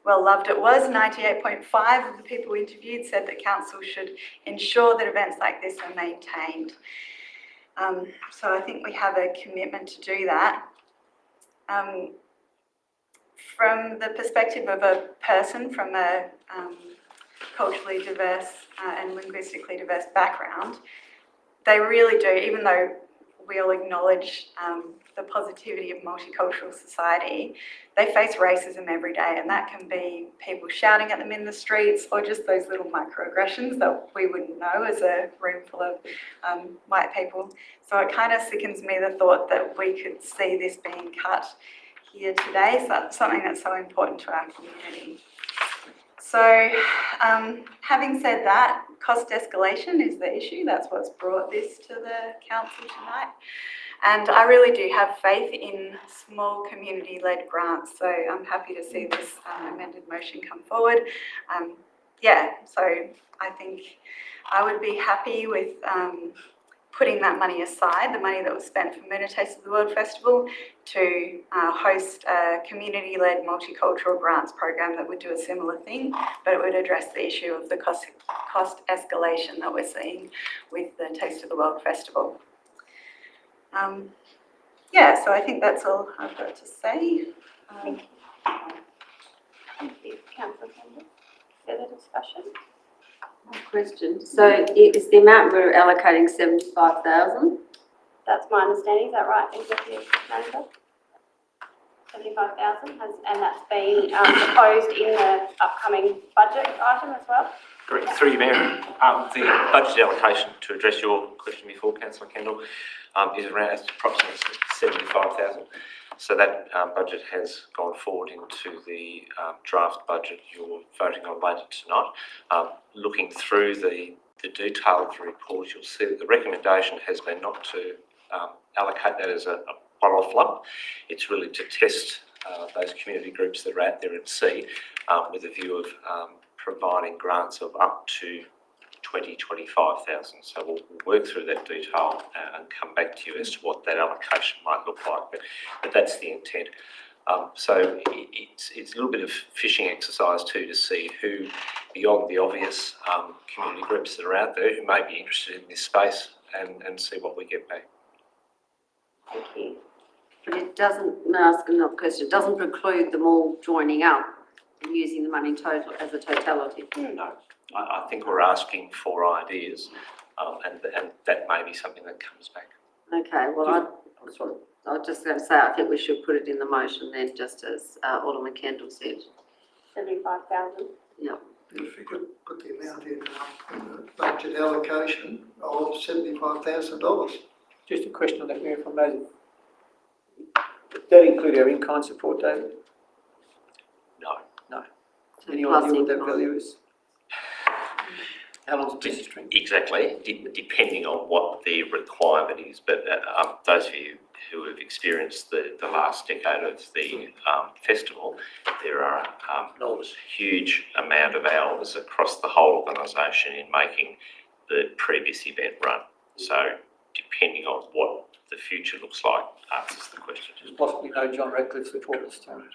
well loved it was. 98.5% of the people interviewed said that council should ensure that events like this are maintained. So I think we have a commitment to do that. From the perspective of a person from a culturally diverse and linguistically diverse background, they really do, even though we all acknowledge the positivity of multicultural society, they face racism every day, and that can be people shouting at them in the streets or just those little microaggressions that we wouldn't know as a room full of white people. So it kind of sickens me the thought that we could see this being cut here today. So that's something that's so important to our community. So having said that, cost escalation is the issue. That's what's brought this to the council tonight. And I really do have faith in small community-led grants. So I'm happy to see this amended motion come forward. So I think I would be happy with putting that money aside, the money that was spent for Moona Taste of the World Festival, to host a community-led multicultural grants program that would do a similar thing, but it would address the issue of the cost escalation that we're seeing with the Taste of the World Festival. Yeah, so I think that's all I've got to say. Thank you, Councillor Campbell. Further discussion? Question. So is the amount we're allocating 75,000? That's my understanding, is that right, Executive Manager? 75,000 and that's been proposed in the upcoming budget item as well? Correct. Through you, Mayor. The budget allocation, to address your question before, Councillor Kendall, is around approximately 75,000. So that budget has gone forward into the draft budget you're voting on later tonight. Looking through the detail of the report, you'll see that the recommendation has been not to allocate that as a one-off lump. It's really to test those community groups that are out there at sea with a view of providing grants of up to 25,000. So we'll work through that detail and come back to you as to what that allocation might look like, but that's the intent. So it's a little bit of fishing exercise too, to see who, beyond the obvious community groups that are out there, who may be interested in this space, and see what we get back. Thank you. But it doesn't, ask another question, it doesn't preclude them all joining up and using the money total as a totality? No. I think we're asking for ideas, and that may be something that comes back. Okay, well, I was just going to say, I think we should put it in the motion then, just as Alderman Kendall said. 75,000. Yeah. If you could put the amount in the budget allocation of $75,000. Just a question on that, Mayor, if I may. Does that include our in-kind support, David? No. No. Any idea what that value is? How long's a piece of string? Exactly, depending on what the requirement is. But those of you who have experienced the last decade of the festival, there are enormous, huge amount of hours across the whole organisation in making the previous event run. So depending on what the future looks like, answers the question. There's possibly no John Radcliffe support this time.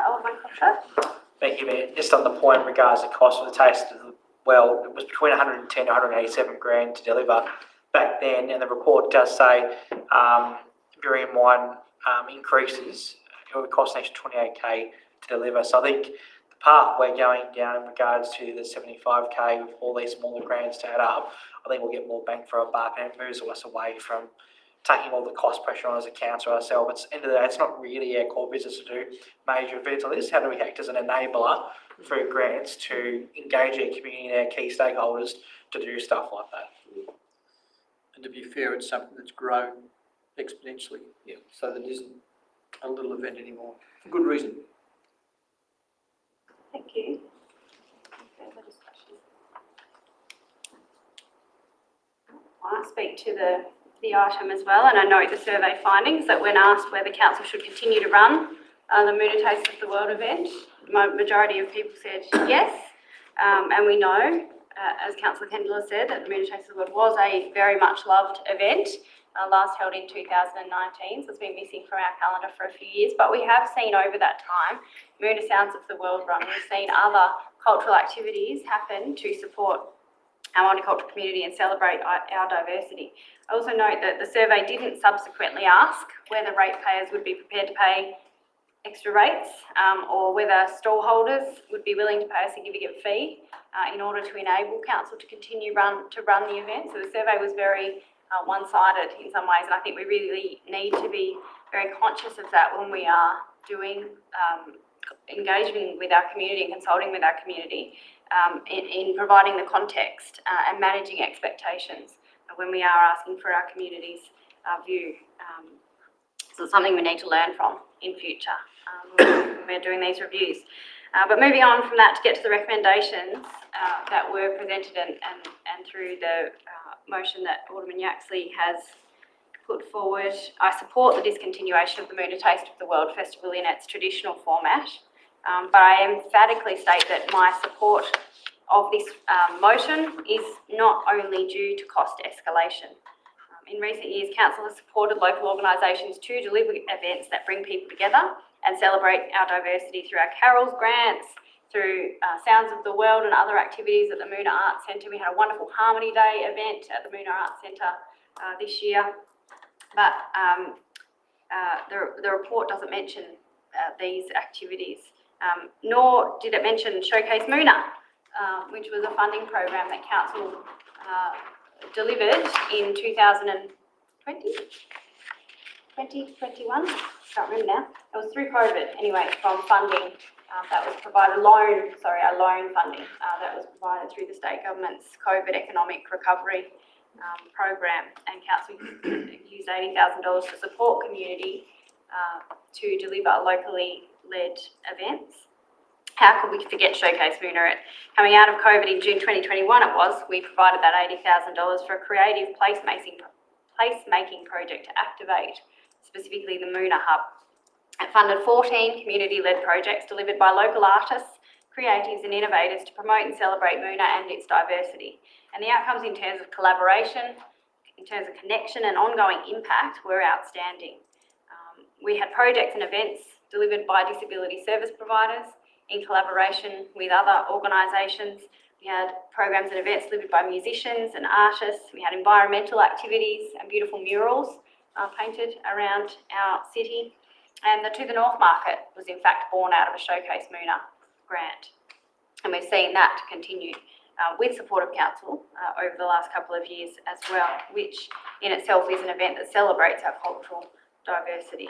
Alderman Cotter. Thank you, Mayor. Just on the point in regards to cost of the Taste of the Well, it was between 110 to 187 grand to deliver back then, and the report does say, bearing in mind increases, it would cost an extra 28k to deliver. So I think the path we're going down in regards to the 75k with all these smaller grants to add up, I think we'll get more bang for our buck, and it moves us away from taking all the cost pressure on as a council ourselves. It's end of the day, it's not really our core business to do major events like this. How do we act as an enabler through grants to engage our community and our key stakeholders to do stuff like that? And to be fair, it's something that's grown exponentially, so that it isn't a little event anymore, for good reason. Thank you. Further discussion? I speak to the item as well, and I note the survey findings that when asked whether council should continue to run the Moona Taste of the World event, majority of people said yes, and we know, as Councillor Kendall has said, that the Moona Taste of the World was a very much loved event, last held in 2019, so it's been missing from our calendar for a few years, but we have seen over that time Moona Sounds of the World run. We've seen other cultural activities happen to support our multicultural community and celebrate our diversity. I also note that the survey didn't subsequently ask whether ratepayers would be prepared to pay extra rates or whether stall holders would be willing to pay a significant fee in order to enable council to continue to run the event. So the survey was very one-sided in some ways, and I think we really need to be very conscious of that when we are doing engaging with our community and consulting with our community in providing the context and managing expectations when we are asking for our community's view. So it's something we need to learn from in future when we're doing these reviews. But moving on from that to get to the recommendations that were presented and through the motion that Alderman Yaxley has put forward, I support the discontinuation of the Moona Taste of the World Festival in its traditional format. But I emphatically state that my support of this motion is not only due to cost escalation. In recent years, Council has supported local organisations to deliver events that bring people together and celebrate our diversity through our carols, grants, through Sounds of the World and other activities at the Moona Arts Centre. We had a wonderful Harmony Day event at the Moona Arts Centre this year. But the report doesn't mention these activities, nor did it mention Showcase Moona, which was a funding program that Council delivered in 2020, 2021, can't remember now. It was through COVID anyway, from funding that was provided, a loan funding that was provided through the state government's COVID economic recovery program, and Council used $80,000 to support community to deliver locally led events. How could we forget Showcase Moona? Coming out of COVID in June 2021 we provided that $80,000 for a creative placemaking project to activate specifically the Moona Hub. It funded 14 community-led projects delivered by local artists, creatives and innovators to promote and celebrate Moona and its diversity. And the outcomes in terms of collaboration, in terms of connection and ongoing impact were outstanding. We had projects and events delivered by disability service providers in collaboration with other organisations. We had programs and events delivered by musicians and artists. We had environmental activities and beautiful murals painted around our city. And the To the North Market was in fact born out of a Showcase Moona grant. And we've seen that continue with support of Council over the last couple of years as well, which in itself is an event that celebrates our cultural diversity,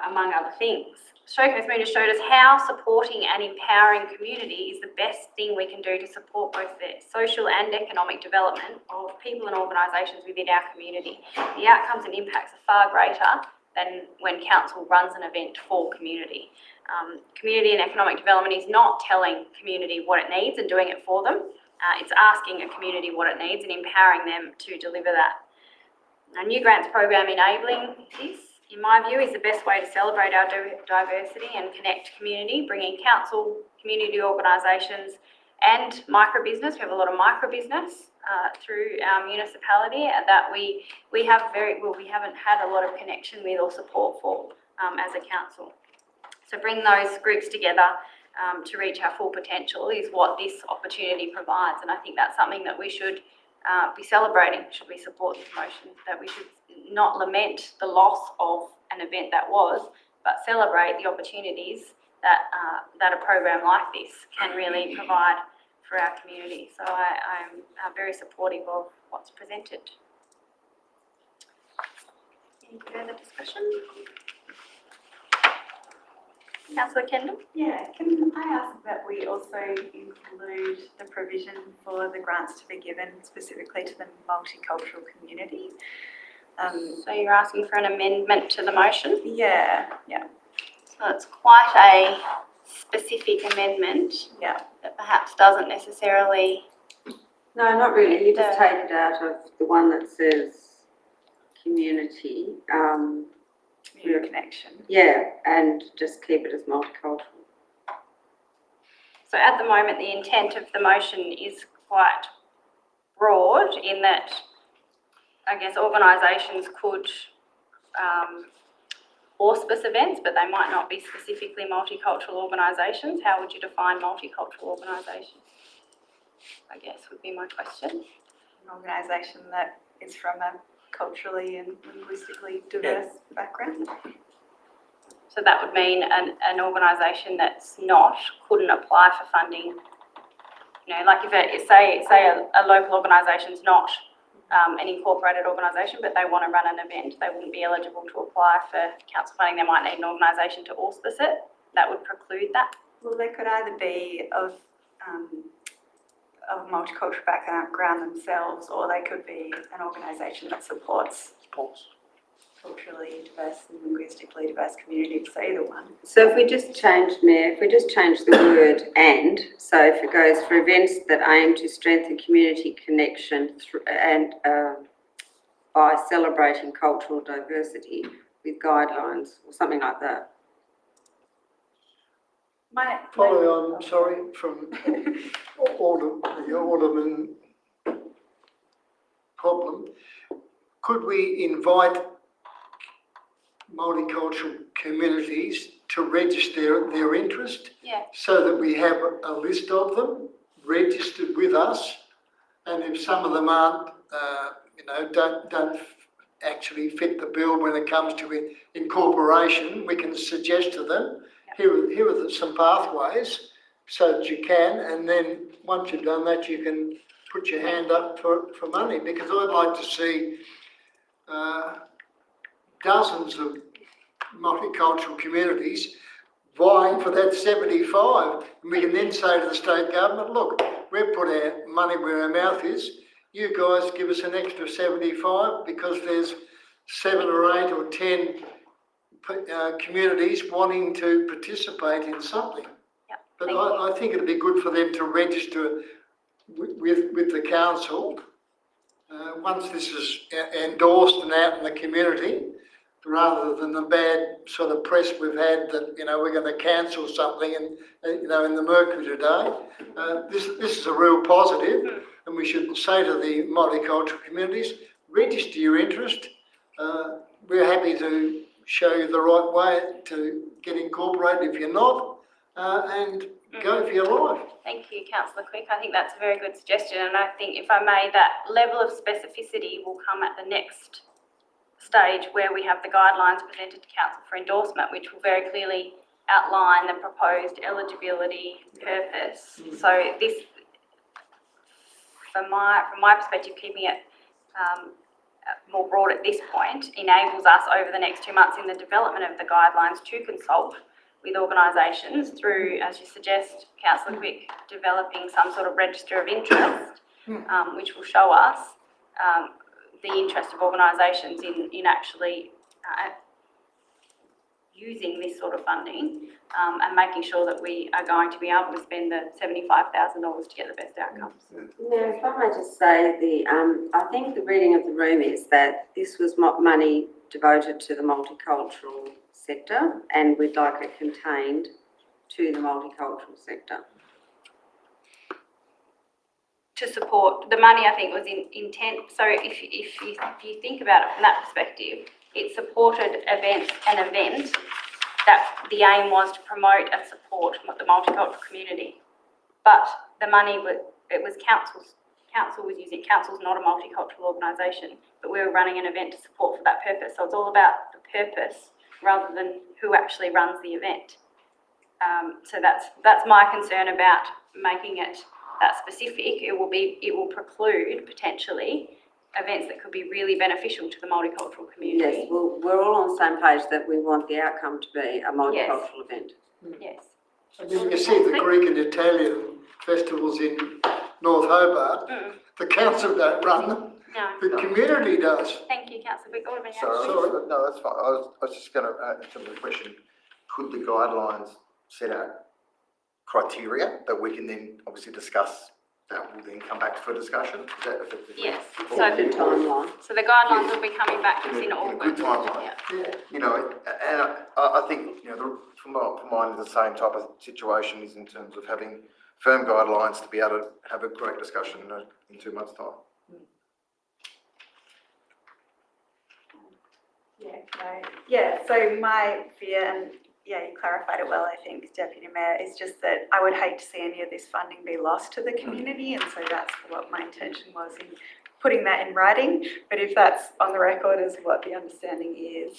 among other things. Showcase Moona showed us how supporting and empowering community is the best thing we can do to support both the social and economic development of people and organisations within our community. The outcomes and impacts are far greater than when Council runs an event for community. Community and economic development is not telling community what it needs and doing it for them. It's asking a community what it needs and empowering them to deliver that. A new grants program enabling this, in my view, is the best way to celebrate our diversity and connect community, bringing Council, community organisations and micro-business. We have a lot of micro-business through our municipality that we haven't had a lot of connection with or support for as a council. So bring those groups together to reach our full potential is what this opportunity provides, and I think that's something that we should be celebrating should we support this motion, that we should not lament the loss of an event that was, but celebrate the opportunities that a program like this can really provide for our community. So I'm very supportive of what's presented. Any further discussion? Councillor Kendall? Yeah, can I ask that we also include the provision for the grants to be given specifically to the multicultural community? So you're asking for an amendment to the motion? Yeah. So it's quite a specific amendment. Yeah. That perhaps doesn't necessarily. No, not really. You just take it out of the one that says community. Your connection. Yeah, and just keep it as multicultural. So at the moment, the intent of the motion is quite broad in that, I guess, organisations could auspice events, but they might not be specifically multicultural organisations. How would you define multicultural organisation? I guess would be my question. An organisation that is from a culturally and linguistically diverse background. So that would mean an organisation that's couldn't apply for funding. You know, like if say a local organisation's not an incorporated organisation, but they want to run an event, they wouldn't be eligible to apply for council funding. They might need an organisation to auspice it. That would preclude that. Well, they could either be of multicultural background themselves, or they could be an organisation that supports culturally diverse and linguistically diverse communities, so either one. So if we just change, Mayor, the word "and," so if it goes for events that aim to strengthen community connection and by celebrating cultural diversity with guidelines or something like that. Following on, sorry, from the Alderman problem, could we invite multicultural communities to register their interest? Yeah. So that we have a list of them registered with us, and if some of them aren't, don't actually fit the bill when it comes to incorporation, we can suggest to them, here are some pathways so that you can, and then once you've done that, you can put your hand up for money, because I'd like to see dozens of multicultural communities vying for that 75. And we can then say to the state government, look, we've put our money where our mouth is. You guys give us an extra 75 because there's 7 or 8 or 10 communities wanting to participate in something. Yep. But I think it'd be good for them to register with the council. Once this is endorsed and out in the community, rather than the bad sort of press we've had that, we're going to cancel something and, in the Mercury today. This is a real positive, and we should say to the multicultural communities, register your interest. We're happy to show you the right way to get incorporated if you're not, and go for your life. Thank you, Councillor Quick. I think that's a very good suggestion, and I think, if I may, that level of specificity will come at the next stage where we have the guidelines presented to council for endorsement, which will very clearly outline the proposed eligibility purpose. So this, from my perspective, keeping it more broad at this point enables us over the next 2 months in the development of the guidelines to consult with organisations through, as you suggest, Councillor Quick, developing some sort of register of interest, which will show us the interest of organisations in actually using this sort of funding, and making sure that we are going to be able to spend the $75,000 to get the best outcomes. Now, if I may just say, I think the reading of the room is that this was money devoted to the multicultural sector, and we'd like it contained to the multicultural sector. To support the money, I think was in intent. So if you think about it from that perspective, it supported an event that the aim was to promote and support the multicultural community. But the money was council's. Council was using. Council's not a multicultural organisation, but we were running an event to support for that purpose. So it's all about the purpose rather than who actually runs the event. So that's my concern about making it that specific. It will preclude potentially events that could be really beneficial to the multicultural community. Yes, well, we're all on the same page that we want the outcome to be a multicultural event. Yes. And then you see the Greek and Italian festivals in North Hobart. The council don't run them. No. The community does. Thank you, Councillor Quick. Alderman Yacob. Sorry, no, that's fine. I was just going to, in terms of the question, could the guidelines set out criteria that we can then obviously discuss, that will then come back for discussion? Is that effectively? Yes. So the timeline. So the guidelines will be coming back to us in August. Good timeline. Yeah. And I think, from mine, the same type of situation is in terms of having firm guidelines to be able to have a great discussion in 2 months' time. So my fear, and you clarified it well, I think, Deputy Mayor, is just that I would hate to see any of this funding be lost to the community, and so that's what my intention was in putting that in writing. But if that's on the record as what the understanding is,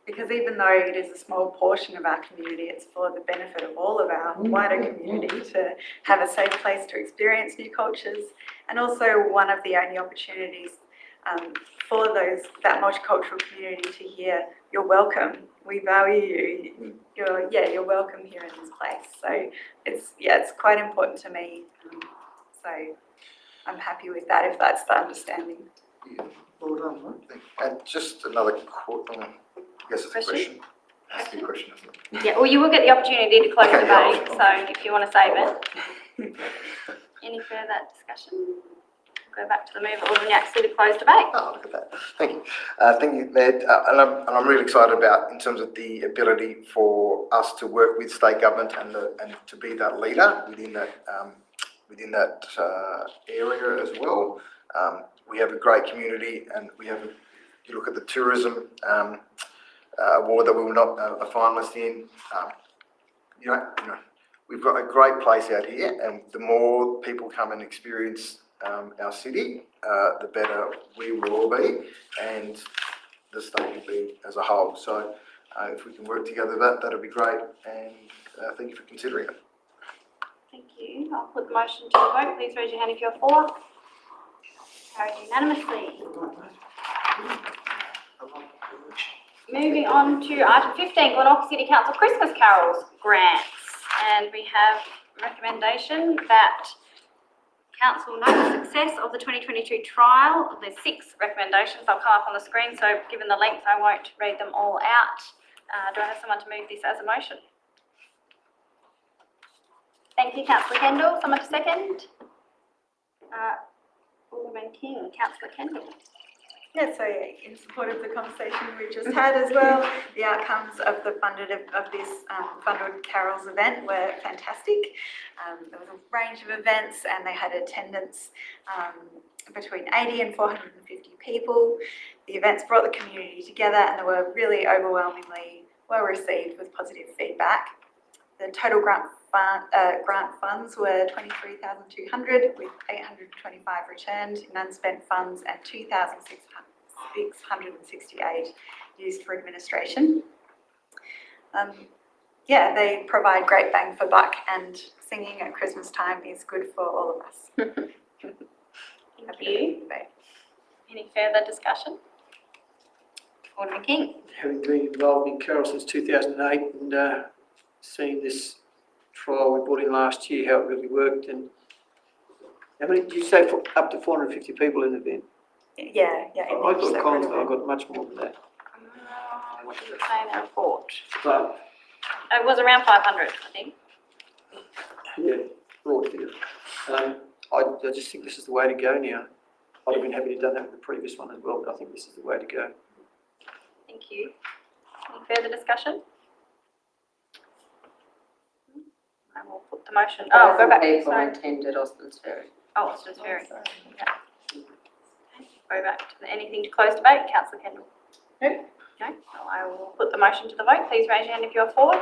because even though it is a small portion of our community, it's for the benefit of all of our wider community to have a safe place to experience new cultures, and also one of the only opportunities for that multicultural community to hear, you're welcome, we value you, you're welcome here in this place. So it's quite important to me. So I'm happy with that, if that's the understanding. Yeah, well done, mate. And just another I guess it's a question. Has to be a question, isn't it? Yeah, well, you will get the opportunity to close the debate, so if you want to save it. Any further discussion? go back to the mover, Alderman Yaxley, to close debate. Oh, look at that. Thank you. Thank you, Mayor. And I'm really excited about in terms of the ability for us to work with state government and to be that leader within that area as well. We have a great community, and we have. You look at the tourism award that we were not a finalist in. You know, we've got a great place out here, and the more people come and experience our city, the better we will all be, and the state will be as a whole. So if we can work together, that'll be great, and thank you for considering it. Thank you. I'll put the motion to the vote. Please raise your hand if you're for. Carried unanimously. Moving on to item 15, Glenorchy City Council Christmas Carols grants. And we have recommendation that Council note the success of the 2022 trial. There's 6 recommendations. They'll come up on the screen, so given the length, I won't read them all out. Do I have someone to move this as a motion? Thank you, Councillor Kendall. Someone to second? Alderman King, Councillor Kendall. Yeah, so in support of the conversation we just had as well, the outcomes of this Funded Carols event were fantastic. There was a range of events, and they had attendance between 80 and 450 people. The events brought the community together, and they were really overwhelmingly well received with positive feedback. The total grant funds were 23,200, with 825 returned in unspent funds and 2,668 used for administration. Yeah, they provide great bang for buck, and singing at Christmas time is good for all of us. Thank you. Any further discussion? Alderman King. Having been involved in Carol since 2008 and seeing this trial we brought in last year, how it really worked, and how many did you say for up to 450 people in the event? Yeah. I thought Constar got much more than that. What does it say in the report? But It was around 500, I think. yeah, broad figure. I just think this is the way to go now. I'd have been happy to have done that with the previous one as well, but I think this is the way to go. Thank you. Any further discussion? I will put the motion. Oh, go back. People Sorry. attended Austin's Ferry. Oh, Austin's Ferry. Yeah. Go back to anything to close debate, Councillor Kendall. No. No. So I will put the motion to the vote. Please raise your hand if you're for.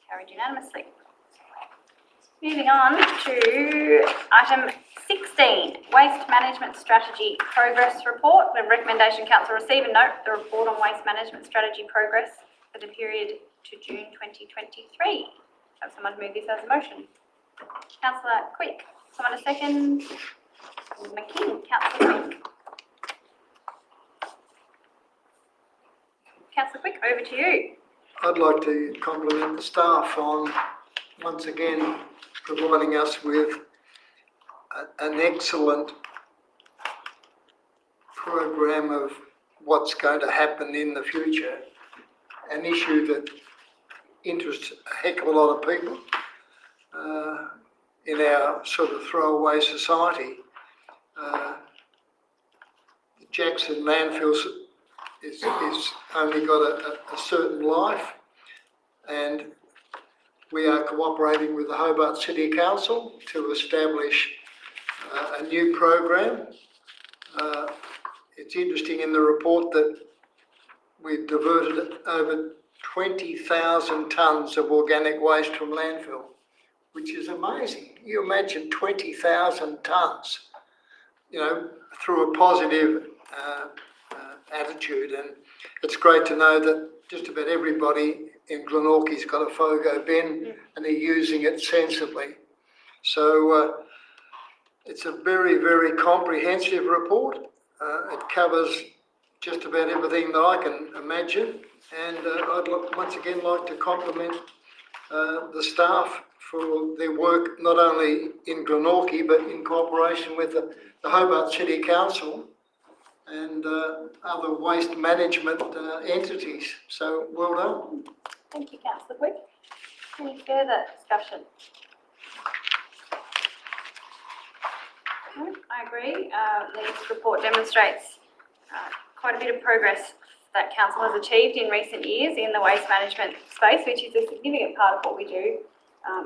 Carried unanimously. Moving on to item 16, Waste Management Strategy Progress Report. The recommendation Council receive and note the report on waste management strategy progress for the period to June 2023. Have someone move this as a motion. Councillor Quick. Someone a second. Alderman King. Councillor Quick. Councillor Quick, over to you. I'd like to compliment the staff on once again providing us with an excellent program of what's going to happen in the future, an issue that interests a heck of a lot of people in our sort of throwaway society. The Jackson landfill is only got a certain life, and we are cooperating with the Hobart City Council to establish a new program. It's interesting in the report that we've diverted over 20,000 tonnes of organic waste from landfill, which is amazing. You imagine 20,000 tonnes, through a positive attitude, and it's great to know that just about everybody in Glenorchy's got a FOGO bin and they're using it sensibly. So it's a very, very comprehensive report. It covers just about everything that I can imagine, and I'd once again like to compliment the staff for their work, not only in Glenorchy but in cooperation with the Hobart City Council and other waste management entities. So well done. Thank you, Councillor Quick. Any further discussion? I agree. This report demonstrates quite a bit of progress that council has achieved in recent years in the waste management space, which is a significant part of what we do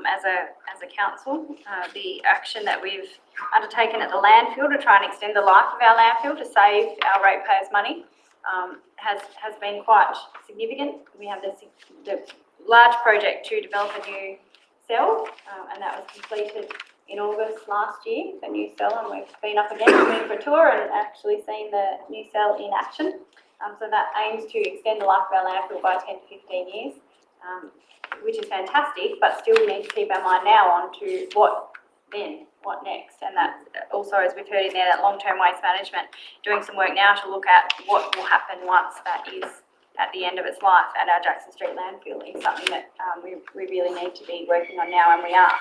as a council. The action that we've undertaken at the landfill to try and extend the life of our landfill to save our ratepayers' money has been quite significant. We have the large project to develop a new cell, and that was completed in August last year, the new cell, and we've been up again, been for a tour and actually seen the new cell in action. So that aims to extend the life of our landfill by 10 to 15 years, which is fantastic, but still we need to keep our mind now on to what then, what next, and that also, as we've heard in there, that long-term waste management, doing some work now to look at what will happen once that is at the end of its life at our Jackson Street landfill is something that we really need to be working on now, and we are,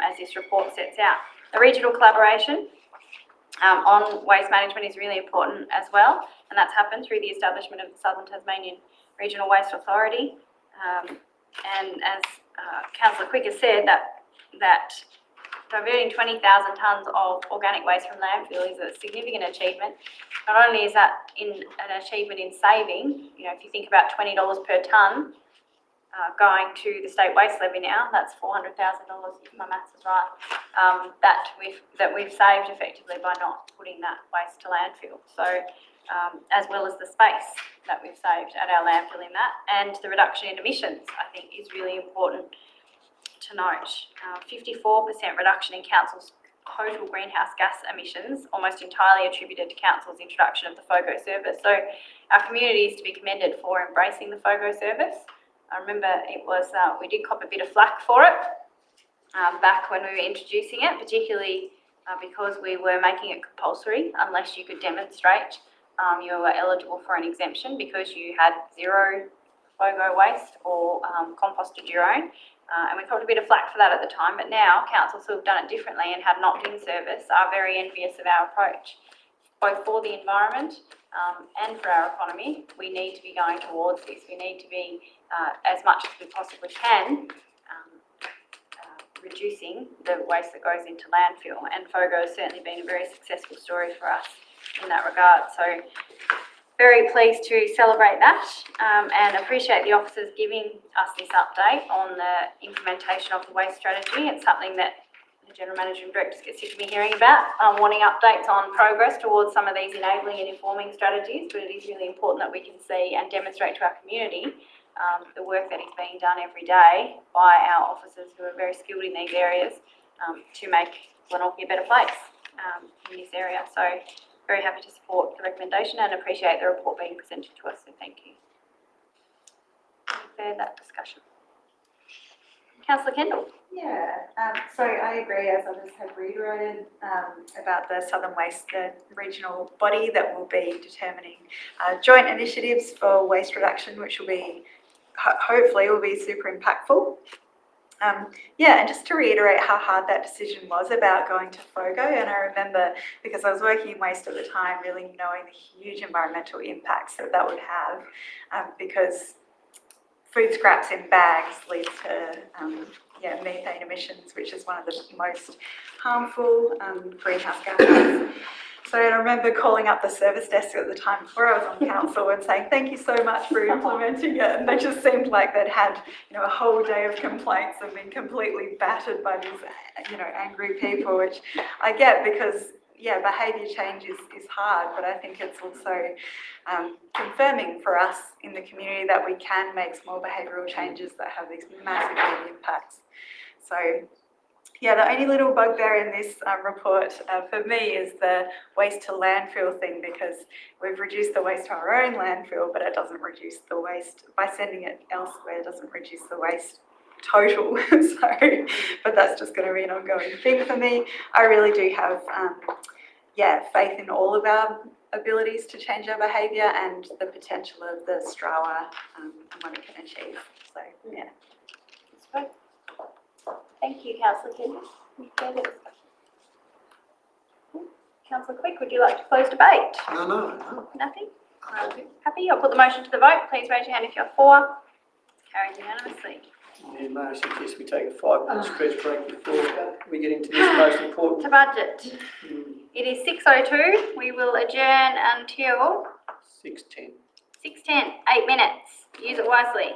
as this report sets out. The regional collaboration on waste management is really important as well, and that's happened through the establishment of the Southern Tasmanian Regional Waste Authority. And as Councillor Quick has said, that diverting 20,000 tonnes of organic waste from landfill is a significant achievement. Not only is that an achievement in saving, you know, if you think about $20 per tonne going to the state waste levy now, that's $400,000 if my maths is right, that we've saved effectively by not putting that waste to landfill. So as well as the space that we've saved at our landfill in that, and the reduction in emissions, I think, is really important to note. 54% reduction in council's total greenhouse gas emissions, almost entirely attributed to council's introduction of the FOGO service. So our community is to be commended for embracing the FOGO service. I remember it was, we did cop a bit of flack for it back when we were introducing it, particularly because we were making it compulsory unless you could demonstrate you were eligible for an exemption because you had zero FOGO waste or composted your own. And we copped a bit of flack for that at the time, but now councils who have done it differently and had an opt-in service are very envious of our approach, both for the environment and for our economy. We need to be going towards this. We need to be, as much as we possibly can, reducing the waste that goes into landfill. And FOGO has certainly been a very successful story for us in that regard. So very pleased to celebrate that and appreciate the officers giving us this update on the implementation of the waste strategy. It's something that the General Manager and Directors get sick of me hearing about, wanting updates on progress towards some of these enabling and informing strategies, but it is really important that we can see and demonstrate to our community the work that is being done every day by our officers who are very skilled in these areas to make Glenorchy a better place in this area. So very happy to support the recommendation and appreciate the report being presented to us, so thank you. Any further discussion? Councillor Kendall. Yeah, so I agree, as others have reiterated, about the Southern Waste, the regional body that will be determining joint initiatives for waste reduction, which will be, hopefully, will be super impactful. Yeah, and just to reiterate how hard that decision was about going to FOGO, and I remember, because I was working in waste at the time, really knowing the huge environmental impacts that that would have, because food scraps in bags lead to methane emissions, which is one of the most harmful greenhouse gases. So I remember calling up the service desk at the time before I was on council and saying, thank you so much for implementing it. And they just seemed like they'd had, a whole day of complaints and been completely battered by these, angry people, which I get because, behaviour change is hard, but I think it's also confirming for us in the community that we can make small behavioural changes that have these massive impacts. So, the only little bugbear in this report for me is the waste to landfill thing, because we've reduced the waste to our own landfill, but it doesn't reduce the waste, by sending it elsewhere, it doesn't reduce the waste total. So, but that's just going to be an ongoing thing for me. I really do have, faith in all of our abilities to change our behaviour and the potential of the STRAWA and what it can achieve. So, yeah. That's great. Thank you, Councillor Kendall. Any further discussion? Councillor Quick, would you like to close debate? No. Nothing? Happy? I'll put the motion to the vote. Please raise your hand if you're for. Carried unanimously. Yeah, may I suggest we take a 5-minute stretch break before we get into this most important. To budget. It is 6:02. We will adjourn until 6:10. 6:10. 8 minutes. Use it wisely.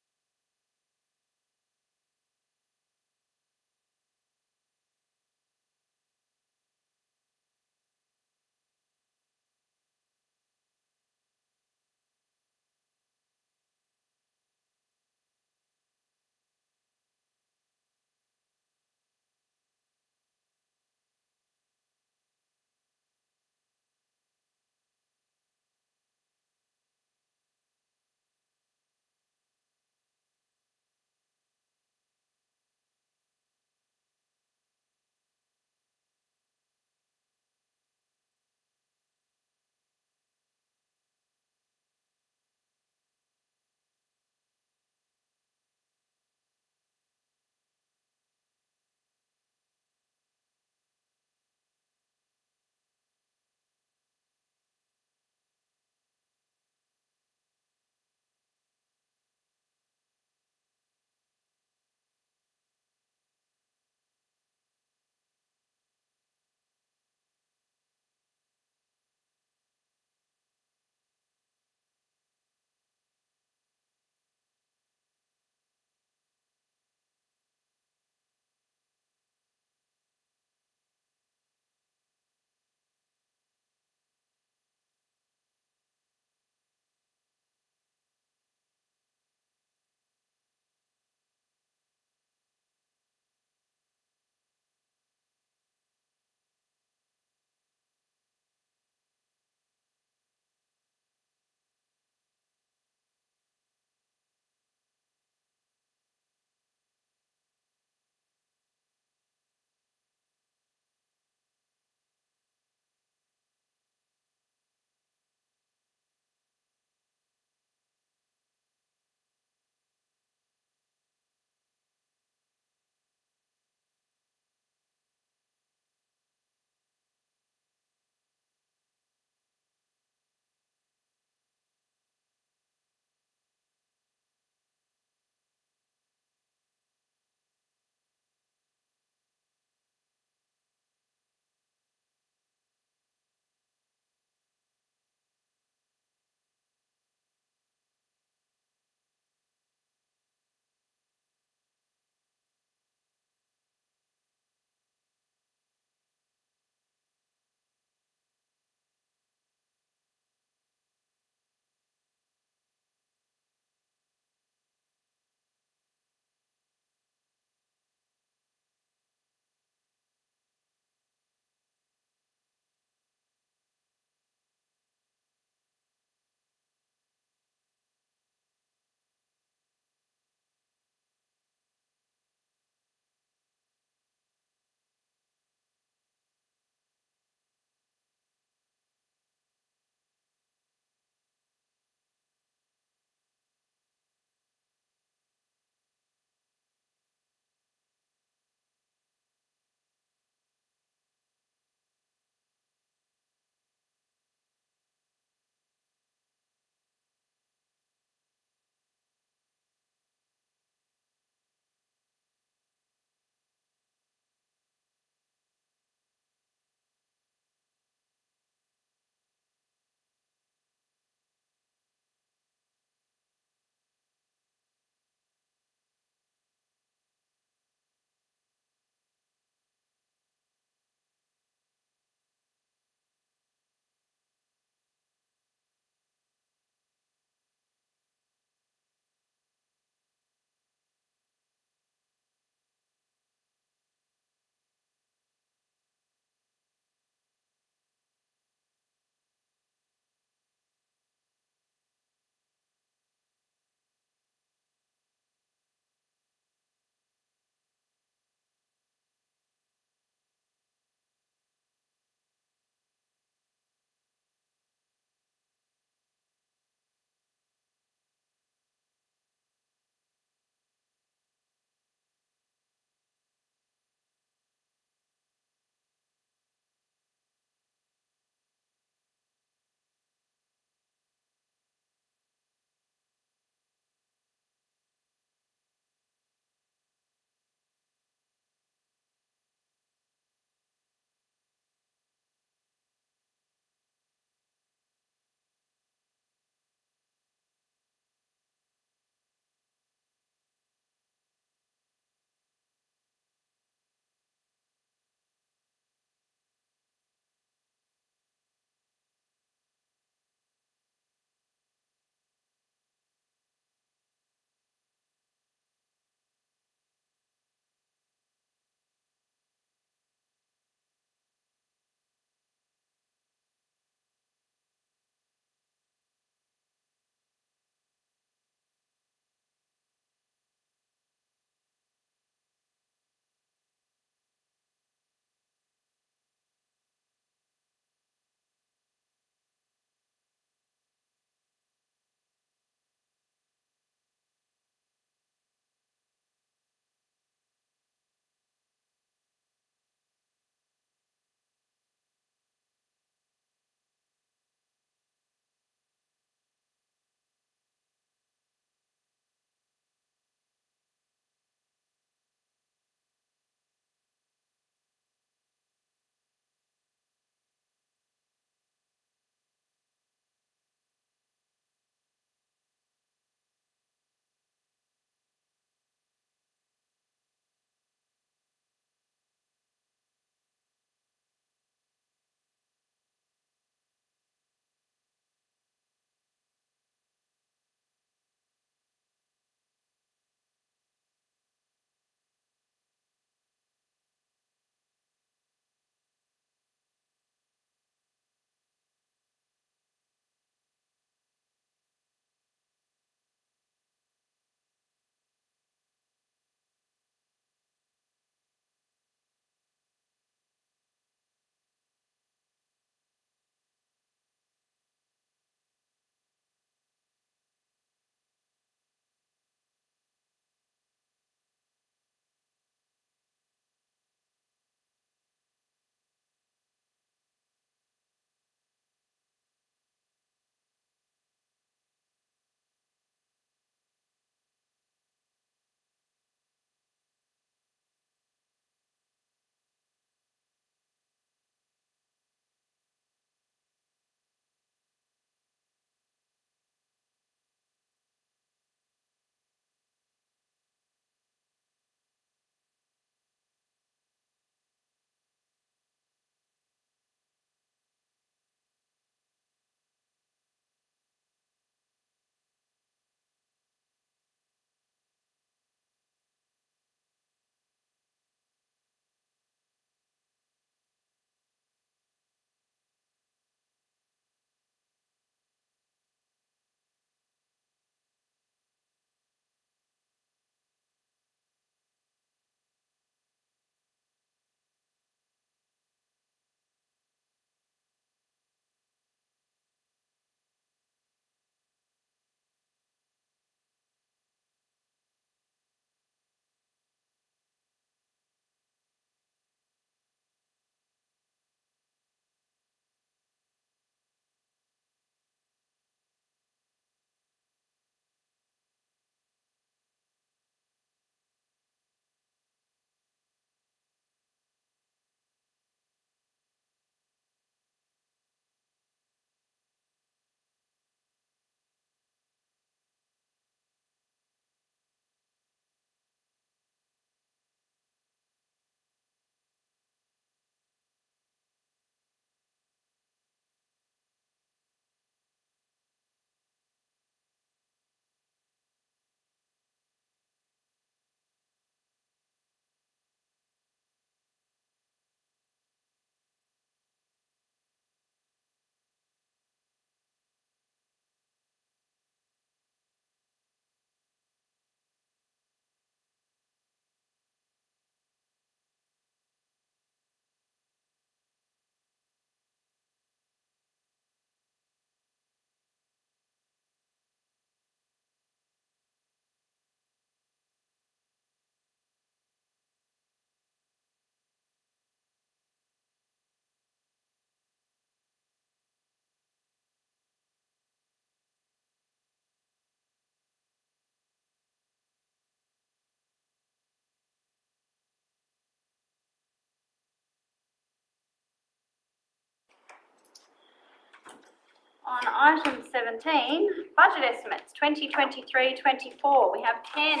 On item 17, budget estimates 2023-24. We have 10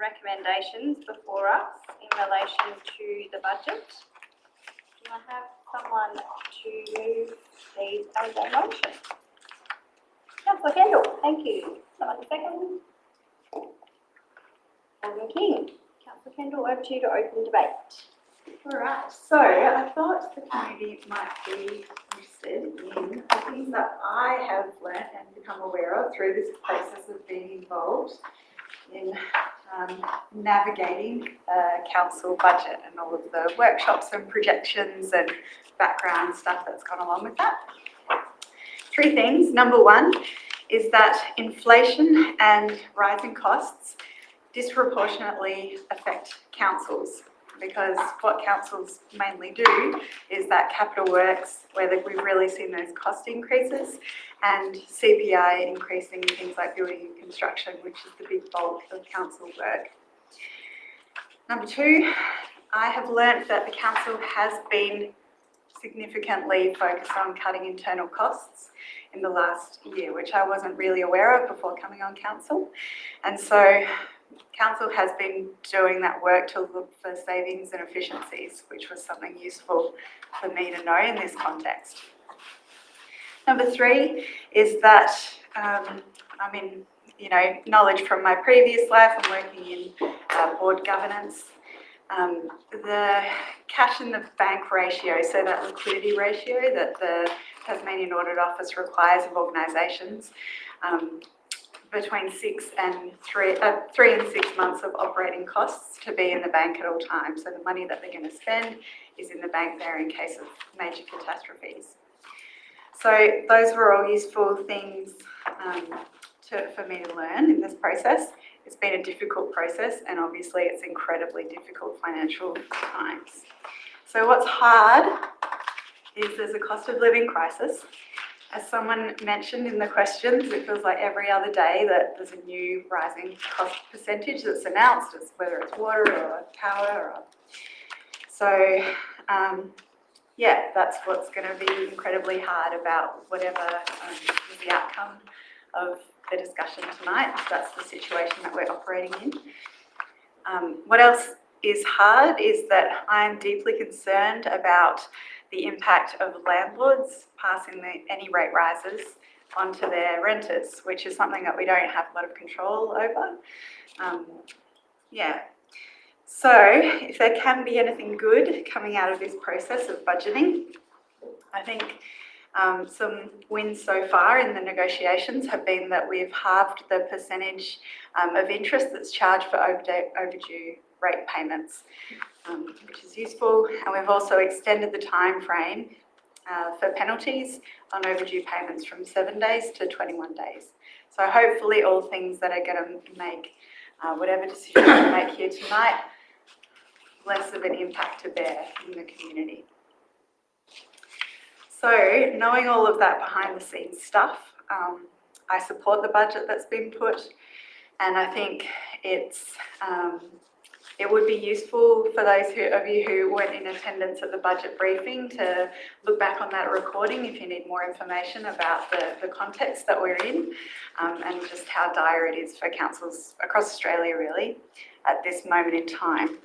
recommendations before us in relation to the budget. Do I have someone to move these as a motion? Councillor Kendall, thank you. Someone to second? Alderman King. Councillor Kendall, over to you to open debate. All right, so I thought the community might be interested in the things that I have learnt and become aware of through this process of being involved in navigating a council budget and all of the workshops and projections and background stuff that's gone along with that. 3 things. Number 1 is that inflation and rising costs disproportionately affect councils, because what councils mainly do is that capital works, where we've really seen those cost increases, and CPI increasing in things like building and construction, which is the big bulk of council work. Number 2, I have learnt that the council has been significantly focused on cutting internal costs in the last year, which I wasn't really aware of before coming on council. And so council has been doing that work to look for savings and efficiencies, which was something useful for me to know in this context. Number 3 is that, knowledge from my previous life. I'm working in board governance. The cash in the bank ratio, so that liquidity ratio that the Tasmanian Audit Office requires of organisations, between 3 and 6 months of operating costs to be in the bank at all times. So the money that they're going to spend is in the bank there in case of major catastrophes. So those were all useful things for me to learn in this process. It's been a difficult process, and obviously it's incredibly difficult financial times. So what's hard is there's a cost of living crisis. As someone mentioned in the questions, it feels like every other day that there's a new rising cost percentage that's announced, whether it's water or power. That's what's going to be incredibly hard about whatever is the outcome of the discussion tonight. That's the situation that we're operating in. What else is hard is that I'm deeply concerned about the impact of landlords passing any rate rises onto their renters, which is something that we don't have a lot of control over. So if there can be anything good coming out of this process of budgeting, I think some wins so far in the negotiations have been that we've halved the percentage of interest that's charged for overdue rate payments, which is useful. And we've also extended the time frame for penalties on overdue payments from 7 days to 21 days. So hopefully all things that are going to make whatever decision we make here tonight less of an impact to bear in the community. So knowing all of that behind the scenes stuff, I support the budget that's been put, and I think it would be useful for those of you who weren't in attendance at the budget briefing to look back on that recording if you need more information about the context that we're in, and just how dire it is for councils across Australia really at this moment in time.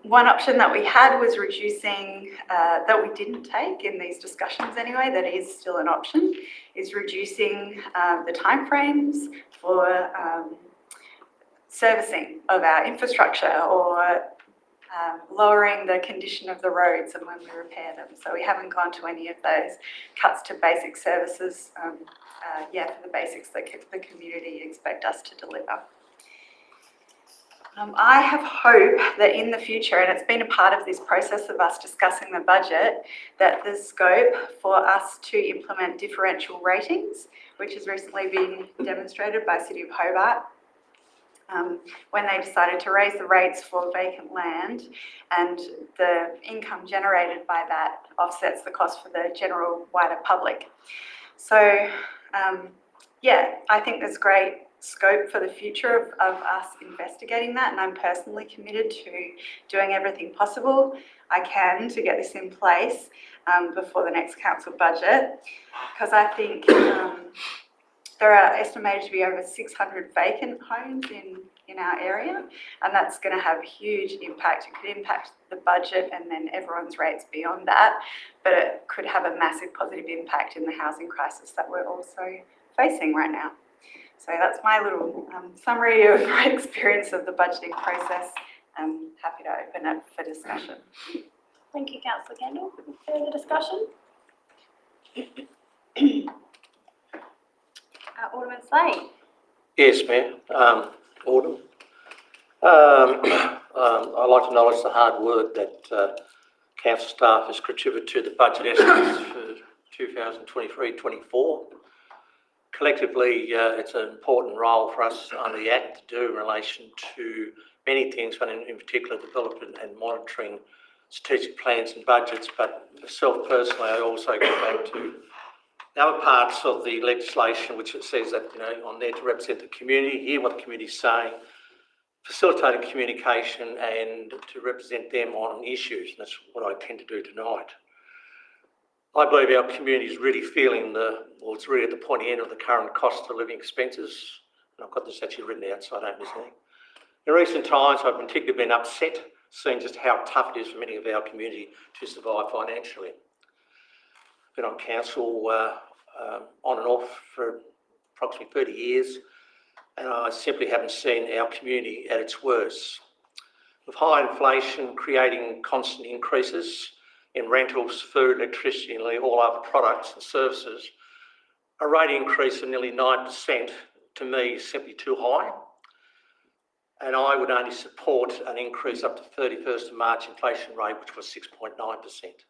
One option that we had was reducing, that we didn't take in these discussions anyway, that is still an option, is reducing the timeframes for servicing of our infrastructure, or lowering the condition of the roads and when we repair them. So we haven't gone to any of those cuts to basic services for the basics that the community expect us to deliver. I have hope that in the future, and it's been a part of this process of us discussing the budget, that there's scope for us to implement differential ratings, which has recently been demonstrated by City of Hobart, when they decided to raise the rates for vacant land, and the income generated by that offsets the cost for the general wider public. So I think there's great scope for the future of us investigating that, and I'm personally committed to doing everything possible I can to get this in place before the next council budget, because I think there are estimated to be over 600 vacant homes in our area, and that's going to have a huge impact. It could impact the budget and then everyone's rates beyond that, but it could have a massive positive impact in the housing crisis that we're also facing right now. So that's my little summary of my experience of the budgeting process. I'm happy to open it for discussion. Thank you, Councillor Kendall. Further discussion? Alderman Slade. Yes, Mayor. Alderman. I'd like to acknowledge the hard work that council staff has contributed to the budget estimates for 2023-24. Collectively, it's an important role for us under the Act to do in relation to many things, but in particular development and monitoring strategic plans and budgets. But myself personally, I also go back to the other parts of the legislation, which it says that, you know, I'm there to represent the community, hear what the community is saying, facilitating communication and to represent them on issues. And that's what I tend to do tonight. I believe our community is really feeling it's really at the pointy end of the current cost of living expenses. And I've got this actually written out so I don't miss anything. In recent times, I've particularly been upset seeing just how tough it is for many of our community to survive financially. I've been on council on and off for approximately 30 years, and I simply haven't seen our community at its worst. With high inflation creating constant increases in rentals, food, electricity, and all other products and services, a rate increase of nearly 9% to me is simply too high. And I would only support an increase up to 31st of March inflation rate, which was 6.9%.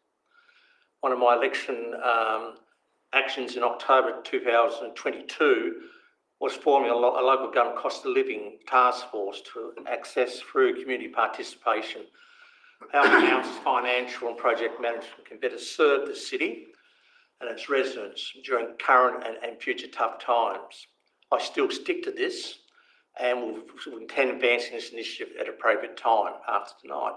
One of my election actions in October 2022 was forming a local government cost of living task force to access through community participation how council's financial and project management can better serve the city and its residents during current and future tough times. I still stick to this and will intend advancing this initiative at appropriate time after tonight.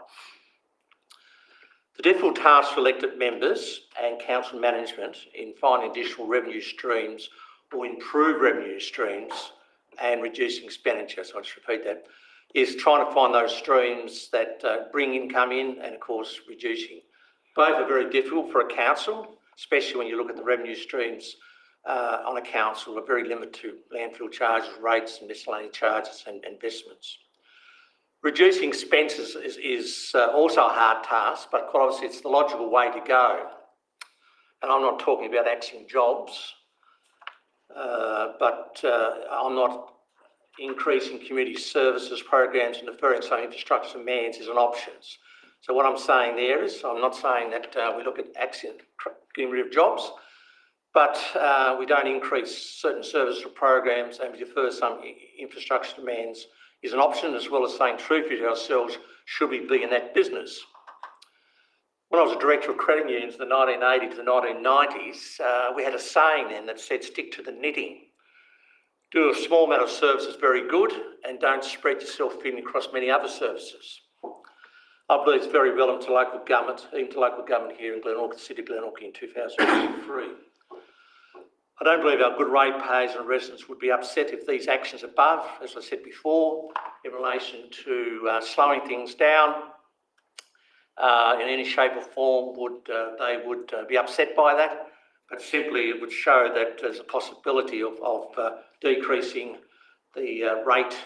The difficult task for elected members and council management in finding additional revenue streams or improve revenue streams and reducing expenditure, so I'll just repeat that, is trying to find those streams that bring income in and, of course, reducing. Both are very difficult for a council, especially when you look at the revenue streams on a council are very limited to landfill charges, rates and miscellaneous charges and investments. Reducing expenses is also a hard task, but quite obviously it's the logical way to go. And I'm not talking about axing jobs, but I'm not increasing community services programs and deferring some infrastructure demands as an option. So what I'm saying there is, I'm not saying that we look at axing, getting rid of jobs, but we don't increase certain service programs and we defer some infrastructure demands is an option, as well as saying truthfully to ourselves, should we be in that business? When I was a director of credit unions in the 1980s to the 1990s, we had a saying then that said, stick to the knitting. Do a small amount of services very good and don't spread yourself thin across many other services. I believe it's very relevant to local government, even to local government here in Glenorchy, City of Glenorchy in 2023. I don't believe our good ratepayers and residents would be upset if these actions above, as I said before, in relation to slowing things down in any shape or form, they would be upset by that. But simply it would show that there's a possibility of decreasing the rate,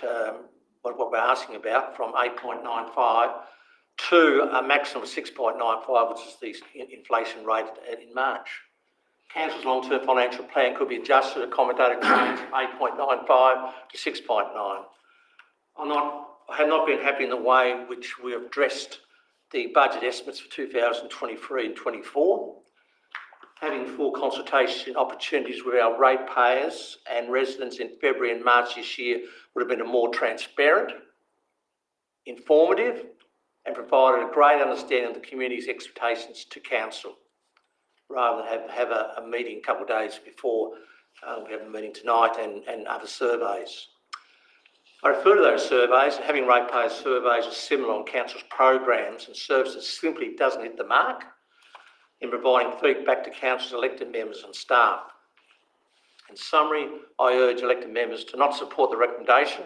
what we're asking about, from 8.95 to a maximum of 6.95, which is the inflation rate in March. Council's long-term financial plan could be adjusted to accommodate a change from 8.95 to 6.9. I have not been happy in the way in which we have addressed the budget estimates for 2023 and 24. Having full consultation opportunities with our ratepayers and residents in February and March this year would have been a more transparent, informative, and provided a great understanding of the community's expectations to council, rather than have a meeting a couple of days before we have a meeting tonight and other surveys. I refer to those surveys, and having ratepayers surveys are similar on council's programs and services simply doesn't hit the mark in providing feedback to council's elected members and staff. In summary, I urge elected members to not support the recommendation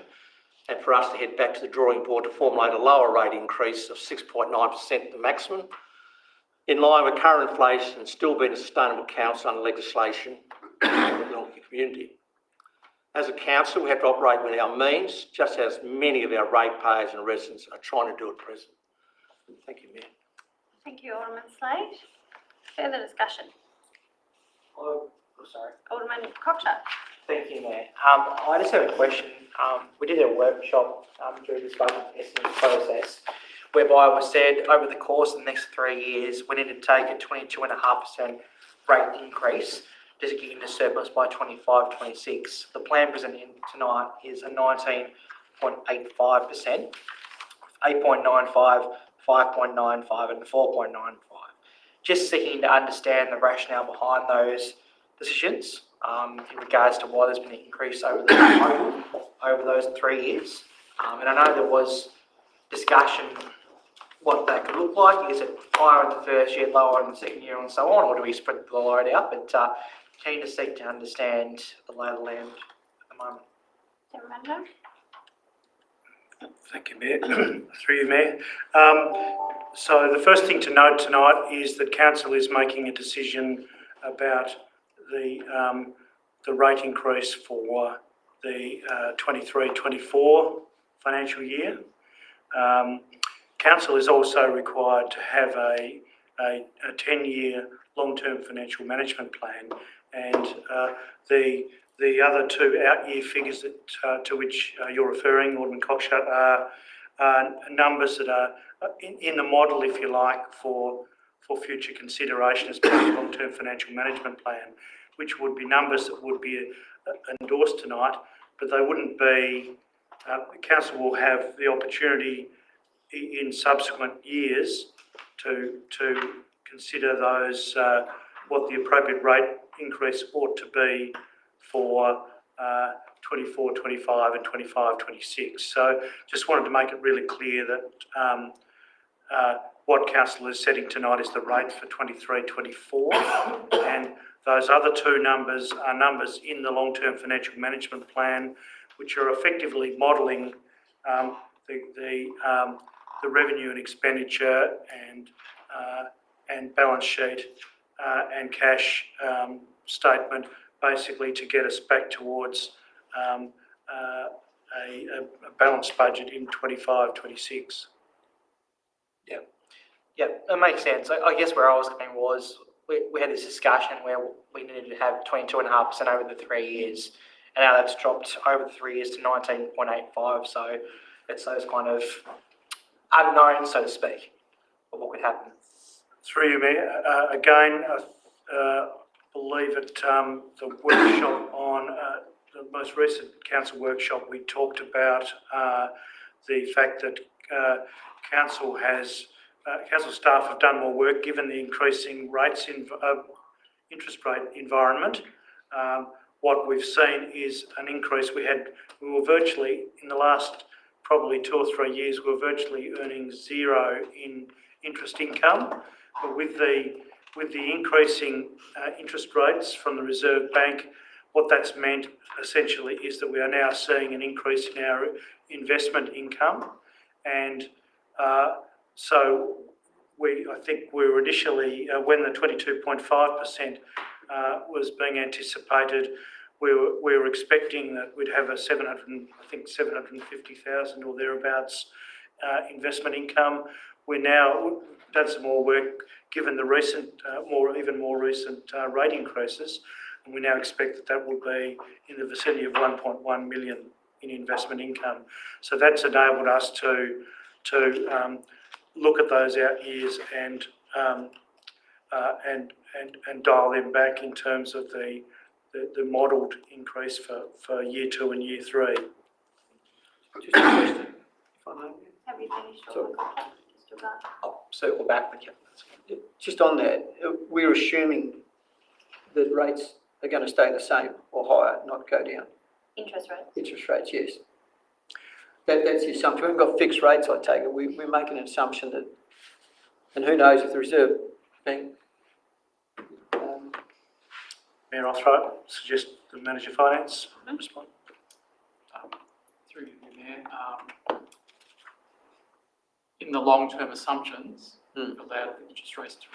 and for us to head back to the drawing board to formulate a lower rate increase of 6.9% the maximum, in line with current inflation and still being a sustainable council under legislation in the community. As a council, we have to operate within our means, just as many of our ratepayers and residents are trying to do at present. Thank you, Mayor. Thank you, Alderman Slade. Further discussion? Sorry. Alderman Cockshott. Thank you, Mayor. I just have a question. We did a workshop during this budget estimate process whereby it was said over the course of the next 3 years we need to take a 22.5% rate increase to get into surplus by 25-26. The plan presented tonight is a 19.85%, 8.95, 5.95 and 4.95. Just seeking to understand the rationale behind those decisions in regards to why there's been an increase over those 3 years. And I know there was discussion what that could look like. Is it higher in the first year, lower in the second year and so on, or do we spread the load out? But keen to seek to understand the lay of the land at the moment. Thank you, Mayor. Through you, Mayor. So the first thing to note tonight is that council is making a decision about the rate increase for the 23-24 financial year. Council is also required to have a 10-year long-term financial management plan, and the other two out-year figures that, to which you're referring, Alderman Cockshott, are numbers that are in the model, if you like, for future consideration as part of the long-term financial management plan, which would be numbers that would be endorsed tonight, but they wouldn't be. Council will have the opportunity in subsequent years to consider those what the appropriate rate increase ought to be for 24, 25 and 25, 26. So just wanted to make it really clear that what council is setting tonight is the rate for 23, 24, and those other two numbers are numbers in the long-term financial management plan, which are effectively modelling the revenue and expenditure and balance sheet and cash statement, basically to get us back towards a balanced budget in 25, 26. Yeah, that makes sense. I guess where I was coming was we had this discussion where we needed to have 22.5% over the 3 years, and now that's dropped over the 3 years to 19.85. So it's those kind of unknowns, so to speak, of what could happen. Through you, Mayor. Again, I believe at the workshop on the most recent council workshop, we talked about the fact that council staff have done more work given the increasing rates in interest rate environment. What we've seen is an increase. We were virtually, in the last probably 2 or 3 years, we were virtually earning zero in interest income. But with the increasing interest rates from the Reserve Bank, what that's meant essentially is that we are now seeing an increase in our investment income. And so I think we were initially, when the 22.5% was being anticipated, we were expecting that we'd have a 750,000 or thereabouts investment income. We're now done some more work given the recent, even more recent rate increases, and we now expect that will be in the vicinity of 1.1 million in investment income. So that's enabled us to look at those out years and dial them back in terms of the modelled increase for year 2 and year 3. Just a question, if I may. Have you finished? Sorry. Still going? I'll circle back with you. Just on that, we're assuming that rates are going to stay the same or higher, not go down. Interest rates. Interest rates, yes. That's the assumption. We haven't got fixed rates, I take it. We're making an assumption that, and who knows if the Reserve Bank. Mayor, I'll suggest the Manager Finance respond. Through you, Mayor. In the long-term assumptions, we've allowed the interest rates to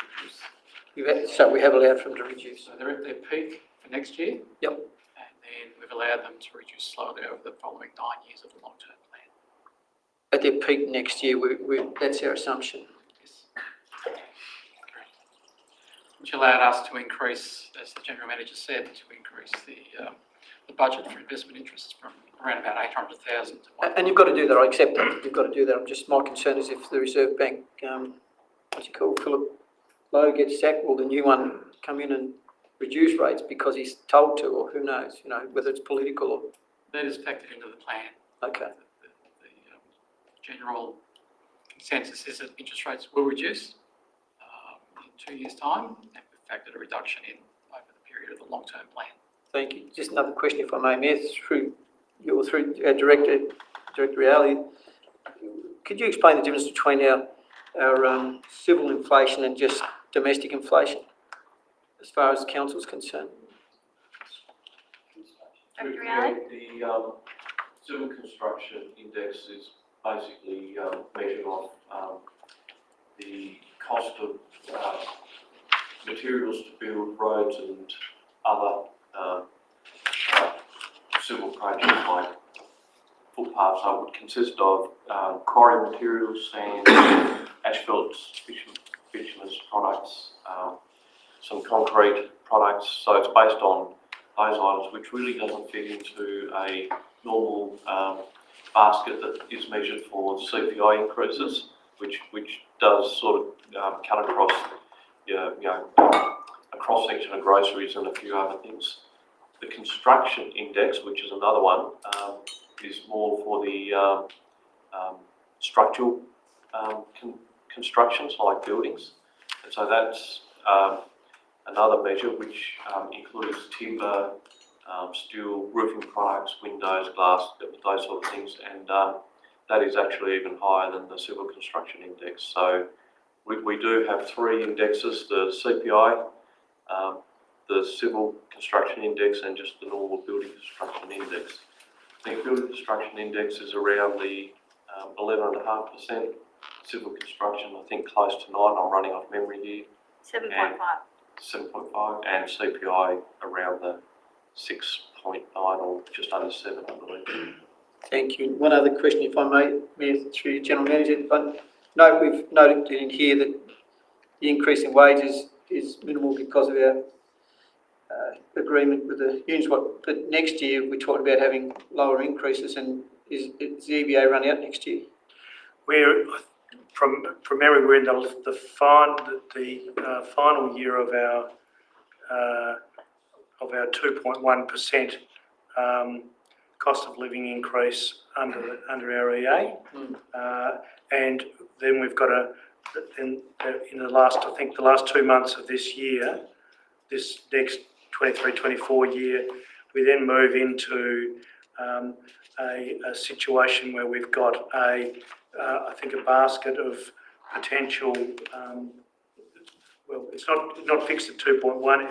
reduce. So we have allowed for them to reduce. So they're at their peak for next year. Yep. And then we've allowed them to reduce slowly over the following 9 years of the long-term plan. At their peak next year, that's our assumption. Yes. Which allowed us to increase, as the General Manager said, to increase the budget for investment interests from around about 800,000 to 1. And you've got to do that, I accept that, you've got to do that. My concern is if the Reserve Bank, Philip Lowe gets sacked, will the new one come in and reduce rates because he's told to, or who knows, whether it's political or... That is factored into the plan. Okay. The general consensus is that interest rates will reduce in 2 years' time, and we've factored a reduction in over the period of the long-term plan. Thank you. Just another question, if I may, Mayor, through our Director Reali. Could you explain the difference between our civil inflation and just domestic inflation, as far as council's concerned? Dr. Reali? The civil construction index is basically measured off the cost of materials to build roads and other civil projects like footpaths. So it would consist of quarry materials, sand, asphalt, bituminous products, some concrete products. So it's based on those items, which really doesn't fit into a normal basket that is measured for CPI increases, which does sort of cut across, a cross section of groceries and a few other things. The construction index, which is another one, is more for the structural constructions like buildings, and so that's another measure which includes timber, steel, roofing products, windows, glass, those sort of things, and that is actually even higher than the civil construction index. So we do have three indexes: the CPI, the civil construction index, and just the normal building construction index. The building construction index is around the 11.5%. Civil construction, I think, close to 9. I'm running off memory here. 7.5. 7.5, and CPI around the 6.9 or just under 7, I believe. Thank you. One other question, if I may, Mayor, through your General Manager. We've noted in here that the increase in wages is minimal because of our agreement with the unions. But next year we talked about having lower increases, and is the EBA run out next year? We're from memory, we're in the final year of our 2.1% cost of living increase under our EA, and then we've got in the last 2 months of this year, this next 23-24 year, we then move into a situation where we've got a basket of potential. Well, it's not fixed at 2.1.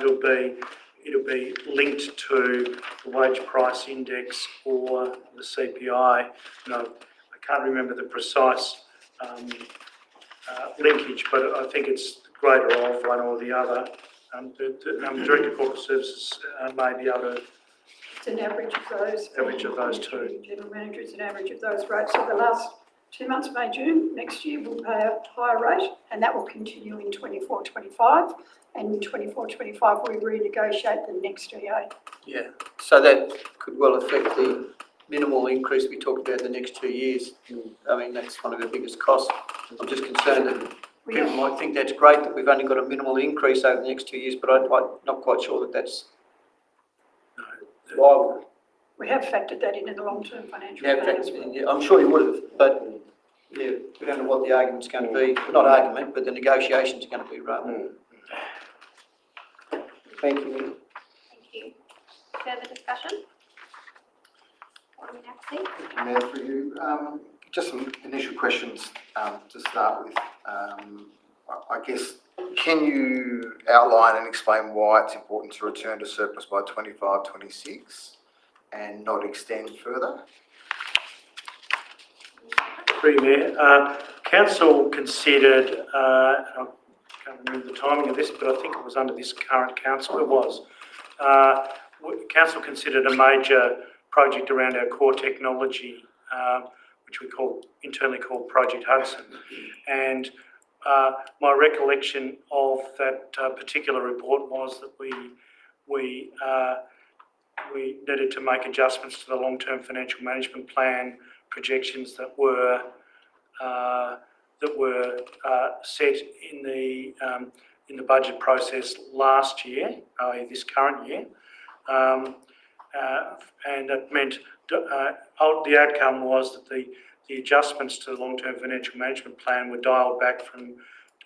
It'll be linked to the wage price index or the CPI. I can't remember the precise linkage, but I think it's greater of one or the other. The Director of Corporate Services may be able to. It's an average of those. Average of those two. General Manager, it's an average of those rates. So the last 2 months, May, June, next year we'll pay a higher rate, and that will continue in 24-25. And in 24-25, we renegotiate the next EA. Yeah, so that could well affect the minimal increase we talked about the next 2 years. I mean, that's one of our biggest costs. I'm just concerned that people might think that's great that we've only got a minimal increase over the next 2 years, but I'm not quite sure that that's viable. We have factored that in the long-term financial plan as well. Yeah, I'm sure you would have, but yeah, we don't know what the argument's going to be. Not argument, but the negotiations are going to be rather. Thank you. Thank you. Further discussion? What do we now see? Mayor, for you. Just some initial questions to start with. I guess, can you outline and explain why it's important to return to surplus by 25-26 and not extend further? Through you, Mayor. Council considered, I can't remember the timing of this, but I think it was under this current council, it was. Council considered a major project around our core technology, which we internally called Project Hudson. And my recollection of that particular report was that we needed to make adjustments to the long-term financial management plan projections that were set in the budget process last year, this current year, and that meant the outcome was that the adjustments to the long-term financial management plan were dialed back from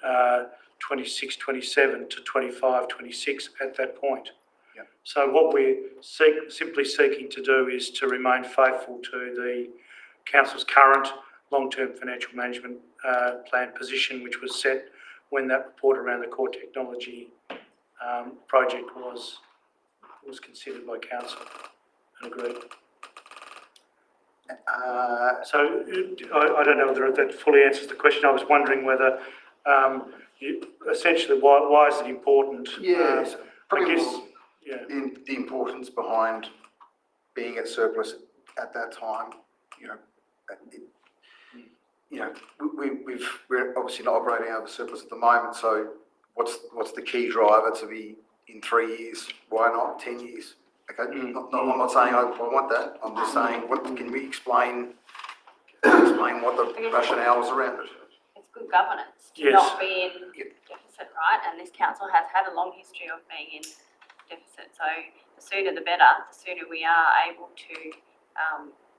26-27 to 25-26 at that point. Yep. So what we're simply seeking to do is to remain faithful to the council's current long-term financial management plan position, which was set when that report around the core technology project was considered by council and agreed. So I don't know whether that fully answers the question. I was wondering whether essentially why is it important? Yes, I guess, the importance behind being at surplus at that time. We're obviously not operating out of surplus at the moment. So what's the key driver to be in 3 years? Why not 10 years? Okay, I'm not saying I want that. I'm just saying, can we explain what the rationale is around it? It's good governance to Yes. not be in deficit, right? And this council has had a long history of being in deficit. So the sooner the better, the sooner we are able to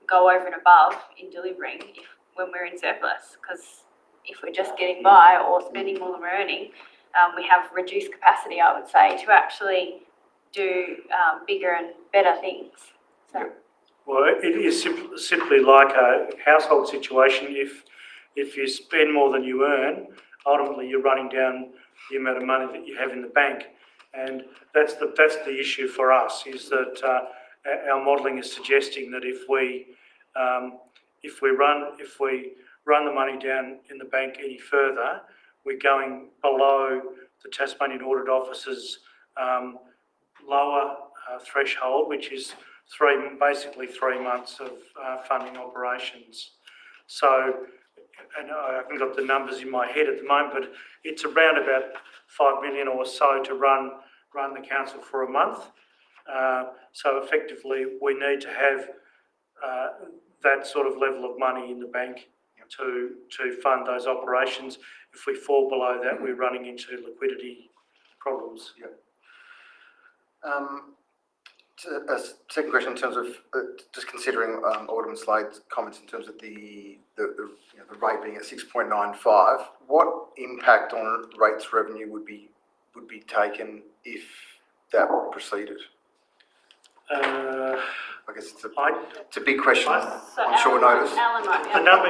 go over and above in delivering when we're in surplus. Because if we're just getting by or spending more than we're earning, we have reduced capacity, I would say, to actually do bigger and better things. So. Well, it is simply like a household situation. If you spend more than you earn, ultimately you're running down the amount of money that you have in the bank, and that's the issue for us. Is that our modelling is suggesting that if we run the money down in the bank any further, we're going below the Tasmanian Audit Office's lower threshold, which is basically 3 months of funding operations. So, and I haven't got the numbers in my head at the moment, but it's around about 5 million or so to run the council for a month. So effectively, we need to have that sort of level of money in the bank to fund those operations. If we fall below that, we're running into liquidity problems. Yeah. A second question in terms of just considering Alderman Slade's comments in terms of the rate being at 6.95. What impact on rates revenue would be taken if that proceeded? I guess it's a big question on short notice. The number,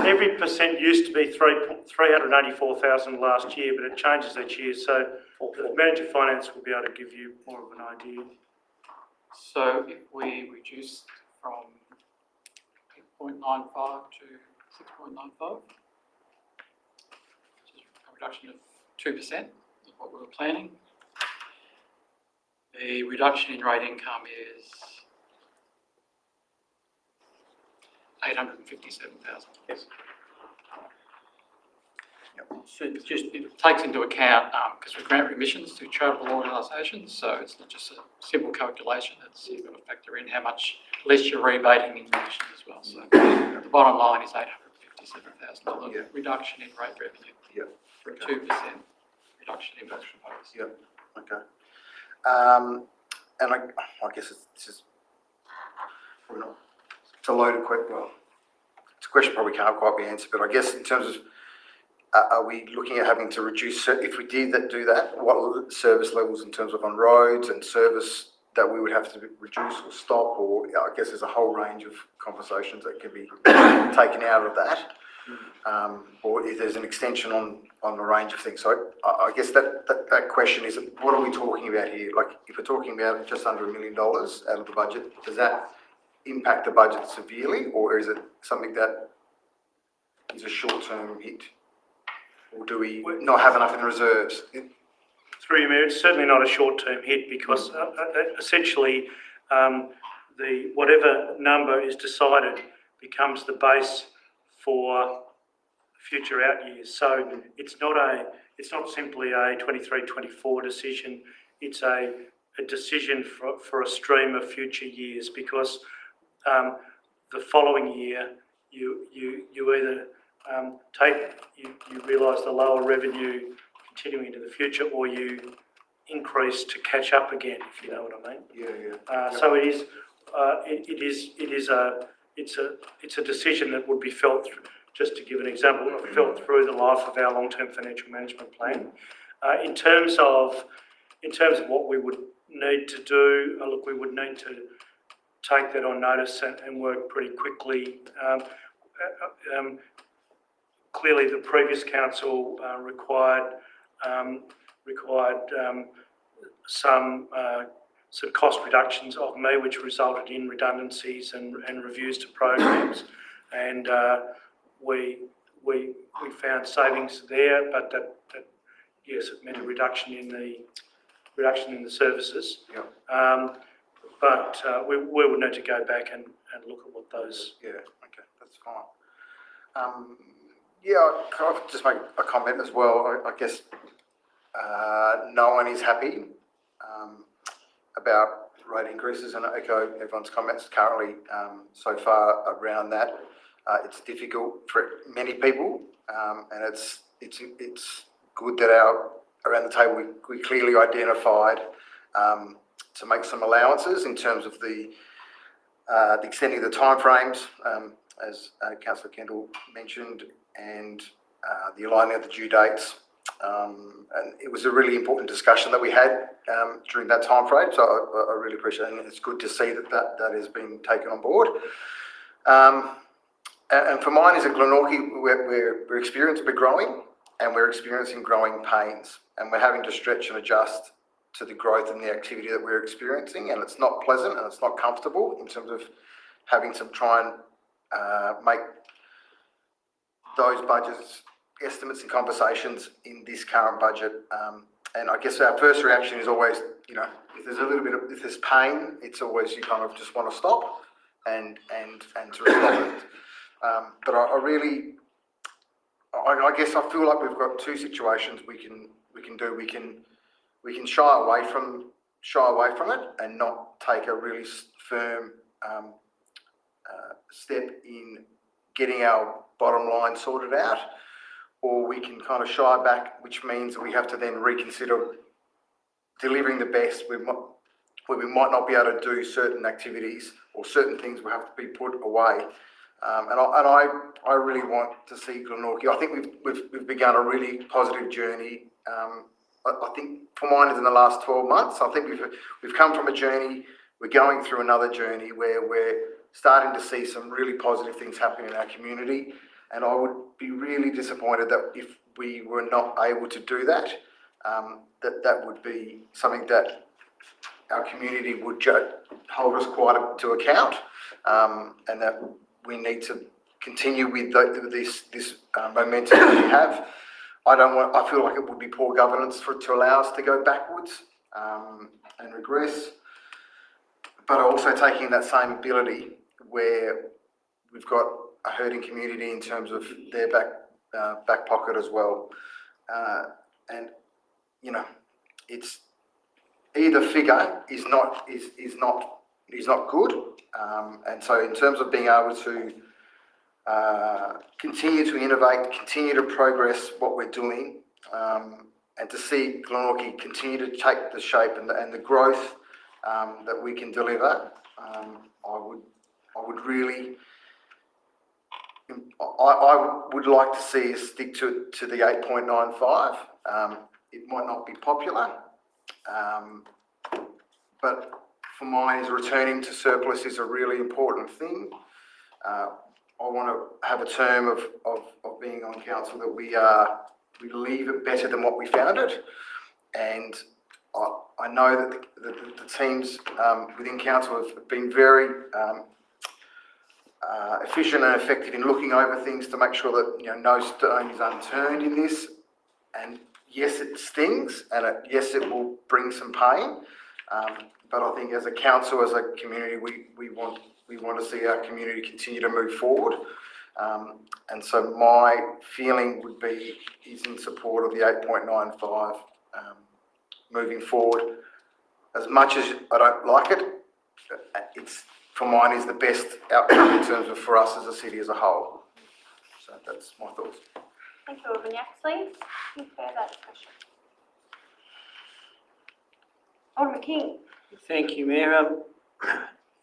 every percent used to be 384,000 last year, but it changes each year. So the Manager of Finance will be able to give you more of an idea. So if we reduce from 8.95 to 6.95, which is a reduction of 2%, is what we were planning. The reduction in rate income is 857,000. Yes. So it takes into account, because we grant remissions to charitable organisations, so it's not just a simple calculation, you've got to factor in how much less you're rebating in remissions as well. So the bottom line is $857,000 reduction in rate revenue for a 2% reduction in production base. Yeah, okay. And I guess it's just probably not, it's a loaded question. Well, it's a question probably can't quite be answered, but I guess in terms of are we looking at having to reduce, if we did do that, what service levels in terms of on roads and service that we would have to reduce or stop, or I guess there's a whole range of conversations that can be taken out of that, or if there's an extension on a range of things. So I guess that question is, what are we talking about here? Like, if we're talking about just under $1 million out of the budget, does that impact the budget severely, or is it something that is a short-term hit? Or do we not have enough in reserves? Through you, Mayor, it's certainly not a short-term hit, because essentially the whatever number is decided becomes the base for future out years. So it's not simply a 23-24 decision. It's a decision for a stream of future years, because the following year you either you realise the lower revenue continuing into the future, or you increase to catch up again, if you know what I mean. Yeah. So it's a decision that would be felt through, just to give an example, felt through the life of our long-term financial management plan. In terms of what we would need to do, look, we would need to take that on notice and work pretty quickly. Clearly, the previous council required some cost reductions of me, which resulted in redundancies and reviews to programs, and we found savings there, but that yes, it meant a reduction in the services. Yeah. But we would need to go back and look at what those. Yeah. Okay, that's fine. I'll just make a comment as well. I guess no one is happy about rate increases, and I echo everyone's comments currently so far around that. It's difficult for many people, and it's good that around the table we clearly identified to make some allowances in terms of the extending the timeframes, as Councillor Kendall mentioned, and the aligning of the due dates. And it was a really important discussion that we had during that time frame, so I really appreciate it, and it's good to see that has been taken on board. And for miners at Glenorchy, we're experiencing, we're growing, and we're experiencing growing pains, and we're having to stretch and adjust to the growth and the activity that we're experiencing, and it's not pleasant and it's not comfortable in terms of having to try and make those budgets, estimates and conversations in this current budget. And I guess our first reaction is always, if there's a little bit of, if there's pain, it's always you kind of just want to stop and to resolve it. But I guess I feel like we've got two situations we can do. We can shy away from it and not take a really firm step in getting our bottom line sorted out, or we can kind of shy back, which means that we have to then reconsider delivering the best where we might not be able to do certain activities, or certain things will have to be put away. And I really want to see Glenorchy. I think we've begun a really positive journey. I think for miners in the last 12 months, I think we've come from a journey. We're going through another journey where we're starting to see some really positive things happen in our community. And I would be really disappointed that if we were not able to do that, that would be something that our community would hold us quite to account, and that we need to continue with this momentum that we have. I feel like it would be poor governance to allow us to go backwards and regress, but also taking that same ability where we've got a hurting community in terms of their back pocket as well, and it's either figure is not good, and so in terms of being able to continue to innovate, continue to progress what we're doing, and to see Glenorchy continue to take the shape and the growth that we can deliver, I would like to see us stick to the 8.95. It might not be popular, but for mine is returning to surplus is a really important thing. I want to have a term of being on council that we leave it better than what we found it. And I know that the teams within council have been very efficient and effective in looking over things to make sure that no stone is unturned in this. And yes, it stings, and yes, it will bring some pain. But I think as a council, as a community, we want to see our community continue to move forward. And so my feeling would be is in support of the 8.95 moving forward. As much as I don't like it, it's for mine is the best outcome in terms of for us as a city as a whole. So that's my thoughts. Thank you, Alderman Yaxley. Any further discussion? Alderman King. Thank you, Mayor.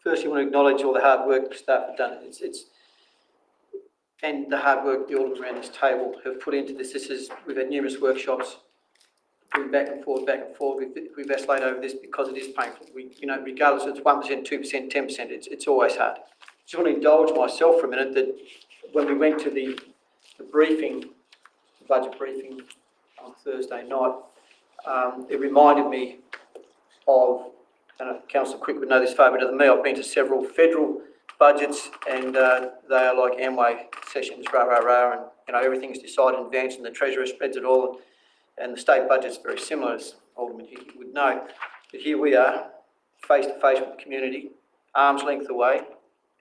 Firstly, I want to acknowledge all the hard work staff have done. And the hard work the aldermen around this table have put into this. We've had numerous workshops, been back and forth. We've vacillated over this because it is painful. Regardless if it's 1%, 2%, 10%, it's always hard. Just want to indulge myself for a minute that when we went to the briefing, the budget briefing on Thursday night, it reminded me of, and Councillor Quick would know this far better than me, I've been to several federal budgets and they are like Amway sessions, and everything's decided in advance and the Treasurer spreads it all, and the state budget's very similar, as Alderman Hickey would know. But here we are, face to face with the community, arm's length away,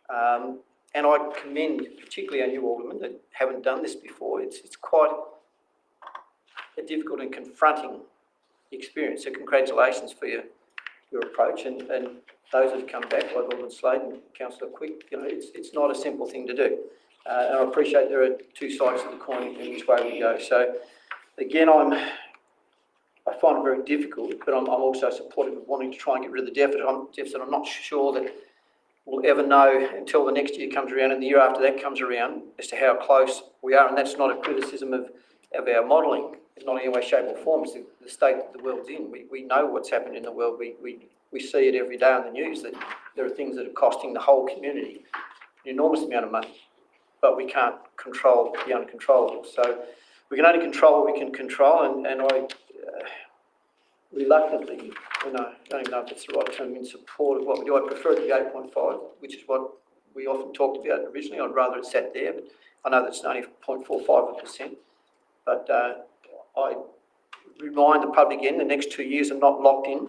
and I commend particularly our new aldermen that haven't done this before. It's quite a difficult and confronting experience, so congratulations for your approach, and those that have come back, like Alderman Slade and Councillor Quick, it's not a simple thing to do. And I appreciate there are two sides to the coin in which way we go. So again, I find it very difficult, but I'm also supportive of wanting to try and get rid of the deficit. I'm not sure that we'll ever know until the next year comes around and the year after that comes around as to how close we are. And that's not a criticism of our modelling. It's not in any way, shape or form. It's the state that the world's in. We know what's happened in the world. We see it every day on the news that there are things that are costing the whole community an enormous amount of money, but we can't control the uncontrollable. So we can only control what we can control, and I reluctantly, I don't even know if it's the right term, in support of what we do. I prefer the 8.5, which is what we often talked about originally. I'd rather it sat there, but I know that's only 0.45%. But I remind the public again, the next 2 years are not locked in,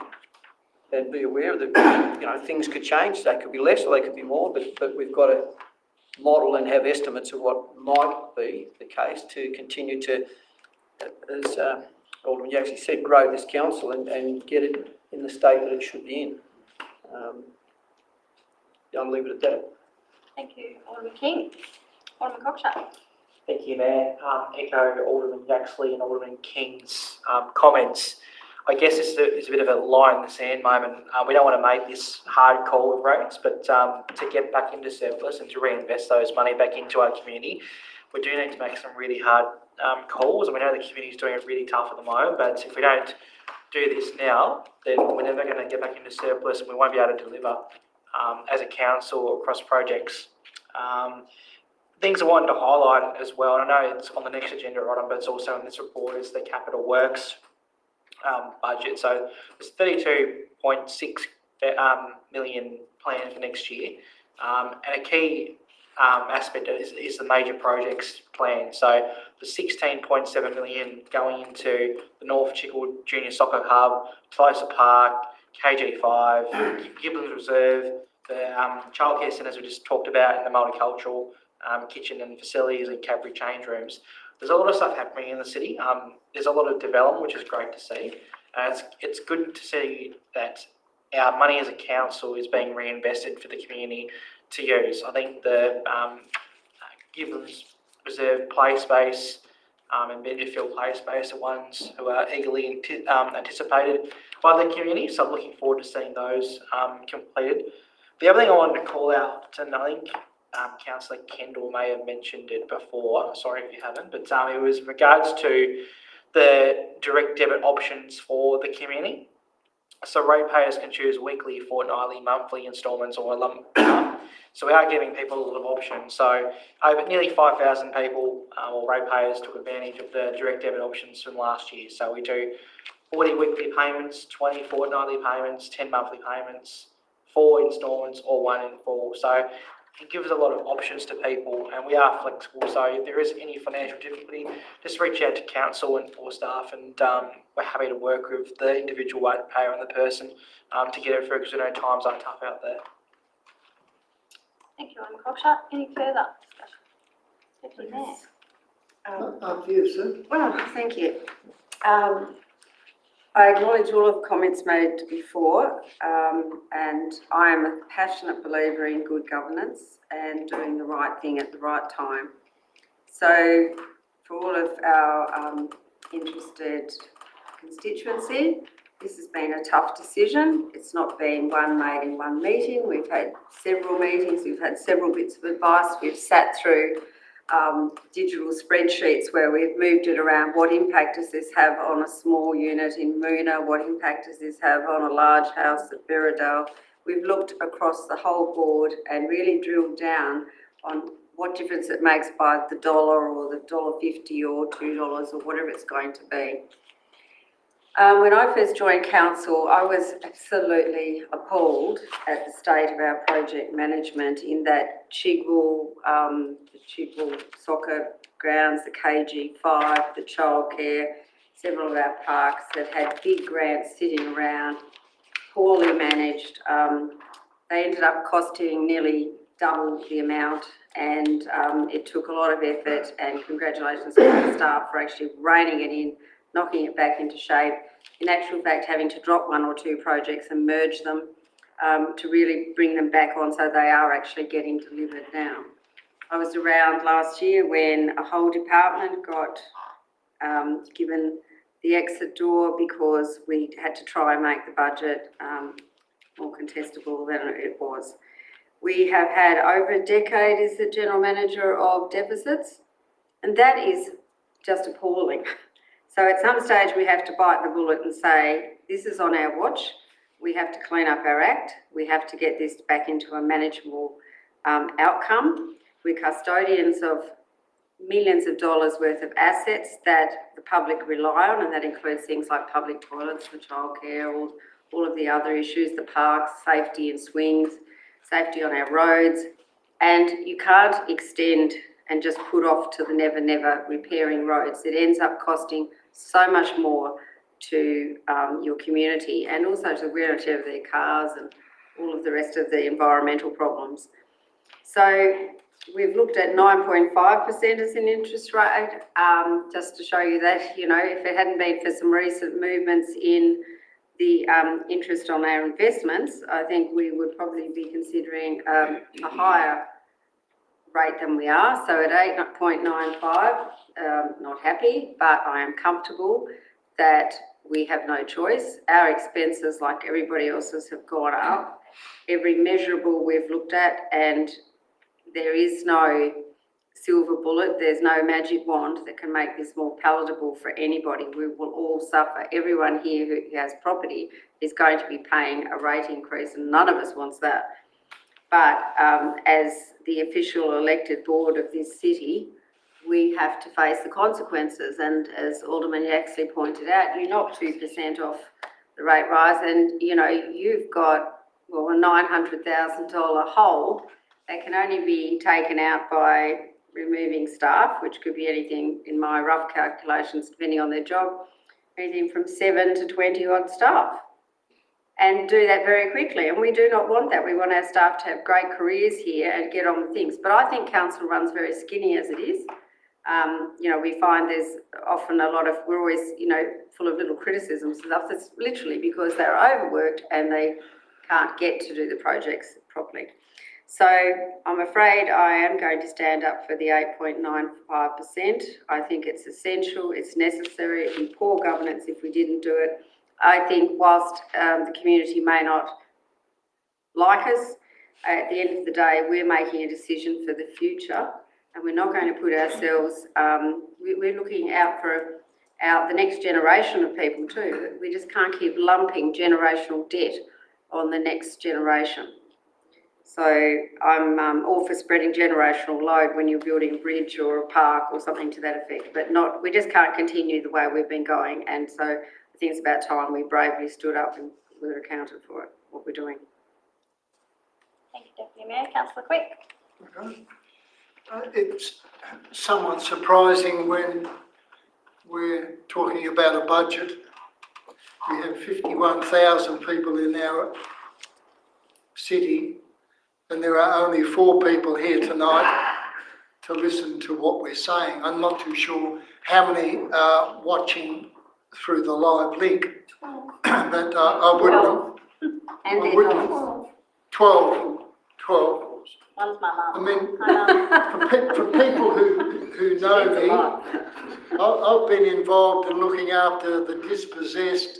and be aware that things could change. They could be less or they could be more, but we've got to model and have estimates of what might be the case to continue to, as Alderman Yaxley said, grow this council and get it in the state that it should be in. I'll leave it at that. Thank you, Alderman King. Alderman Cockshott. Thank you, Mayor. Echo Alderman Yaxley and Alderman King's comments. I guess it's a bit of a line in the sand moment. We don't want to make this hard call with rates, but to get back into surplus and to reinvest those money back into our community, we do need to make some really hard calls. And we know the community is doing it really tough at the moment, but if we don't do this now, then we're never going to get back into surplus and we won't be able to deliver as a council across projects. Things I wanted to highlight as well, and I know it's on the next agenda item, but it's also in this report, is the capital works budget. So there's 32.6 million planned for next year, and a key aspect is the major projects plan. So the 16.7 million going into the North Chickle Junior Soccer Hub, Tyser Park, KG5, Gibbons Reserve, the childcare centres we just talked about, and the multicultural kitchen and facilities and Cadbury change rooms. There's a lot of stuff happening in the city. There's a lot of development, which is great to see. It's good to see that our money as a council is being reinvested for the community to use. I think the Gibbons Reserve play space and Benderfield play space are ones who are eagerly anticipated by the community. So I'm looking forward to seeing those completed. The other thing I wanted to call out, and I think Councillor Kendall may have mentioned it before, sorry if you haven't, but it was in regards to the direct debit options for the community. So ratepayers can choose weekly, fortnightly, monthly instalments or a lump sum. So we are giving people a lot of options. So over nearly 5,000 people or ratepayers took advantage of the direct debit options from last year. So we do 40 weekly payments, 20 fortnightly payments, 10 monthly payments, 4 instalments or 1 in full. So it gives a lot of options to people, and we are flexible. So if there is any financial difficulty, just reach out to council and or staff, and we're happy to work with the individual ratepayer and the person to get it through, because we know times are tough out there. Thank you, Ms Cocksharp. Any further discussion? Deputy Mayor. Up to you, sir. Well, thank you. I acknowledge all of the comments made before, and I am a passionate believer in good governance and doing the right thing at the right time. So for all of our interested constituency, this has been a tough decision. It's not been one made in one meeting. We've had several meetings, we've had several bits of advice, we've sat through digital spreadsheets where we've moved it around. What impact does this have on a small unit in Moona? What impact does this have on a large house at Berridale? We've looked across the whole board and really drilled down on what difference it makes by the dollar or the $1.50 or $2 or whatever it's going to be. When I first joined council, I was absolutely appalled at the state of our project management in that Chigwell, the Chigwell soccer grounds, the KG5, the childcare, several of our parks that had big grants sitting around, poorly managed. They ended up costing nearly double the amount, and it took a lot of effort, and congratulations to the staff for actually reining it in, knocking it back into shape. In actual fact, having to drop 1 or 2 projects and merge them to really bring them back on so they are actually getting delivered now. I was around last year when a whole department got given the exit door because we had to try and make the budget more contestable than it was. We have had over a decade as the general manager of deficits, and that is just appalling. So at some stage we have to bite the bullet and say, this is on our watch. We have to clean up our act. We have to get this back into a manageable outcome. We're custodians of millions of dollars worth of assets that the public rely on, and that includes things like public toilets, the childcare, all of the other issues, the parks, safety and swings, safety on our roads. And you can't extend and just put off to the never repairing roads. It ends up costing so much more to your community, and also to the wear and tear of their cars and all of the rest of the environmental problems. So we've looked at 9.5% as an interest rate, just to show you that, you know, if it hadn't been for some recent movements in the interest on our investments, I think we would probably be considering a higher rate than we are. So at 8.95, not happy, but I am comfortable that we have no choice. Our expenses, like everybody else's, have gone up. Every measurable we've looked at, and there is no silver bullet, there's no magic wand that can make this more palatable for anybody. We will all suffer. Everyone here who has property is going to be paying a rate increase, and none of us wants that. But as the official elected board of this city, we have to face the consequences. And as Alderman Yaxley pointed out, you knock 2% off the rate rise, and you know, you've got, well, a $900,000 hole that can only be taken out by removing staff, which could be anything, in my rough calculations, depending on their job, anything from 7 to 20 odd staff. And do that very quickly. And we do not want that. We want our staff to have great careers here and get on with things. But I think council runs very skinny as it is. You know, we find there's often a lot of, we're always, you know, full of little criticisms and stuff. That's literally because they're overworked and they can't get to do the projects properly. So I'm afraid I am going to stand up for the 8.95%. I think it's essential, it's necessary. It'd be poor governance if we didn't do it. I think whilst the community may not like us, at the end of the day, we're making a decision for the future, and we're not going to put ourselves, we're looking out for the next generation of people too. We just can't keep lumping generational debt on the next generation. So I'm all for spreading generational load when you're building a bridge or a park or something to that effect, but we just can't continue the way we've been going. And so I think it's about time we bravely stood up and we were accounted for it, what we're doing. Thank you, Deputy Mayor. Councillor Quick. It's somewhat surprising when we're talking about a budget. We have 51,000 people in our city, and there are only 4 people here tonight to listen to what we're saying. I'm not too sure how many are watching through the live link, but I wouldn't. And I wouldn't. 12. One's my mum. I mean, for people who know me, I've been involved in looking after the dispossessed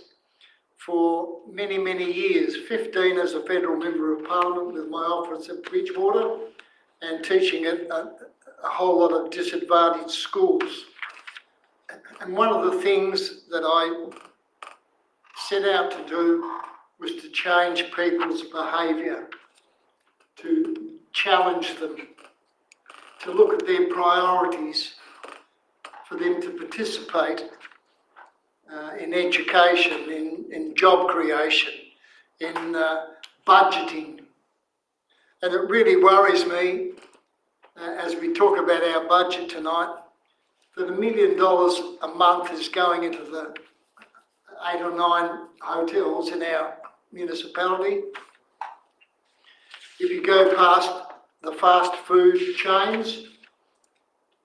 for many, many years. 15 as a federal member of parliament with my office at Bridgewater, and teaching at a whole lot of disadvantaged schools. And one of the things that I set out to do was to change people's behaviour, to challenge them, to look at their priorities, for them to participate in education, in job creation, in budgeting. And it really worries me, as we talk about our budget tonight, that $1 million a month is going into the 8 or 9 hotels in our municipality. If you go past the fast food chains,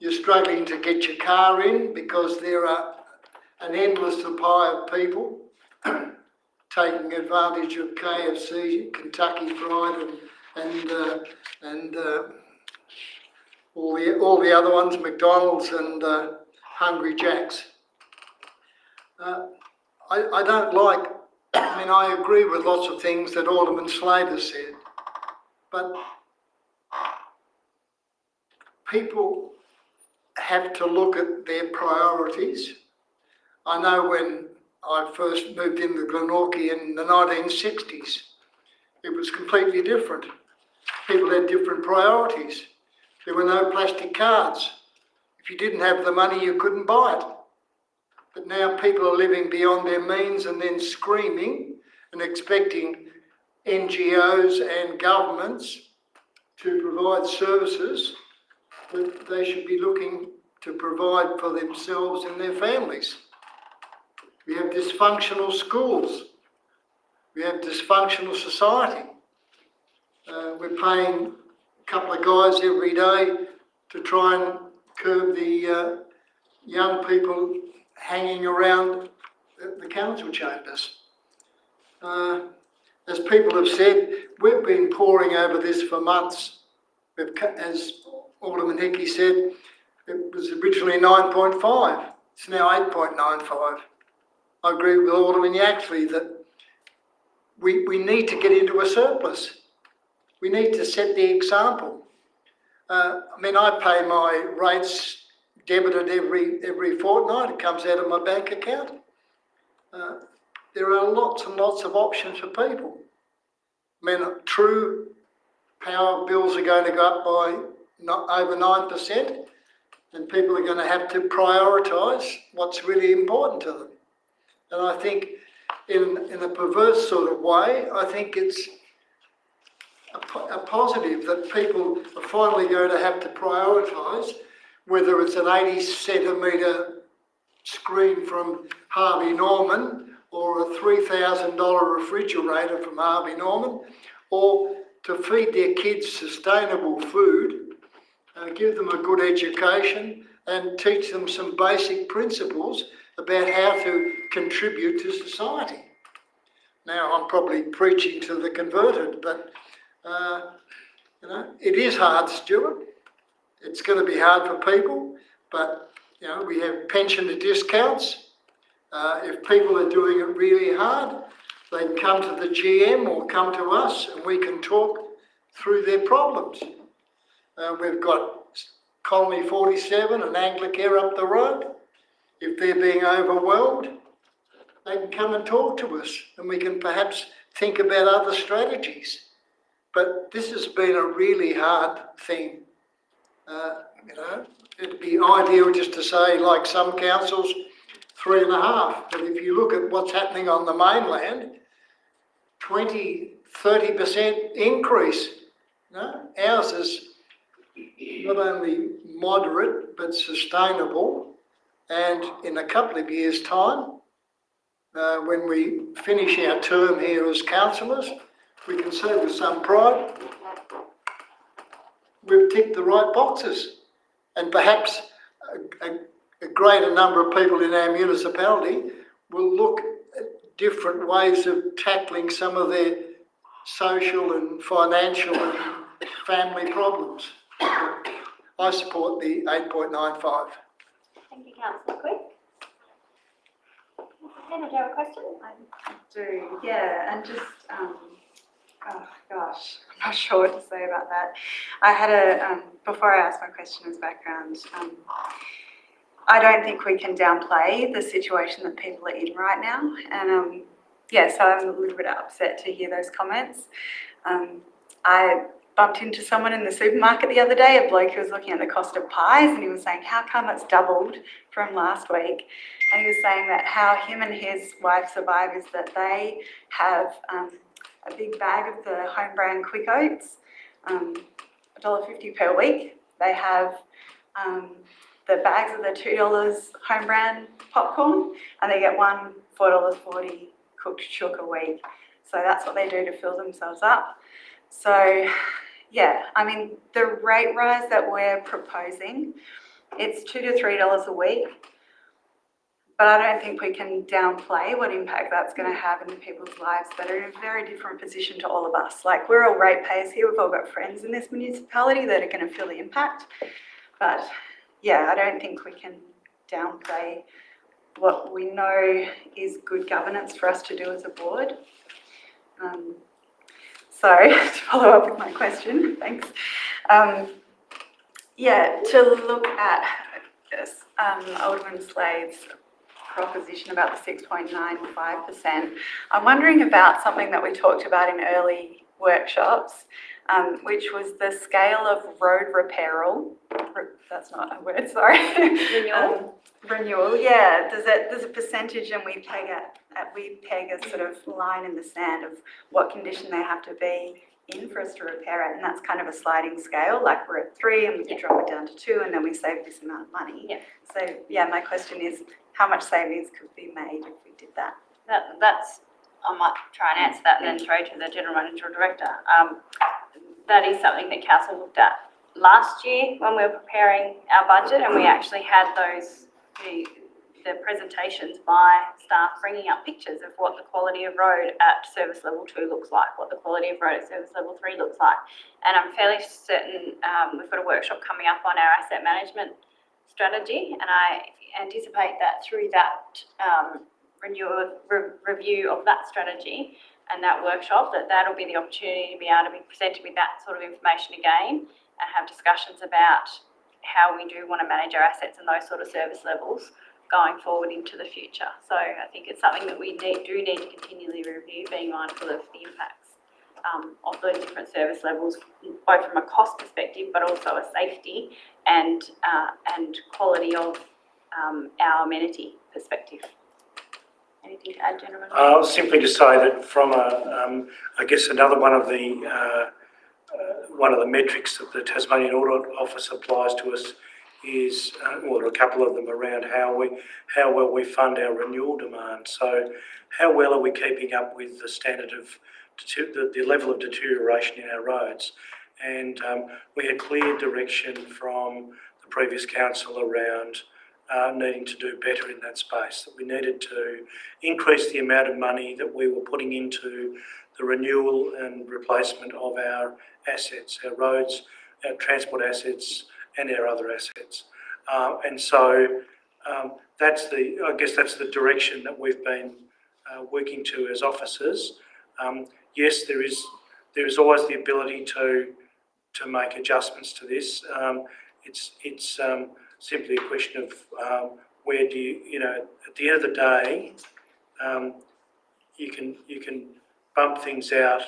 you're struggling to get your car in because there are an endless supply of people taking advantage of KFC, Kentucky Fried, and all the other ones, McDonald's and Hungry Jack's. I don't like. I mean, I agree with lots of things that Alderman Slater said, but people have to look at their priorities. I know when I first moved into Glenorchy in the 1960s, it was completely different. People had different priorities. There were no plastic cards. If you didn't have the money, you couldn't buy it. But now people are living beyond their means and then screaming and expecting NGOs and governments to provide services that they should be looking to provide for themselves and their families. We have dysfunctional schools. We have dysfunctional society. We're paying a couple of guys every day to try and curb the young people hanging around the council chambers. As people have said, we've been poring over this for months. As Alderman Hickey said, it was originally 9.5. It's now 8.95. I agree with Alderman Yaxley that we need to get into a surplus. We need to set the example. I mean, I pay my rates debited every fortnight. It comes out of my bank account. There are lots and lots of options for people. I mean, true power bills are going to go up by over 9%, and people are going to have to prioritise what's really important to them. And I think in a perverse sort of way, I think it's a positive that people are finally going to have to prioritise, whether it's an 80 centimetre screen from Harvey Norman or a $3,000 refrigerator from Harvey Norman, or to feed their kids sustainable food, give them a good education and teach them some basic principles about how to contribute to society. Now, I'm probably preaching to the converted, but you know, it is hard, Stuart. It's going to be hard for people, but you know, we have pensioner discounts. If people are doing it really hard, they can come to the GM or come to us and we can talk through their problems. We've got Colony 47 and Anglicare up the road. if they're being overwhelmed, they can come and talk to us and we can perhaps think about other strategies. But this has been a really hard thing. It'd be ideal just to say, like some councils, 3.5. But if you look at what's happening on the mainland, 20-30% increase. Ours is not only moderate but sustainable, and in a couple of years' time, when we finish our term here as councillors, we can say with some pride, we've ticked the right boxes, and perhaps a greater number of people in our municipality will look at different ways of tackling some of their social and financial and family problems. I support the 8.95. Thank you, Councillor Quick. Hannah, do you have a question? I do, yeah, and just, oh gosh, I'm not sure what to say about that. I had before I ask my question as background, I don't think we can downplay the situation that people are in right now. And so I'm a little bit upset to hear those comments. I bumped into someone in the supermarket the other day, a bloke who was looking at the cost of pies, and he was saying, how come it's doubled from last week? And he was saying that how him and his wife survive is that they have a big bag of the home brand Quick Oats, $1.50 per week. They have the bags of the $2 home brand popcorn, and they get one $4.40 cooked chook a week. So that's what they do to fill themselves up. So yeah, I mean, the rate rise that we're proposing, it's $2 to $3 a week. But I don't think we can downplay what impact that's going to have in people's lives that are in a very different position to all of us. Like, we're all ratepayers here. We've all got friends in this municipality that are going to feel the impact. But yeah, I don't think we can downplay what we know is good governance for us to do as a board. So to follow up with my question, thanks. To look at this, Alderman Slade's proposition about the 6.95%, I'm wondering about something that we talked about in early workshops, which was the scale of road reparal. That's not a word, sorry. Renewal, yeah. There's a percentage, and we peg a sort of line in the sand of what condition they have to be in for us to repair it, and that's kind of a sliding scale. Like, we're at 3 and we could drop it down to 2, and then we save this amount of money. Yeah. So yeah, my question is, how much savings could be made if we did that? I might try and answer that and then throw to the General Manager or Director. That is something that Council looked at last year when we were preparing our budget, and we actually had the presentations by staff bringing up pictures of what the quality of road at service level 2 looks like, what the quality of road at service level 3 looks like. And I'm fairly certain we've got a workshop coming up on our asset management strategy, and I anticipate that through that review of that strategy and that workshop, that'll be the opportunity to be able to be presented with that sort of information again and have discussions about how we do want to manage our assets and those sort of service levels going forward into the future. So I think it's something that we do need to continually review, being mindful of the impacts of those different service levels, both from a cost perspective, but also a safety and quality of our amenity perspective. Anything to add, gentlemen? Simply to say that from I guess another one of the metrics that the Tasmanian Audit Office applies to us is, or a couple of them, around how well we fund our renewal demand. So how well are we keeping up with the standard of the level of deterioration in our roads? And we had clear direction from the previous council around needing to do better in that space, that we needed to increase the amount of money that we were putting into the renewal and replacement of our assets, our roads, our transport assets, and our other assets. And so that's the direction that we've been working to as officers. Yes, there is always the ability to make adjustments to this. It's simply a question of where do you know, at the end of the day, you can bump things out,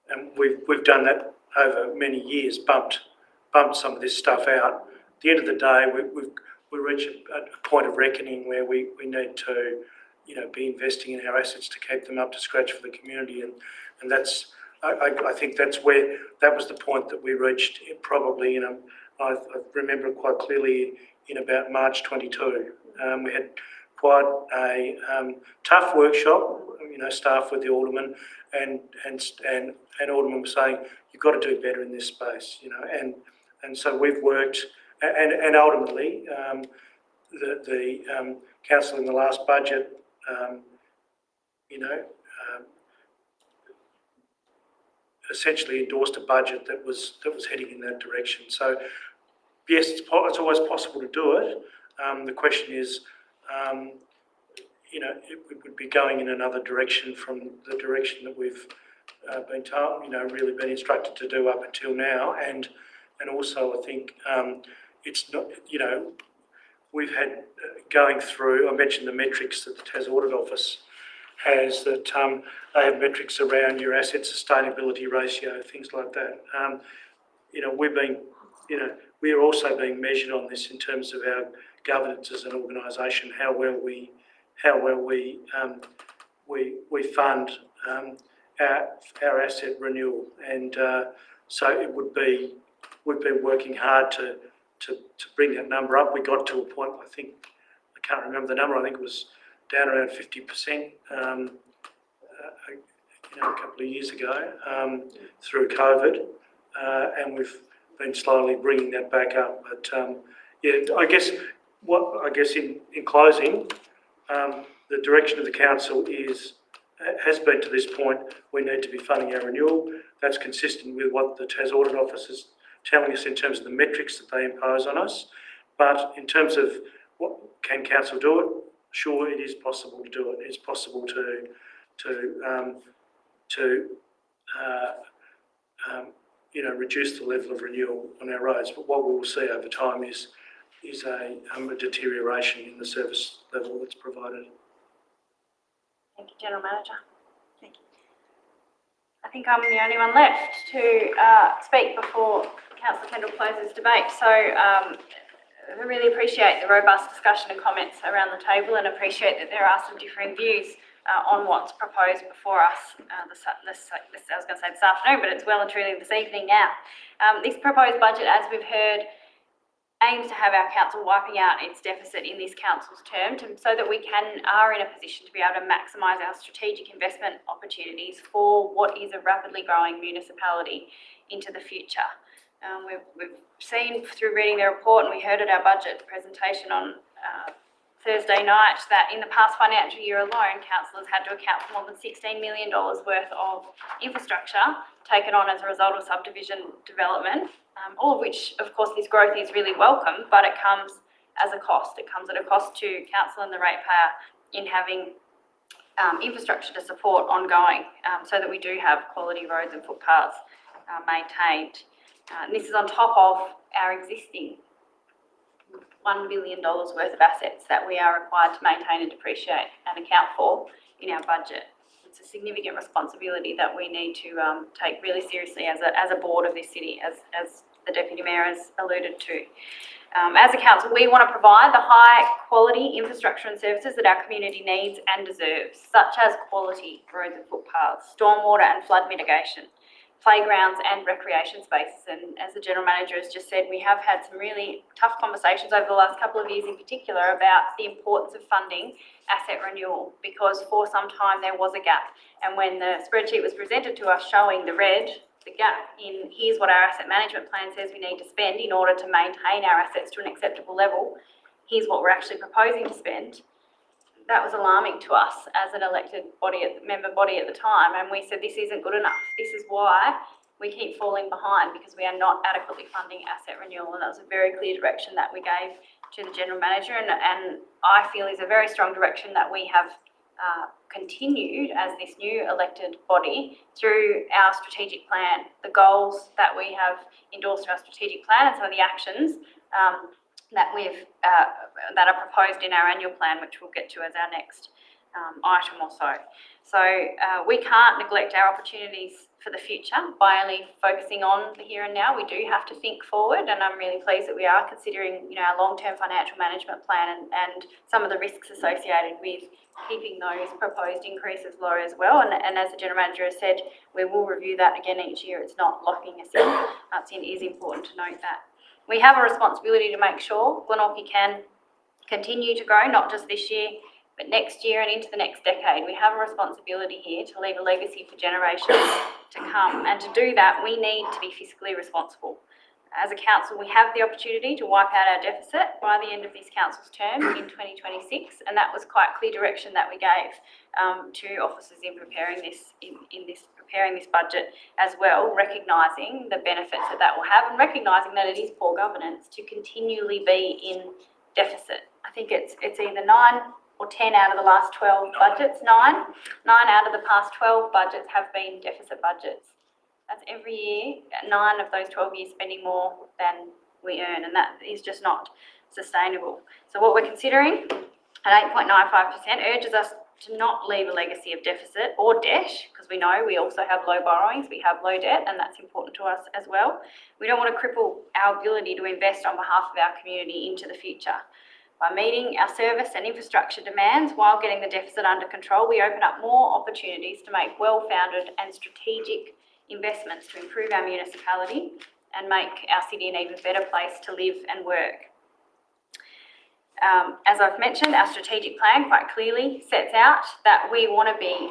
and we've done that over many years, bumped some of this stuff out. At the end of the day, we reach a point of reckoning where we need to, you know, be investing in our assets to keep them up to scratch for the community, and that's, I think that's where, that was the point that we reached probably, you know, I remember it quite clearly in about March 22. We had quite a tough workshop, you know, staff with the Alderman, and Alderman was saying, you've got to do better in this space, you know, and so we've worked, and ultimately, the council in the last budget, you know, essentially endorsed a budget that was heading in that direction. So yes, it's always possible to do it. The question is, you know, it would be going in another direction from the direction that we've been told, you know, really been instructed to do up until now. And also I think it's not, you know, we've had going through, I mentioned the metrics that the Tas Audit Office has, that they have metrics around your asset sustainability ratio, things like that. You know, we are also being measured on this in terms of our governance as an organisation, how well we fund our asset renewal, and so it would be, we've been working hard to bring that number up. We got to a point, I think, I can't remember the number, I think it was down around 50%, you know, a couple of years ago, through COVID, and we've been slowly bringing that back up. But yeah, I guess in closing, the direction of the council has been to this point, we need to be funding our renewal. That's consistent with what the Tas Audit Office is telling us in terms of the metrics that they impose on us. But in terms of what can council do it, sure, it is possible to do it. It's possible to you know, reduce the level of renewal on our roads. But what we will see over time is a deterioration in the service level that's provided. Thank you, General Manager. Thank you. I think I'm the only one left to speak before Councillor Kendall closes debate. So I really appreciate the robust discussion and comments around the table, and appreciate that there are some differing views on what's proposed before us I was going to say this afternoon, but it's well and truly this evening now. This proposed budget, as we've heard, aims to have our council wiping out its deficit in this council's term, so that we are in a position to be able to maximise our strategic investment opportunities for what is a rapidly growing municipality into the future. We've seen through reading the report, and we heard at our budget presentation on Thursday night, that in the past financial year alone, councillors had to account for more than $16 million worth of infrastructure taken on as a result of subdivision development, all of which, of course, this growth is really welcome, but it comes as a cost. It comes at a cost to council and the ratepayer in having infrastructure to support ongoing, so that we do have quality roads and footpaths maintained. And this is on top of our existing $1 billion worth of assets that we are required to maintain and depreciate and account for in our budget. It's a significant responsibility that we need to take really seriously as a board of this city, as the Deputy Mayor has alluded to. As a council, we want to provide the high quality infrastructure and services that our community needs and deserves, such as quality roads and footpaths, stormwater and flood mitigation, playgrounds and recreation spaces. And as the General Manager has just said, we have had some really tough conversations over the last couple of years in particular about the importance of funding asset renewal, because for some time there was a gap. And when the spreadsheet was presented to us showing the gap in here's what our asset management plan says we need to spend in order to maintain our assets to an acceptable level, here's what we're actually proposing to spend, that was alarming to us as an elected member body at the time, and we said this isn't good enough. This is why we keep falling behind, because we are not adequately funding asset renewal, and that was a very clear direction that we gave to the General Manager, and I feel is a very strong direction that we have continued as this new elected body through our strategic plan. The goals that we have endorsed in our strategic plan and some of the actions that that are proposed in our annual plan, which we'll get to as our next item or so. So we can't neglect our opportunities for the future by only focusing on the here and now. We do have to think forward, and I'm really pleased that we are considering, our long-term financial management plan and some of the risks associated with keeping those proposed increases low as well. And as the General Manager has said, we will review that again each year. It's not locking us in. It is important to note that. We have a responsibility to make sure Glenorchy can continue to grow, not just this year, but next year and into the next decade. We have a responsibility here to leave a legacy for generations to come. And to do that, we need to be fiscally responsible. As a council, we have the opportunity to wipe out our deficit by the end of this council's term in 2026, and that was quite clear direction that we gave to officers in preparing this preparing this budget as well, recognising the benefits that will have and recognising that it is poor governance to continually be in deficit. I think it's either 9 or 10 out of the last 12 budgets. 9 out of the past 12 budgets have been deficit budgets. That's every year, 9 of those 12 years spending more than we earn, and that is just not sustainable. So what we're considering at 8.95% urges us to not leave a legacy of deficit or debt, because we know we also have low borrowings, we have low debt, and that's important to us as well. We don't want to cripple our ability to invest on behalf of our community into the future. By meeting our service and infrastructure demands while getting the deficit under control, we open up more opportunities to make well-founded and strategic investments to improve our municipality and make our city an even better place to live and work. As I've mentioned, our strategic plan quite clearly sets out that we want to be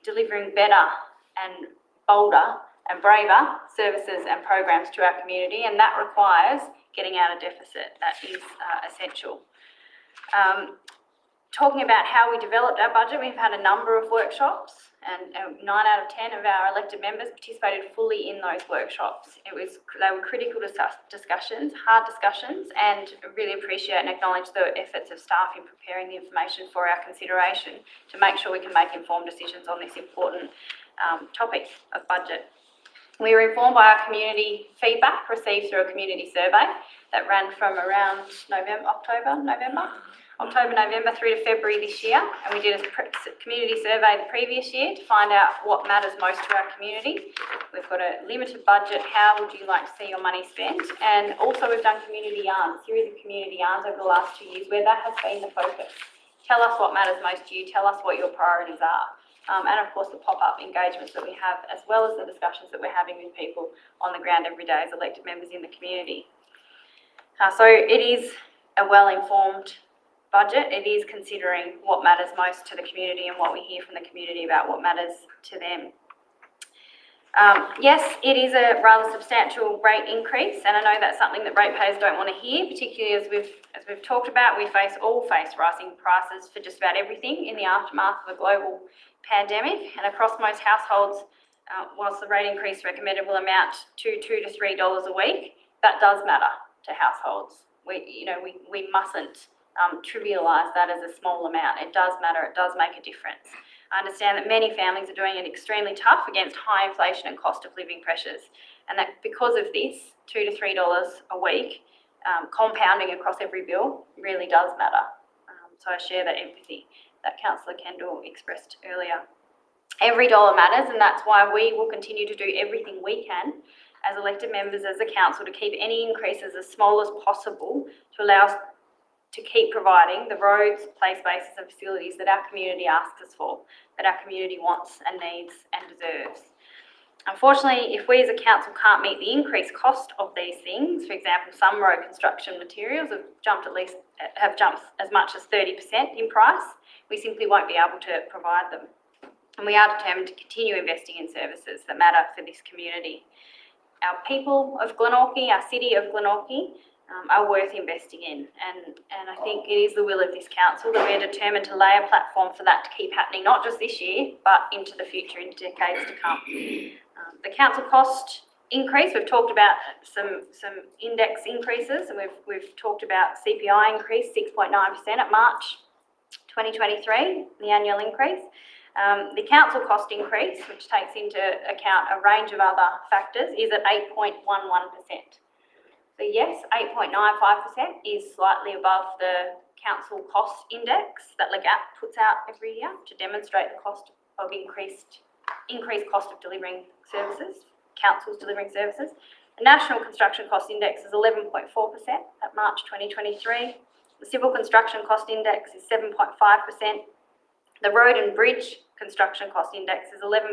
delivering better and bolder and braver services and programs to our community, and that requires getting out of deficit. That is essential. Talking about how we developed our budget, we've had a number of workshops, and 9 out of 10 of our elected members participated fully in those workshops. They were critical discussions, hard discussions, and really appreciate and acknowledge the efforts of staff in preparing the information for our consideration to make sure we can make informed decisions on this important topic of budget. We were informed by our community feedback received through a community survey that ran from around October, November through to February this year, and we did a community survey the previous year to find out what matters most to our community. We've got a limited budget. How would you like to see your money spent? And also we've done community yarns, a series of community yarns over the last 2 years where that has been the focus. Tell us what matters most to you. Tell us what your priorities are. And of course the pop-up engagements that we have, as well as the discussions that we're having with people on the ground every day as elected members in the community. So it is a well-informed budget. It is considering what matters most to the community and what we hear from the community about what matters to them. Yes, it is a rather substantial rate increase, and I know that's something that ratepayers don't want to hear, particularly as we've talked about. We face rising prices for just about everything in the aftermath of a global pandemic, and across most households, whilst the rate increase recommended will amount to $2 to $3 a week, that does matter to households. We mustn't trivialise that as a small amount. It does matter. It does make a difference. I understand that many families are doing it extremely tough against high inflation and cost of living pressures, and that because of this, $2 to $3 a week, compounding across every bill, really does matter. So I share that empathy that Councillor Kendall expressed earlier. Every dollar matters, and that's why we will continue to do everything we can as elected members, as a council, to keep any increases as small as possible to allow us to keep providing the roads, play spaces and facilities that our community asks us for, that our community wants and needs and deserves. Unfortunately, if we as a council can't meet the increased cost of these things, for example, some road construction materials have jumped as much as 30% in price, we simply won't be able to provide them. And we are determined to continue investing in services that matter for this community. Our people of Glenorchy, our city of Glenorchy, are worth investing in, and I think it is the will of this council that we're determined to lay a platform for that to keep happening, not just this year, but into the future, in decades to come. The council cost increase, we've talked about some index increases, and we've talked about CPI increase, 6.9% at March 2023, the annual increase. The council cost increase, which takes into account a range of other factors, is at 8.11%. For yes, 8.95% is slightly above the council cost index that LEGAP puts out every year to demonstrate the cost of increased cost of delivering services, councils delivering services. The National Construction Cost Index is 11.4% at March 2023. The Civil Construction Cost Index is 7.5%. The Road and Bridge Construction Cost Index is 11%.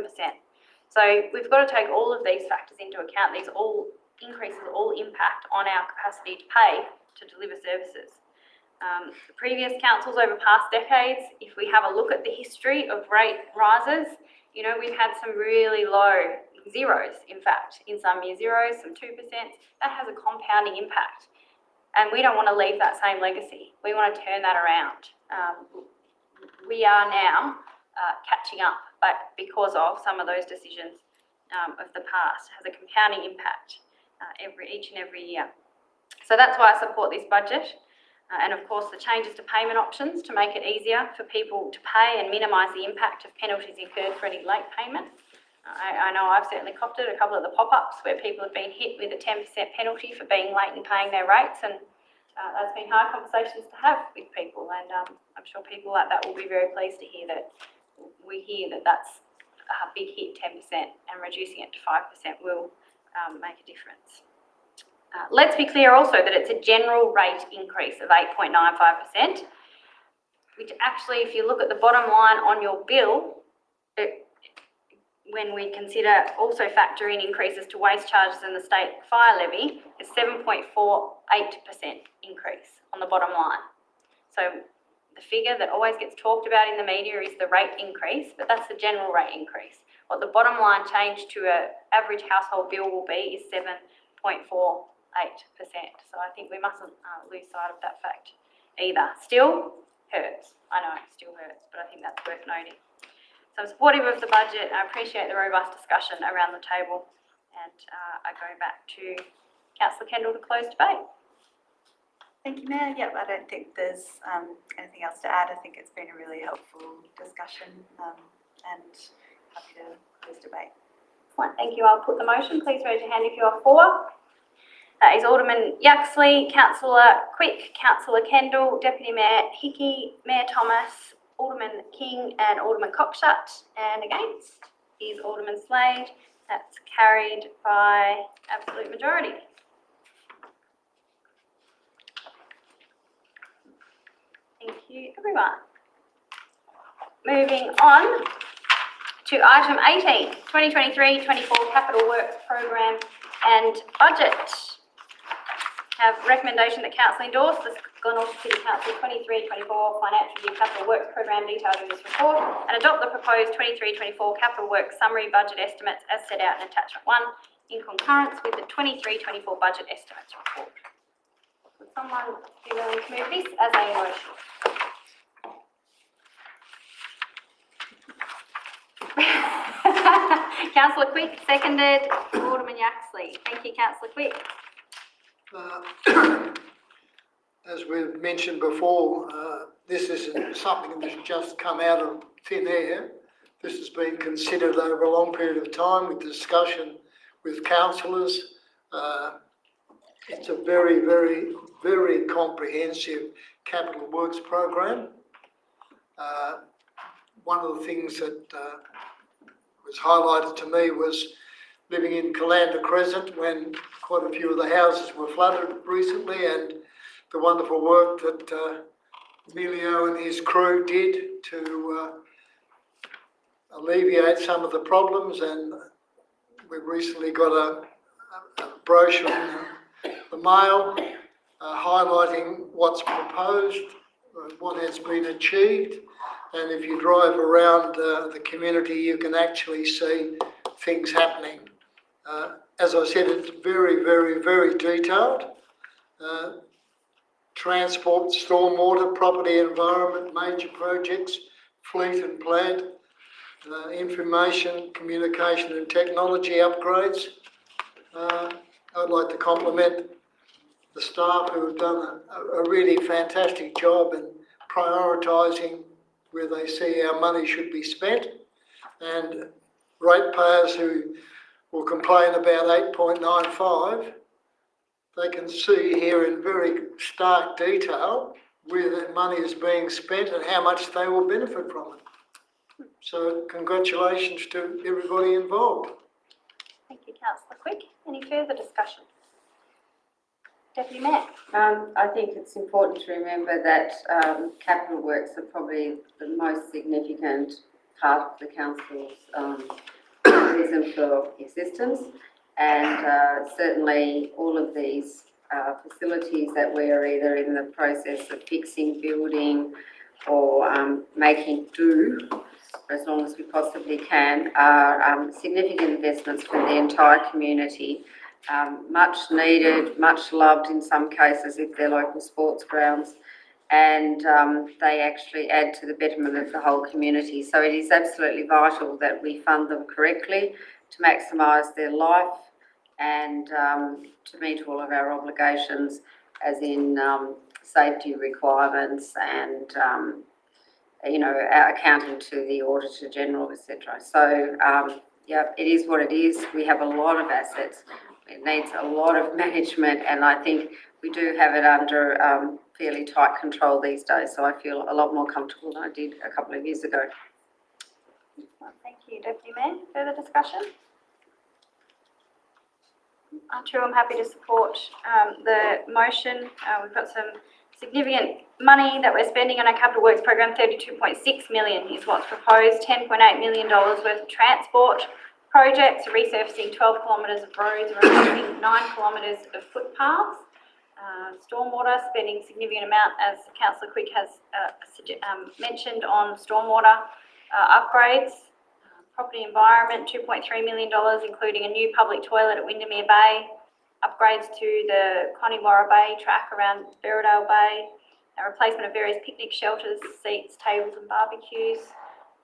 So we've got to take all of these factors into account. These all increases all impact on our capacity to pay to deliver services. The previous councils over past decades, if we have a look at the history of rate rises, you know, we've had some really low zeros, in fact, in some years zeros, some 2%. That has a compounding impact. And we don't want to leave that same legacy. We want to turn that around. We are now catching up, but because of some of those decisions of the past, has a compounding impact each and every year. So that's why I support this budget. And of course, the changes to payment options to make it easier for people to pay and minimise the impact of penalties incurred for any late payment. I know I've certainly copped it, a couple of the pop-ups where people have been hit with a 10% penalty for being late in paying their rates, and that's been hard conversations to have with people, and I'm sure people like that will be very pleased to hear that we hear that that's a big hit, 10%, and reducing it to 5% will make a difference. Let's be clear also that it's a general rate increase of 8.95%, which actually, if you look at the bottom line on your bill, when we consider also factor in increases to waste charges and the state fire levy, is 7.48% increase on the bottom line. So the figure that always gets talked about in the media is the rate increase, but that's the general rate increase. What the bottom line change to an average household bill will be is 7.48%. So I think we mustn't lose sight of that fact either. Still hurts. I know, it still hurts, but I think that's worth noting. So I'm supportive of the budget. I appreciate the robust discussion around the table, and I go back to Councillor Kendall to close debate. Thank you, Mayor. Yep, I don't think there's anything else to add. I think it's been a really helpful discussion, and happy to close debate. Right, thank you. I'll put the motion. Please raise your hand if you are for. That is Alderman Yaxley, Councillor Quick, Councillor Kendall, Deputy Mayor Hickey, Mayor Thomas, Alderman King and Alderman Cockshut, and against is Alderman Slade. That's carried by absolute majority. Thank you, everyone. Moving on to item 18, 2023-24 Capital Works Program and Budget. Have recommendation that Council endorse the Glenorchy City Council 23-24 Financial Year Capital Works Program detailed in this report, and adopt the proposed 23-24 Capital Works Summary Budget Estimates as set out in Attachment 1 in concurrence with the 23-24 Budget Estimates report. Would someone be willing to move this as a motion? Councillor Quick, seconded. Alderman Yaxley. Thank you, Councillor Quick. As we've mentioned before, this isn't something that's just come out of thin air. This has been considered over a long period of time with discussion with councillors. It's a very, very, very comprehensive capital works program. One of the things that was highlighted to me was living in Callanda Crescent when quite a few of the houses were flooded recently, and the wonderful work that Emilio and his crew did to alleviate some of the problems. And we've recently got a brochure in the mail highlighting what's proposed, what has been achieved. And if you drive around the community, you can actually see things happening. As I said, it's very, very, very detailed. Transport, stormwater, property environment, major projects, fleet and plant, information, communication and technology upgrades. I'd like to compliment the staff who have done a really fantastic job in prioritising where they see our money should be spent, and ratepayers who will complain about 8.95, they can see here in very stark detail where that money is being spent and how much they will benefit from it. So congratulations to everybody involved. Thank you, councillor Quick. Any further discussion? Deputy Mayor. I think it's important to remember that capital works are probably the most significant part of the council's reason for existence, and certainly all of these facilities that we're either in the process of fixing, building, or making do as long as we possibly can are significant investments for the entire community. Much needed, much loved in some cases if they're local sports grounds, and they actually add to the betterment of the whole community. So it is absolutely vital that we fund them correctly to maximise their life and to meet all of our obligations, as in safety requirements and our accounting to the Auditor General, etc. So yeah, it is what it is. We have a lot of assets. It needs a lot of management, and I think we do have it under fairly tight control these days. So I feel a lot more comfortable than I did a couple of years ago. Well, thank you, Deputy Mayor. Further discussion? I'm happy to support the motion. We've got some significant money that we're spending on our capital works program. 32.6 million is what's proposed. $10.8 million worth of transport projects, resurfacing 12 kilometres of roads, removing 9 kilometres of footpaths. Stormwater, spending significant amount, as Councillor Quick has mentioned, on stormwater upgrades. Property environment, $2.3 million, including a new public toilet at Windermere Bay, upgrades to the Connewarra Bay track around Berriedale Bay, a replacement of various picnic shelters, seats, tables and barbecues.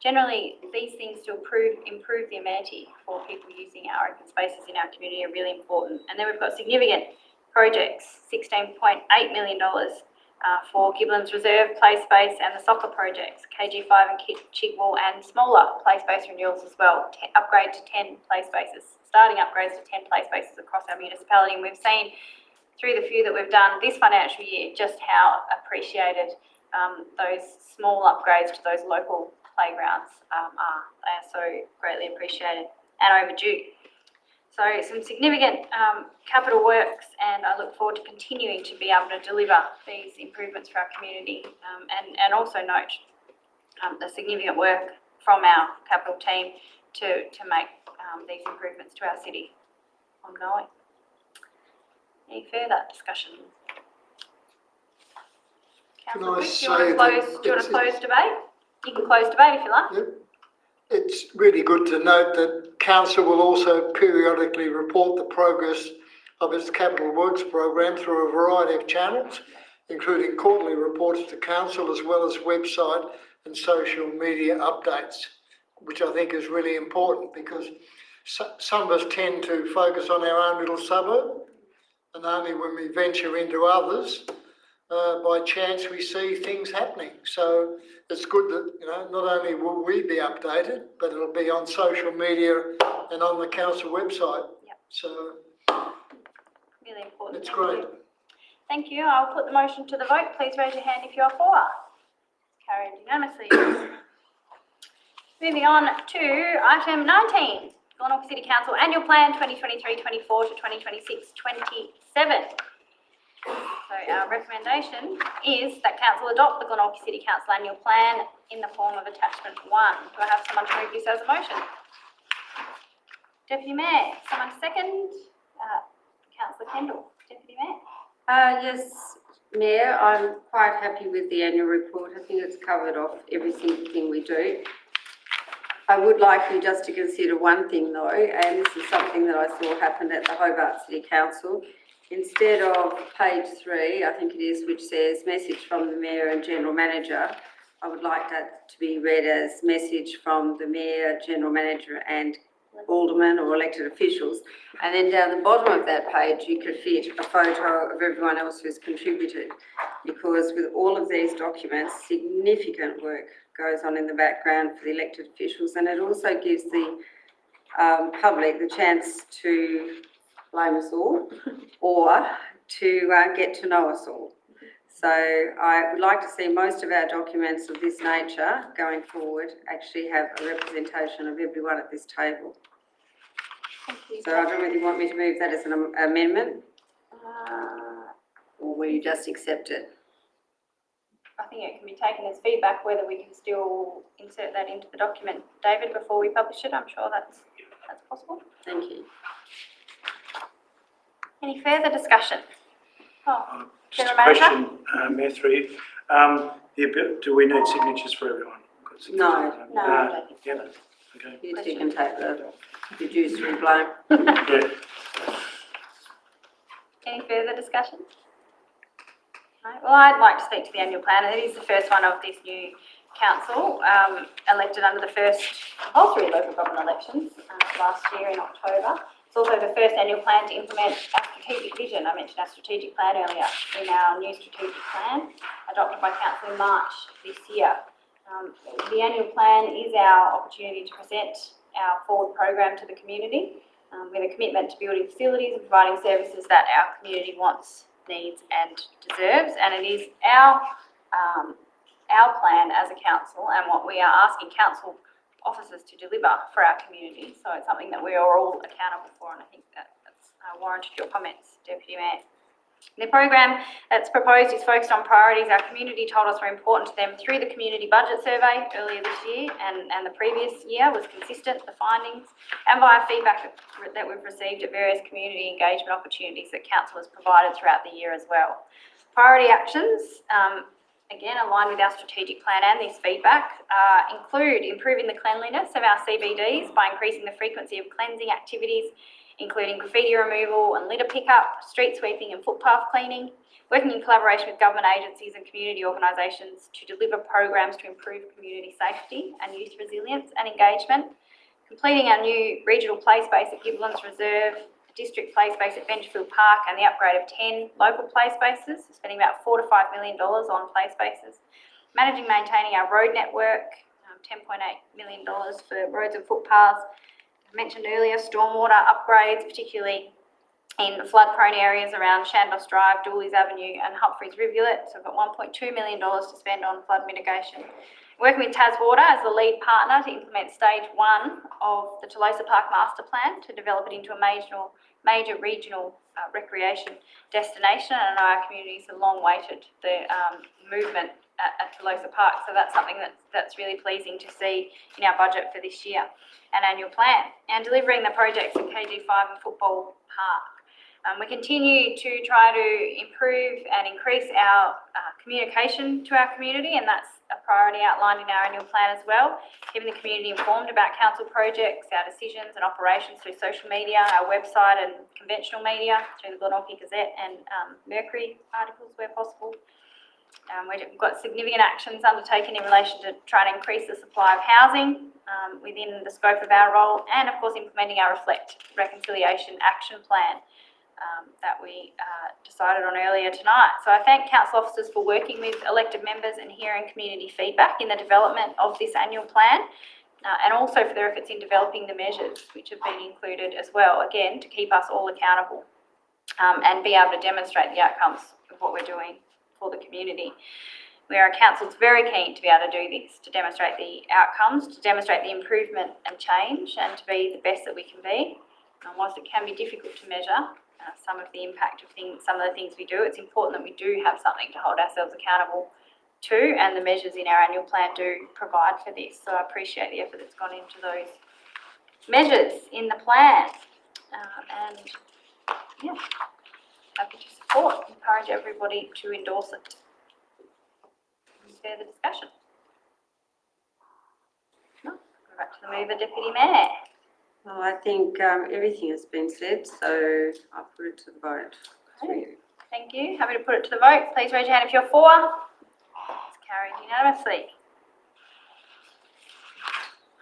Generally, these things to improve the amenity for people using our open spaces in our community are really important. And then we've got significant projects, $16.8 million for Gibbons Reserve play space and the soccer projects, KG5 and Chigwell, and smaller play space renewals as well, upgrade to 10 play spaces, starting upgrades to 10 play spaces across our municipality. And we've seen through the few that we've done this financial year just how appreciated those small upgrades to those local playgrounds are. They are so greatly appreciated and overdue. So some significant capital works, and I look forward to continuing to be able to deliver these improvements for our community, and also note the significant work from our capital team to make these improvements to our city ongoing. Any further discussion? Councillor Quick, do you want to close debate? You can close debate if you like. Yep. It's really good to note that Council will also periodically report the progress of its capital works program through a variety of channels, including quarterly reports to Council, as well as website and social media updates, which I think is really important, because some of us tend to focus on our own little suburb, and only when we venture into others, by chance we see things happening. So it's good that, not only will we be updated, but it'll be on social media and on the council website. Yep. So really important. It's great. Thank you. I'll put the motion to the vote. Please raise your hand if you are for. Carried unanimously. Moving on to item 19, Glenorchy City Council Annual Plan 2023-24 to 2026-27. So our recommendation is that Council adopt the Glenorchy City Council Annual Plan in the form of Attachment 1. Do I have someone to move this as a motion? Deputy Mayor, someone to second? Councillor Kendall, Deputy Mayor. Yes, Mayor, I'm quite happy with the annual report. I think it's covered off every single thing we do. I would like you just to consider one thing though, and this is something that I saw happen at the Hobart City Council. Instead of page 3, I think it is, which says message from the Mayor and General Manager, I would like that to be read as message from the Mayor, General Manager and aldermen or elected officials. And then down the bottom of that page, you could fit a photo of everyone else who's contributed, because with all of these documents, significant work goes on in the background for the elected officials, and it also gives the public the chance to blame us all, or to get to know us all. So I would like to see most of our documents of this nature going forward actually have a representation of everyone at this table. So I don't really want me to move that as an amendment, or will you just accept it? I think it can be taken as feedback, whether we can still insert that into the document, David, before we publish it. I'm sure that's possible. Thank you. Any further discussion? Oh, Just a General Manager? question, Mayor, through you. Do we need signatures for everyone? No. No, I don't think Yeah, okay. You two can take the dues to blame. Yeah. Any further discussion? No? Well, I'd like to speak to the annual plan. It is the first one of this new council, elected under the first compulsory local government elections last year in October. It's also the first annual plan to implement our strategic vision. I mentioned our strategic plan earlier in our new strategic plan adopted by council in March this year. The annual plan is our opportunity to present our forward program to the community with a commitment to building facilities and providing services that our community wants, needs and deserves. And it is our plan as a council and what we are asking council officers to deliver for our community. So it's something that we are all accountable for, and I think that's warranted your comments, Deputy Mayor. The program that's proposed is focused on priorities our community told us were important to them through the community budget survey earlier this year, and the previous year was consistent, the findings, and via feedback that we've received at various community engagement opportunities that council has provided throughout the year as well. Priority actions, again, aligned with our strategic plan and this feedback, include improving the cleanliness of our CBDs by increasing the frequency of cleansing activities, including graffiti removal and litter pickup, street sweeping and footpath cleaning, working in collaboration with government agencies and community organisations to deliver programs to improve community safety and youth resilience and engagement, completing our new regional play space at Gibblands Reserve, district play space at Benchfield Park and the upgrade of 10 local play spaces, spending about $4 to $5 million on play spaces, managing and maintaining our road network, $10.8 million for roads and footpaths. I mentioned earlier stormwater upgrades, particularly in flood-prone areas around Chandos Drive, Dooley's Avenue and Humphreys Rivulet. So we've got $1.2 million to spend on flood mitigation. Working with TasWater as the lead partner to implement stage 1 of the Tolosa Park Master Plan to develop it into a major regional recreation destination. And I know our communities have long waited the movement at Tolosa Park, so that's something that's really pleasing to see in our budget for this year and annual plan. And delivering the projects at KG5 and Football Park. We continue to try to improve and increase our communication to our community, and that's a priority outlined in our annual plan as well, keeping the community informed about council projects, our decisions and operations through social media, our website and conventional media, through the Glenorchy Gazette and Mercury articles where possible. We've got significant actions undertaken in relation to trying to increase the supply of housing within the scope of our role, and of course implementing our Reflect Reconciliation Action Plan that we decided on earlier tonight. So I thank council officers for working with elected members and hearing community feedback in the development of this annual plan, and also for their efforts in developing the measures which have been included as well, again, to keep us all accountable and be able to demonstrate the outcomes of what we're doing for the community. We are a council that's very keen to be able to do this, to demonstrate the outcomes, to demonstrate the improvement and change, and to be the best that we can be. And whilst it can be difficult to measure some of the impact of things, some of the things we do, it's important that we do have something to hold ourselves accountable to, and the measures in our annual plan do provide for this. So I appreciate the effort that's gone into those measures in the plan. And yeah, happy to support, encourage everybody to endorse it. Any further discussion? No, go back to the mover, Deputy Mayor. Well, I think everything has been said, so I'll put it to the vote. Okay. Thank you. Happy to put it to the vote. Please raise your hand if you're for. It's carried unanimously.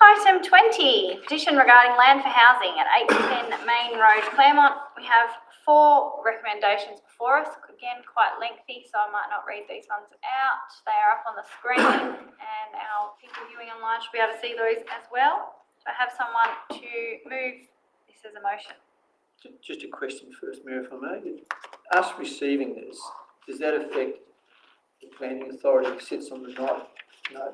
Item 20, petition regarding land for housing at 810 Main Road, Claremont. We have 4 recommendations before us, again quite lengthy, so I might not read these ones out. They are up on the screen and our people viewing online should be able to see those as well. Do I have someone to move this as a motion? Just a question first, Mayor, if I may. us receiving this, does that affect the planning authority that sits on the night? No.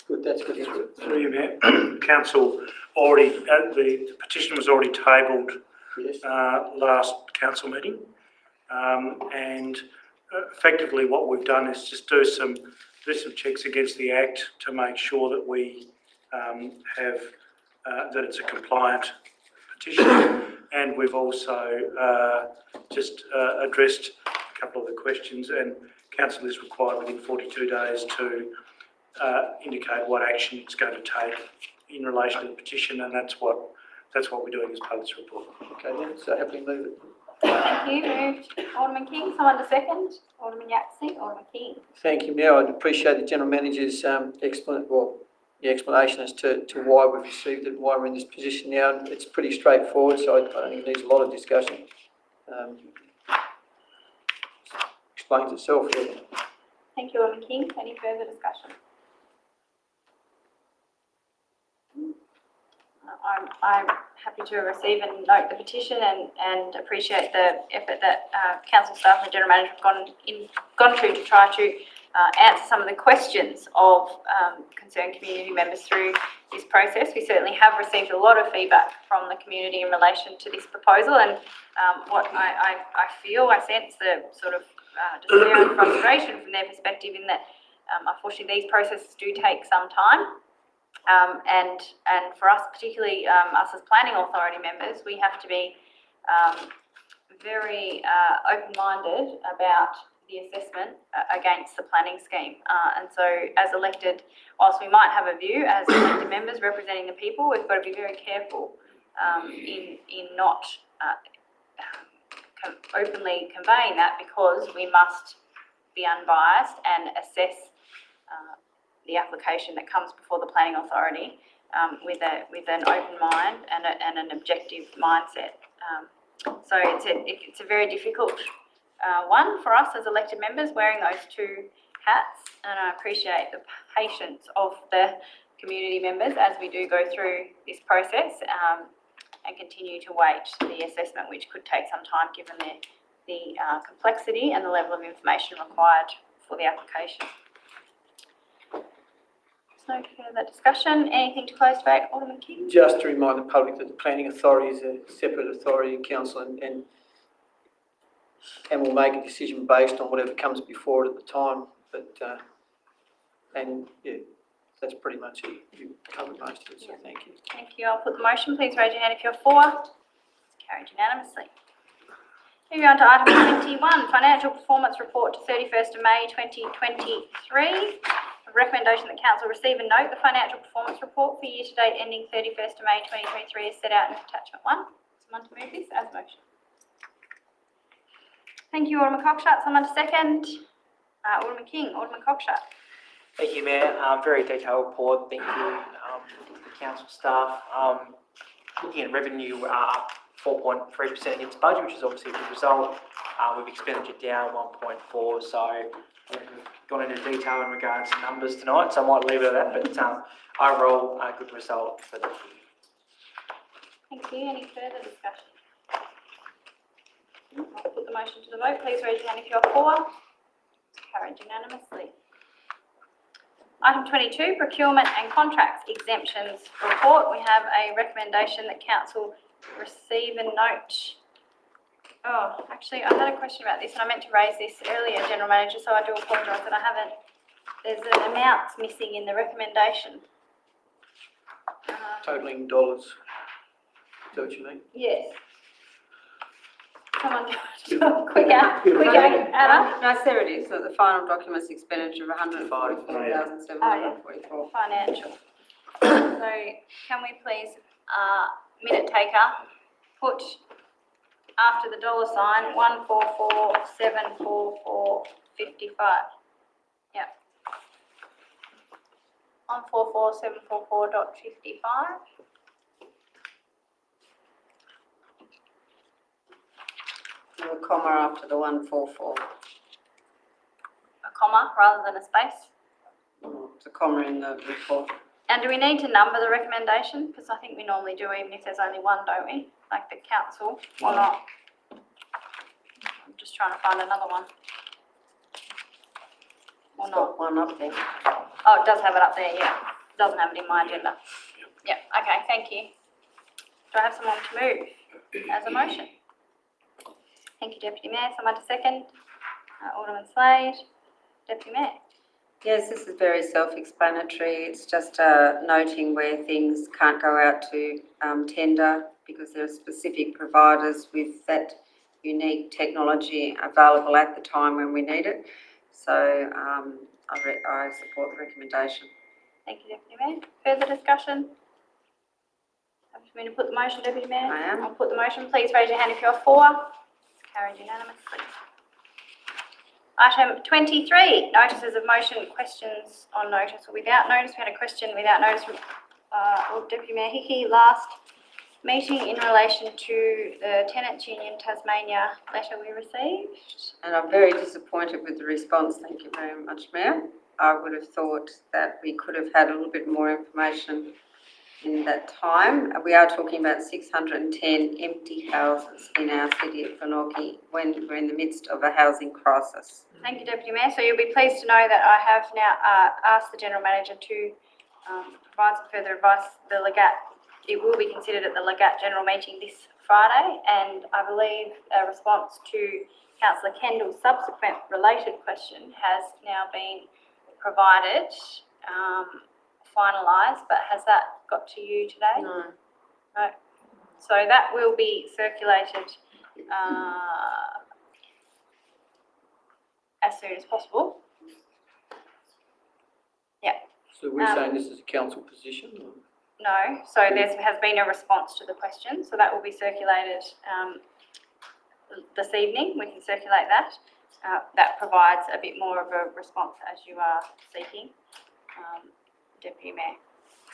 Good, that's good. Through you, Mayor. Council already, the petition was already tabled last council meeting. And effectively what we've done is just do some checks against the Act to make sure that we have, that it's a compliant petition. And we've also just addressed a couple of the questions, and council is required within 42 days to indicate what action it's going to take in relation to the petition, and that's what we're doing as part of this report. Okay, then, so happily move it. Thank you. Moved. Alderman King, someone to second. Alderman Yaxley, Alderman King. Thank you, Mayor. I'd appreciate the General Manager's explanation as to why we've received it, why we're in this position now. It's pretty straightforward, so I don't think it needs a lot of discussion. Explains itself, really. Thank you, Alderman King. Any further discussion? I'm happy to receive and note the petition and appreciate the effort that council staff and the General Manager have gone through to try to answer some of the questions of concerned community members through this process. We certainly have received a lot of feedback from the community in relation to this proposal, and what I sense the sort of despair and frustration from their perspective in that unfortunately these processes do take some time. And for us, particularly us as planning authority members, we have to be very open-minded about the assessment against the planning scheme. And so as elected, whilst we might have a view as elected members representing the people, we've got to be very careful in not openly conveying that, because we must be unbiased and assess the application that comes before the planning authority with an open mind and an objective mindset. So it's a very difficult one for us as elected members wearing those two hats, and I appreciate the patience of the community members as we do go through this process and continue to wait the assessment, which could take some time given the complexity and the level of information required for the application. No further discussion. Anything to close debate, Alderman King? Just to remind the public that the planning authority is a separate authority in council and will make a decision based on whatever comes before it at the time. But that's pretty much it. You've covered most of it, so thank you. Thank you. I'll put the motion. Please raise your hand if you're for. It's carried unanimously. Moving on to item 21, financial performance report to 31st of May 2023. A recommendation that council receive and note the financial performance report for year to date ending 31st of May 2023 is set out in attachment 1. Someone to move this as motion. Thank you, Alderman Cockshott. Someone to second. Alderman King, Alderman Cockshott. Thank you, Mayor. Very detailed report. Thank you, the council staff. Looking at revenue, up 4.3% against budget, which is obviously a good result. With expenditure down 1.4%, so we've gone into detail in regards to numbers tonight, so I might leave it at that, but overall, a good result for the year. Thank you. Any further discussion? I'll put the motion to the vote. Please raise your hand if you're for. It's carried unanimously. Item 22, procurement and contracts exemptions report. We have a recommendation that council receive and note. Oh, actually, I had a question about this and I meant to raise this earlier, General Manager, so I do apologise that I haven't. There's an amount missing in the recommendation. Totaling dollars. Is that what you mean? Yes. Someone quick Anna. No, there it is. So the final documents expenditure of 144,744. Financial. So can we please, minute taker, put after the dollar sign 144,744.55. Yeah. 144,744.55. A comma after the 144. A comma rather than a space. It's a comma in the report. And do we need to number the recommendation? Because I think we normally do, even if there's only one, don't we? Like the council, or not? I'm just trying to find another one. Or It's not. got one up there. Oh, it does have it up there, yeah. It doesn't have it in my agenda. Yeah, okay, thank you. Do I have someone to move as a motion? Thank you, Deputy Mayor. Someone to second? Alderman Slade. Deputy Mayor. Yes, this is very self-explanatory. It's just noting where things can't go out to tender because there are specific providers with that unique technology available at the time when we need it. So I support the recommendation. Thank you, Deputy Mayor. Further discussion? Happy for me to put the motion, Deputy Mayor? I am. I'll put the motion. Please raise your hand if you're for. It's carried unanimously. Item 23, notices of motion, questions on notice or without notice. We had a question without notice from Deputy Mayor Hickey last meeting in relation to the Tenants Union Tasmania letter we received. And I'm very disappointed with the response. Thank you very much, Mayor. I would have thought that we could have had a little bit more information in that time. We are talking about 610 empty houses in our city of Glenorchy when we're in the midst of a housing crisis. Thank you, Deputy Mayor. So you'll be pleased to know that I have now asked the General Manager to provide some further advice. The Legat, it will be considered at the Legat General Meeting this Friday, and I believe a response to Councillor Kendall's subsequent related question has now been provided, finalised, but has that got to you today? No. No. So that will be circulated as soon as possible. Yeah. So we're saying this is a council position? Or? No, so there has been a response to the question, so that will be circulated this evening. We can circulate that. That provides a bit more of a response as you are seeking, Deputy Mayor.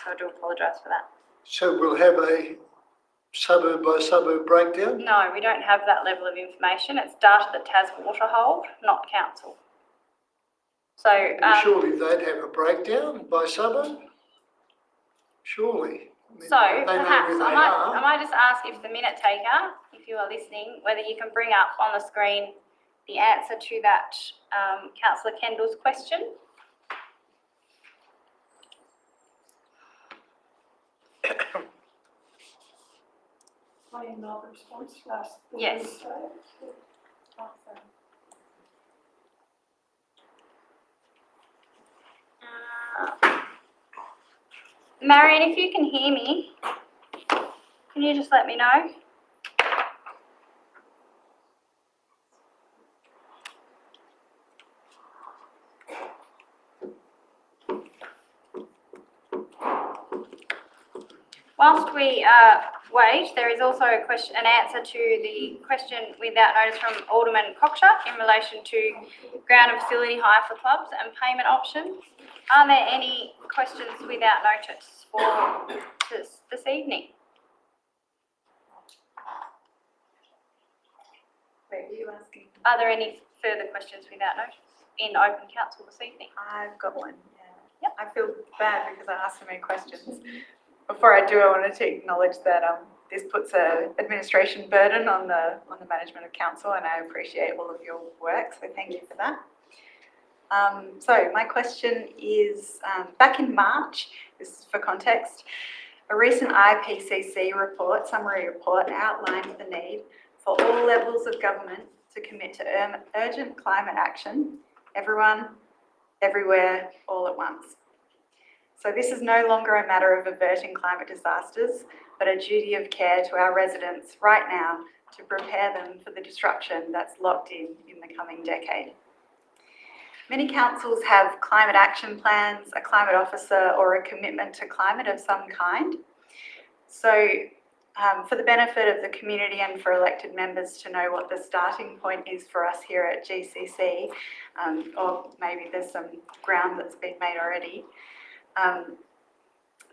So I do apologise for that. So we'll have a suburb by suburb breakdown? No, we don't have that level of information. It's data that Tas Water hold, not council. So Surely they'd have a breakdown by suburb? Surely. I mean, so they know perhaps where they I are. might just ask if the minute taker, if you are listening, whether you can bring up on the screen the answer to that Councillor Kendall's question. I emailed the response last Yes. Wednesday. Marion, if you can hear me, can you just let me know? Whilst we wait, there is also a question, an answer to the question without notice from Alderman Cockshutt in relation to ground and facility hire for clubs and payment options. Are there any questions without notice for this evening? Wait, are you asking? Are there any further questions without notice in open council this evening? I've got one, yeah. I feel bad because I asked so many questions. Before I do, I wanted to acknowledge that this puts an administration burden on the management of council, and I appreciate all of your work, so thank you for that. So my question is, back in March, this is for context, a recent IPCC report, summary report, outlined the need for all levels of government to commit to urgent climate action, everyone, everywhere, all at once. So this is no longer a matter of averting climate disasters, but a duty of care to our residents right now to prepare them for the disruption that's locked in the coming decade. Many councils have climate action plans, a climate officer, or a commitment to climate of some kind. So for the benefit of the community and for elected members to know what the starting point is for us here at GCC, or maybe there's some ground that's been made already,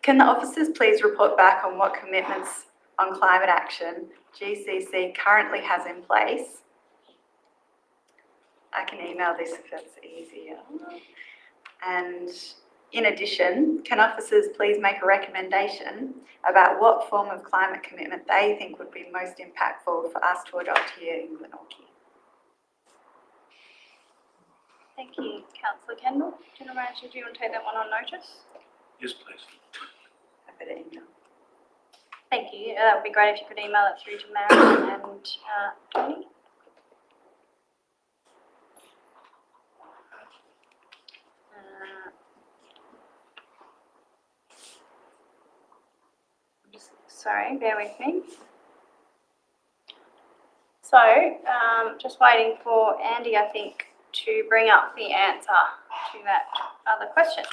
can the officers please report back on what commitments on climate action GCC currently has in place? I can email this if that's easier. And in addition, can officers please make a recommendation about what form of climate commitment they think would be most impactful for us to adopt here in Glenorchy? Thank you, councillor Kendall. General Manager, do you want to take that one on notice? Yes, please. Happy to email. Thank you. That would be great if you could email it through to Marion and Tony. Sorry, bear with me. So, just waiting for Andy, I think, to bring up the answer to that other question.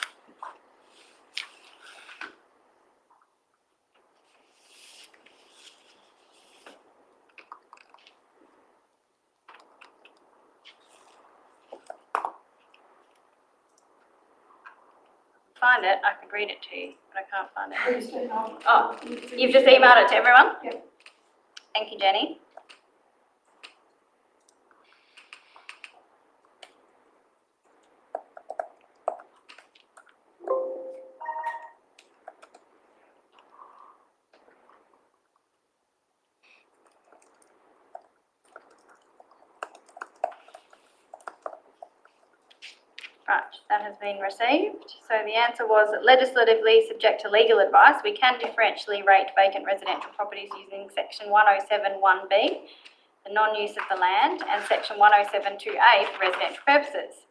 Find it, I could read it to you, but I can't find it. Oh, you've just emailed it to everyone? Yep. Thank you, Jenny. Right, that has been received. So the answer was that legislatively, subject to legal advice, we can differentially rate vacant residential properties using section 107(1)(b, the non-use of the land, and section 107(2)(a for residential purposes.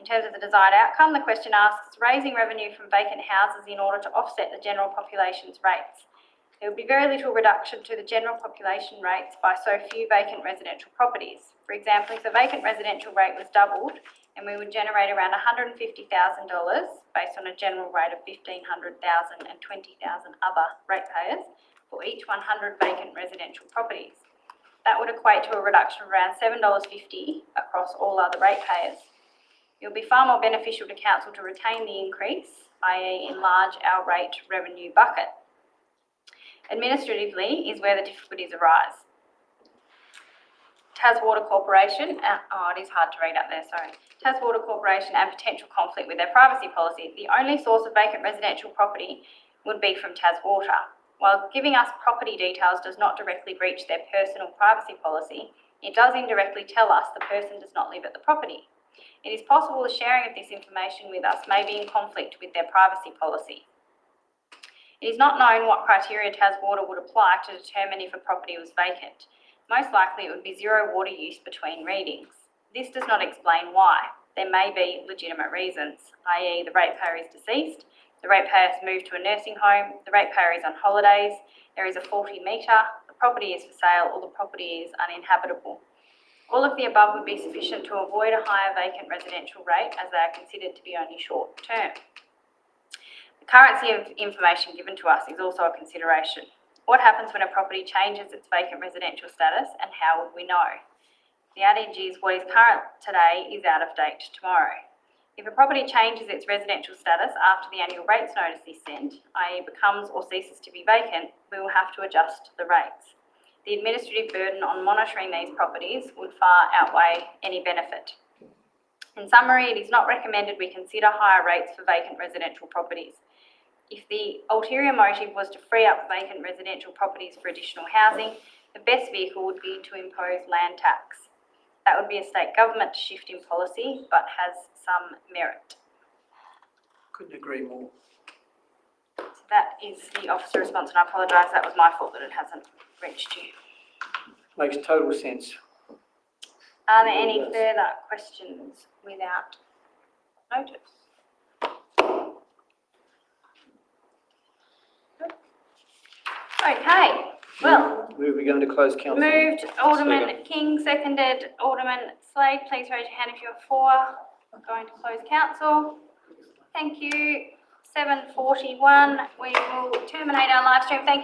In terms of the desired outcome, the question asks, raising revenue from vacant houses in order to offset the general population's rates. There would be very little reduction to the general population rates by so few vacant residential properties. For example, if the vacant residential rate was doubled, and we would generate around $150,000 based on a general rate of $1,500,000 and 20,000 other ratepayers for each 100 vacant residential properties. That would equate to a reduction of around $7.50 across all other ratepayers. It will be far more beneficial to council to retain the increase, i.e. enlarge our rate revenue bucket. Administratively is where the difficulties arise. Taswater Corporation, it is hard to read up there, sorry. Taswater Corporation and potential conflict with their privacy policy. The only source of vacant residential property would be from Taswater. While giving us property details does not directly breach their personal privacy policy, it does indirectly tell us the person does not live at the property. It is possible the sharing of this information with us may be in conflict with their privacy policy. It is not known what criteria Taswater would apply to determine if a property was vacant. Most likely it would be zero water use between readings. This does not explain why. There may be legitimate reasons, i.e. the ratepayer is deceased, the ratepayer has moved to a nursing home, the ratepayer is on holidays, there is a faulty meter, the property is for sale, or the property is uninhabitable. All of the above would be sufficient to avoid a higher vacant residential rate as they are considered to be only short term. The currency of information given to us is also a consideration. What happens when a property changes its vacant residential status and how would we know? The adage is what is current today is out of date tomorrow. If a property changes its residential status after the annual rates notice is sent, i.e. becomes or ceases to be vacant, we will have to adjust the rates. The administrative burden on monitoring these properties would far outweigh any benefit. In summary, it is not recommended we consider higher rates for vacant residential properties. If the ulterior motive was to free up vacant residential properties for additional housing, the best vehicle would be to impose land tax. That would be a state government shift in policy, but has some merit. Couldn't agree more. So that is the officer response, and I apologise, that was my fault that it hasn't reached you. Makes total sense. Are there any further questions without notice? Okay, well. Move we go into closed council. Moved, Alderman King, seconded, Alderman Slade. Please raise your hand if you're for going to close council. Thank you. 7:41, we will terminate our live stream. Thank you.